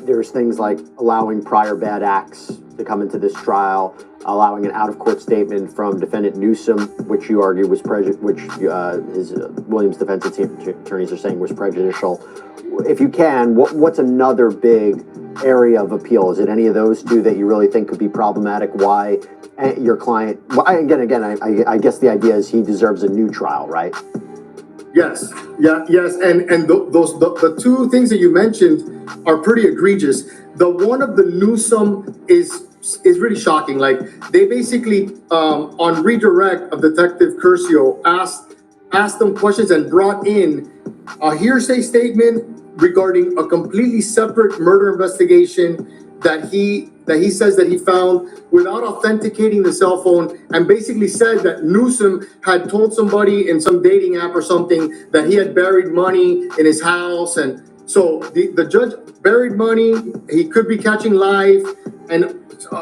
There's things like allowing prior bad acts to come into this trial, allowing an out-of-court statement from defendant Newsom, which you argue was Williams' defense attorneys are saying was prejudicial. If you can, what's another big area of appeal? Is it any of those two that you really think could be problematic? Why your client? Well, again, I guess the idea is he deserves a new trial, right? Yes, yes, and the two things that you mentioned are pretty egregious. The one of the Newsome is really shocking. Like, they basically on redirect of Detective Curcio asked them questions and brought in a hearsay statement regarding a completely separate murder investigation that he says that he found without authenticating the cell phone, and basically said that Newsome had told somebody in some dating app or something that he had buried money in his house. And so the judge buried money, he could be catching life, and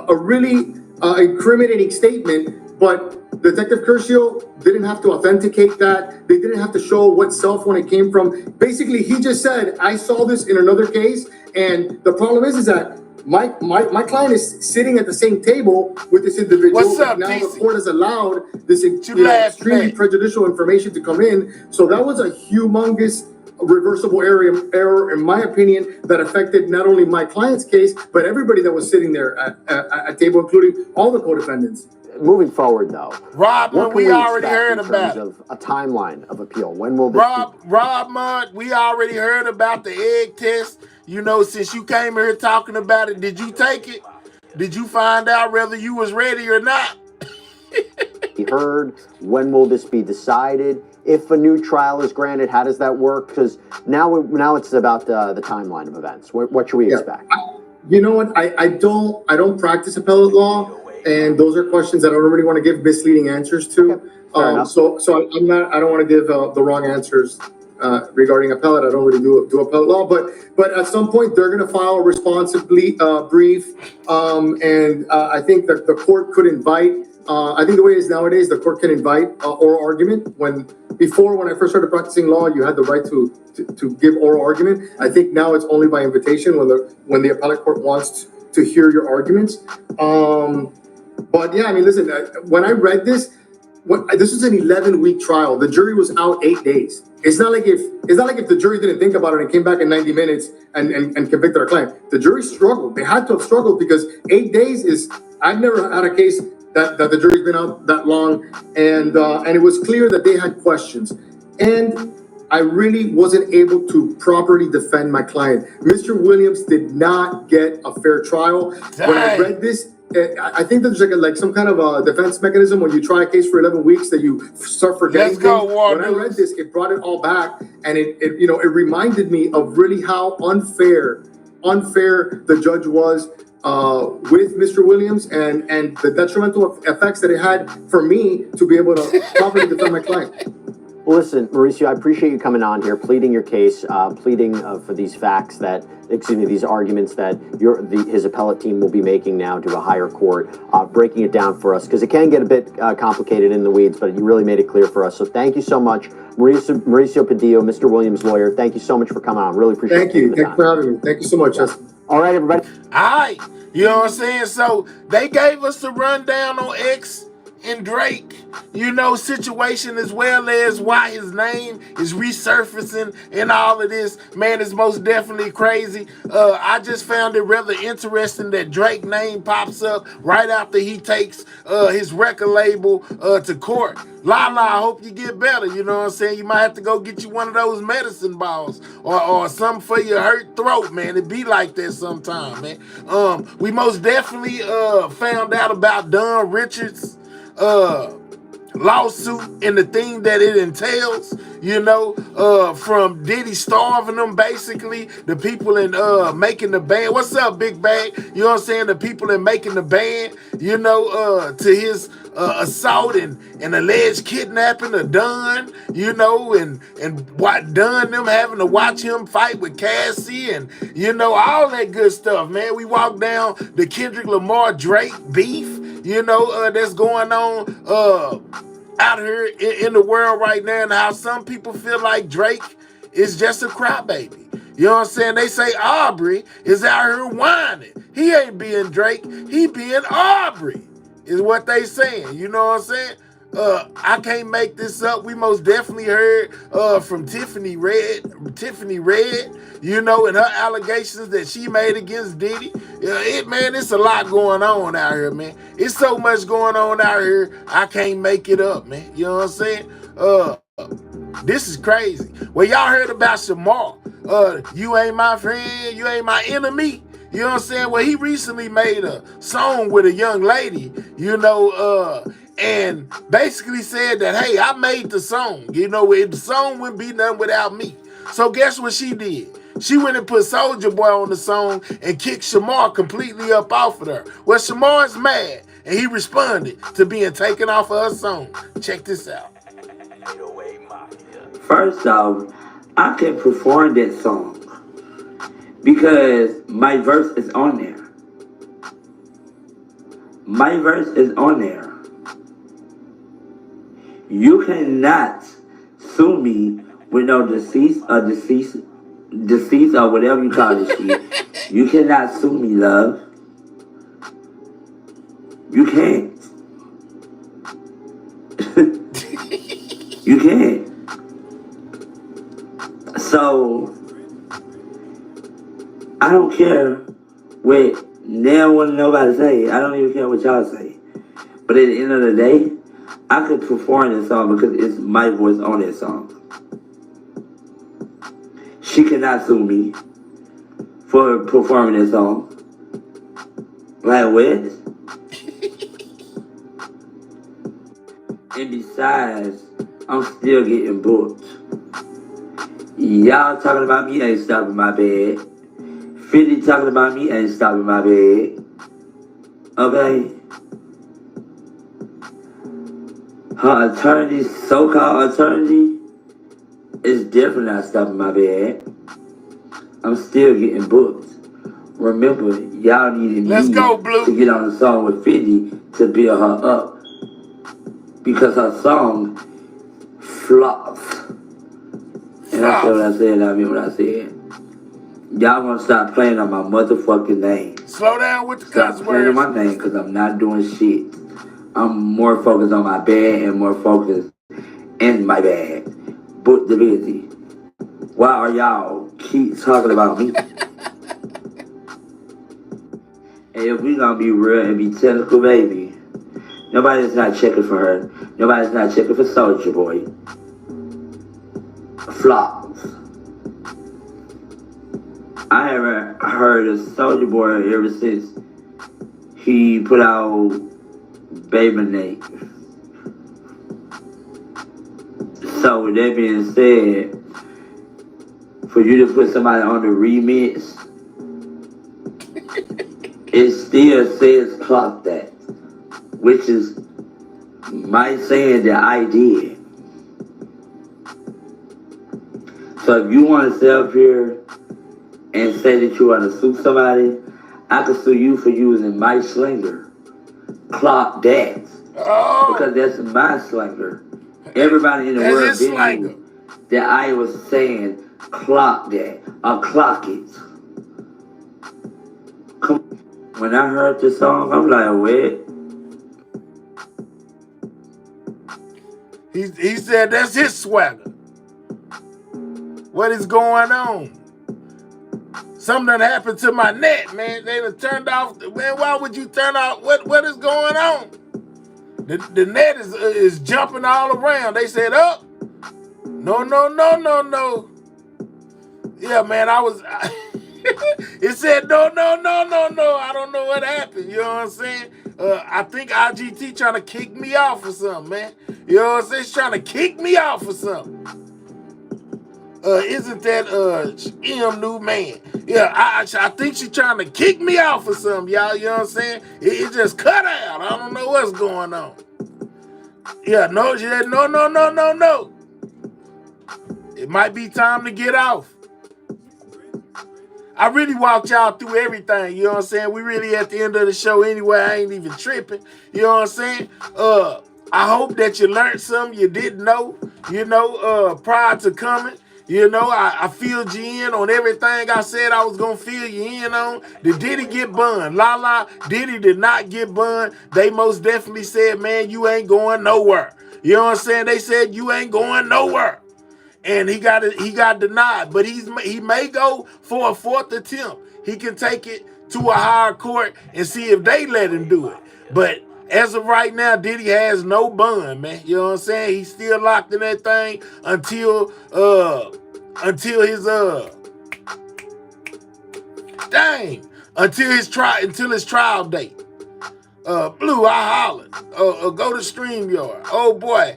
a really incriminating statement. But Detective Curcio didn't have to authenticate that. They didn't have to show what cell phone it came from. Basically, he just said, I saw this in another case. And the problem is that my client is sitting at the same table with this individual. What's up, now DC? the court has allowed this extremely prejudicial information to come in. So that was a humongous reversible error, in my opinion, that affected not only my client's case, but everybody that was sitting there at table, including all the co-defendants. Moving forward, though, Rob, what can we already expect heard in about terms of a timeline of appeal? When will this Rob Mudd, we already heard about the egg test. You know, since you came here talking about it, did you take it? Did you find out whether you was ready or not? be heard? When will this be decided? If a new trial is granted, how does that work? Because now it's about the timeline of events. What should we expect? You know what? I don't practice appellate law, and those are questions that I don't really want to give misleading answers to. So I don't want to give the wrong answers regarding appellate. I don't really do appellate law, but at some point they're going to file a responsive brief, and I think that the court could invite. I think the way it is nowadays, the court can invite oral argument. Before, when I first started practicing law, you had the right to give oral argument. I think now it's only by invitation when the appellate court wants to hear your arguments. But yeah, I mean, listen, when I read this, this was an 11-week trial. The jury was out 8 days. It's not like if the jury didn't think about it and came back in 90 minutes and convicted our client. The jury struggled. They had to have struggled because 8 days is. I've never had a case that the jury's been out that long, and it was clear that they had questions, and I really wasn't able to properly defend my client. Mr. Williams did not get a fair trial. Dang. When I read this, I think there's like some kind of a defense mechanism when you try a case for 11 weeks that you start forgetting things. When I read this, it brought it all back, and it reminded me of really how unfair the judge was with Mr. Williams, and the detrimental effects that it had for me to be able to properly defend my client. Well, listen, Mauricio, I appreciate you coming on here, pleading your case, pleading for these these arguments that his appellate team will be making now to a higher court, breaking it down for us, because it can get a bit complicated in the weeds, but you really made it clear for us. So thank you so much, Mauricio Padillo, Mr. Williams' lawyer. Thank you so much for coming on. Really appreciate it. Thank you. Thanks for having me. Thank you so much, Justin. All right, everybody. All right. You know what I'm saying? So they gave us the rundown on X and Drake, situation, as well as why his name is resurfacing and all of this. Man, it's most definitely crazy. I just found it rather interesting that Drake name pops up right after he takes his record label to court. Lala, I hope you get better. You know what I'm saying? You might have to go get you one of those medicine balls or something for your hurt throat, man. It be like that sometime, man. We most definitely found out about Don Richards' lawsuit and the thing that it entails, from Diddy starving them, basically, the people in making the band. What's up, Big Bag? You know what I'm saying? The people in making the band, to his assault and alleged kidnapping of Dunn, and what Dunn them having to watch him fight with Cassie and, all that good stuff, man. We walked down the Kendrick Lamar Drake beef, that's going on out here in the world right now, and how some people feel like Drake is just a crybaby. You know what I'm saying? They say Aubrey is out here whining. He ain't being Drake, he being Aubrey, is what they saying. You know what I'm saying? I can't make this up. We most definitely heard from Tiffany Red, you know, and her allegations that she made against Diddy. Man, it's a lot going on out here, man. It's so much going on out here, I can't make it up, man. You know what I'm saying? This is crazy. Well, y'all heard about Shamar. You ain't my friend, you ain't my enemy. You know what I'm saying? Well, he recently made a song with a young lady, you know, and basically said that, hey, I made the song. You know, the song wouldn't be nothing without me. So guess what she did? She went and put Soulja Boy on the song and kicked Shamar completely up off of her. Well, Shamar's mad, and he responded to being taken off of her song. Check this out. First off, I can perform that song because my verse is on there. My verse is on there. You cannot sue me with no deceased or whatever you call this shit. You cannot sue me, love. You can't. You can't. So, I don't care what no one nobody say. I don't even care what y'all say. But at the end of the day, I could perform this song because it's my voice on that song. She cannot sue me for performing this song. Like what? And besides, I'm still getting booked. Y'all talking about me ain't stopping my bed. 50 talking about me ain't stopping my bed. Okay? Her attorney, so-called attorney, is definitely not stopping my bed. I'm still getting booked. Remember, y'all needed me to get on the song with 50 to build her up. Because her song flops. And I said what I said, I mean what I said. Y'all gonna stop playing on my motherfucking name. Slow down with the cuss Stop playing on my name because I'm not doing shit. I'm more focused on my bag and more focused in my bag. Book the busy. Why are y'all keep talking about me? And if we gonna be real and be technical, baby, nobody's not checking for her. Nobody's not checking for Soulja Boy. Flops. I haven't heard of Soulja Boy ever since he put out Baby Nate. So with that being said, for you to put somebody on the remix, it still says clock that, which is my saying that I did. So if you want to sit up here and say that you want to sue somebody, I can sue you for using my slinger. Clock that. Oh. Because that's my slinger. Everybody in the world knew that I was saying clock that or clock it. Come on. When I heard the song, I'm like, wait. He said that's his swagger. What is going on? Something done happened to my net, man. They done turned off. Man, why would you turn off? What is going on? The net is jumping all around. They said up. No. Yeah, man, it said no. I don't know what happened. You know what I'm saying? I think IGT trying to kick me off or something, man. You know what I'm saying? It's trying to kick me off or something. Isn't that M new man? Yeah, I think she's trying to kick me off or something, y'all. You know what I'm saying? It just cut out. I don't know what's going on. Yeah, no, she said no. It might be time to get off. I really walked y'all through everything, you know what I'm saying? We really at the end of the show anyway. I ain't even tripping, you know what I'm saying? I hope that you learned something you didn't know, prior to coming. You know, I filled you in on everything I said I was going to fill you in on. Did Diddy get bun? Diddy did not get bun. They most definitely said, man, you ain't going nowhere. You know what I'm saying? They said, you ain't going nowhere. And he got denied. But he may go for a 4th attempt. He can take it to a higher court and see if they let him do it. But as of right now, Diddy has no bun, man. You know what I'm saying? He's still locked in that thing until his trial date. Blue, I hollered. Go to StreamYard. Oh boy,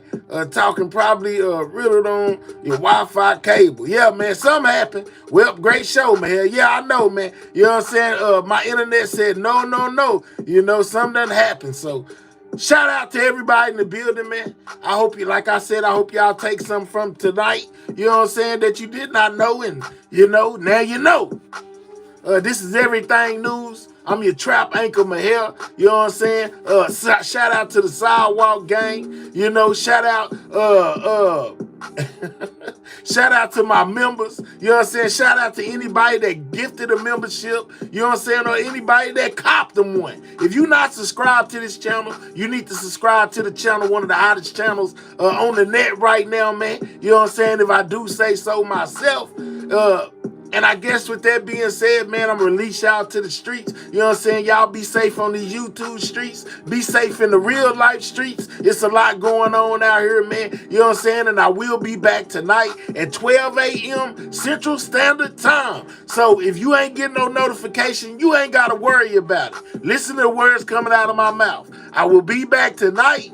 talking probably riddled on your Wi-Fi cable. Yeah, man, something happened. Well, great show, man. Yeah, I know, man. You know what I'm saying? My internet said no. You know, something done happened. So shout out to everybody in the building, man. I hope you, like I said, I hope y'all take something from tonight. You know what I'm saying? That you did not know, and you know, now you know. This is Everything News. I'm your trap anchor, Mahel. You know what I'm saying? Shout out to the Sidewalk Gang. You know, shout out, shout out to my members. You know what I'm saying? Shout out to anybody that gifted a membership. You know what I'm saying? Or anybody that copped them one. If you're not subscribed to this channel, you need to subscribe to the channel, one of the hottest channels on the net right now, man. You know what I'm saying? If I do say so myself. And I guess with that being said, man, I'm going to release y'all to the streets. You know what I'm saying? Y'all be safe on these YouTube streets. Be safe in the real life streets. It's a lot going on out here, man. You know what I'm saying? And I will be back tonight at 12 a.m. Central Standard Time. So if you ain't getting no notification, you ain't got to worry about it. Listen to the words coming out of my mouth. I will be back tonight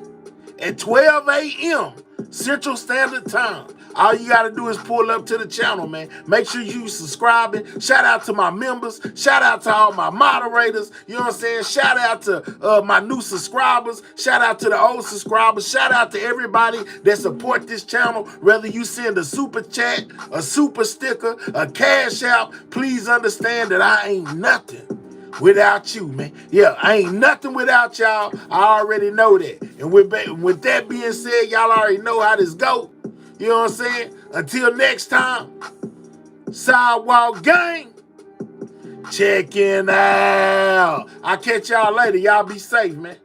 at 12 a.m. Central Standard Time. All you got to do is pull up to the channel, man. Make sure you subscribing. Shout out to my members. Shout out to all my moderators. You know what I'm saying? Shout out to my new subscribers. Shout out to the old subscribers. Shout out to everybody that support this channel. Whether you send a super chat, a super sticker, a cash out, please understand that I ain't nothing without you, man. Yeah, I ain't nothing without y'all. I already know that. And with that being said, y'all already know how this go. You know what I'm saying? Until next time, Sidewalk Gang, checking out. I'll catch y'all later. Y'all be safe, man.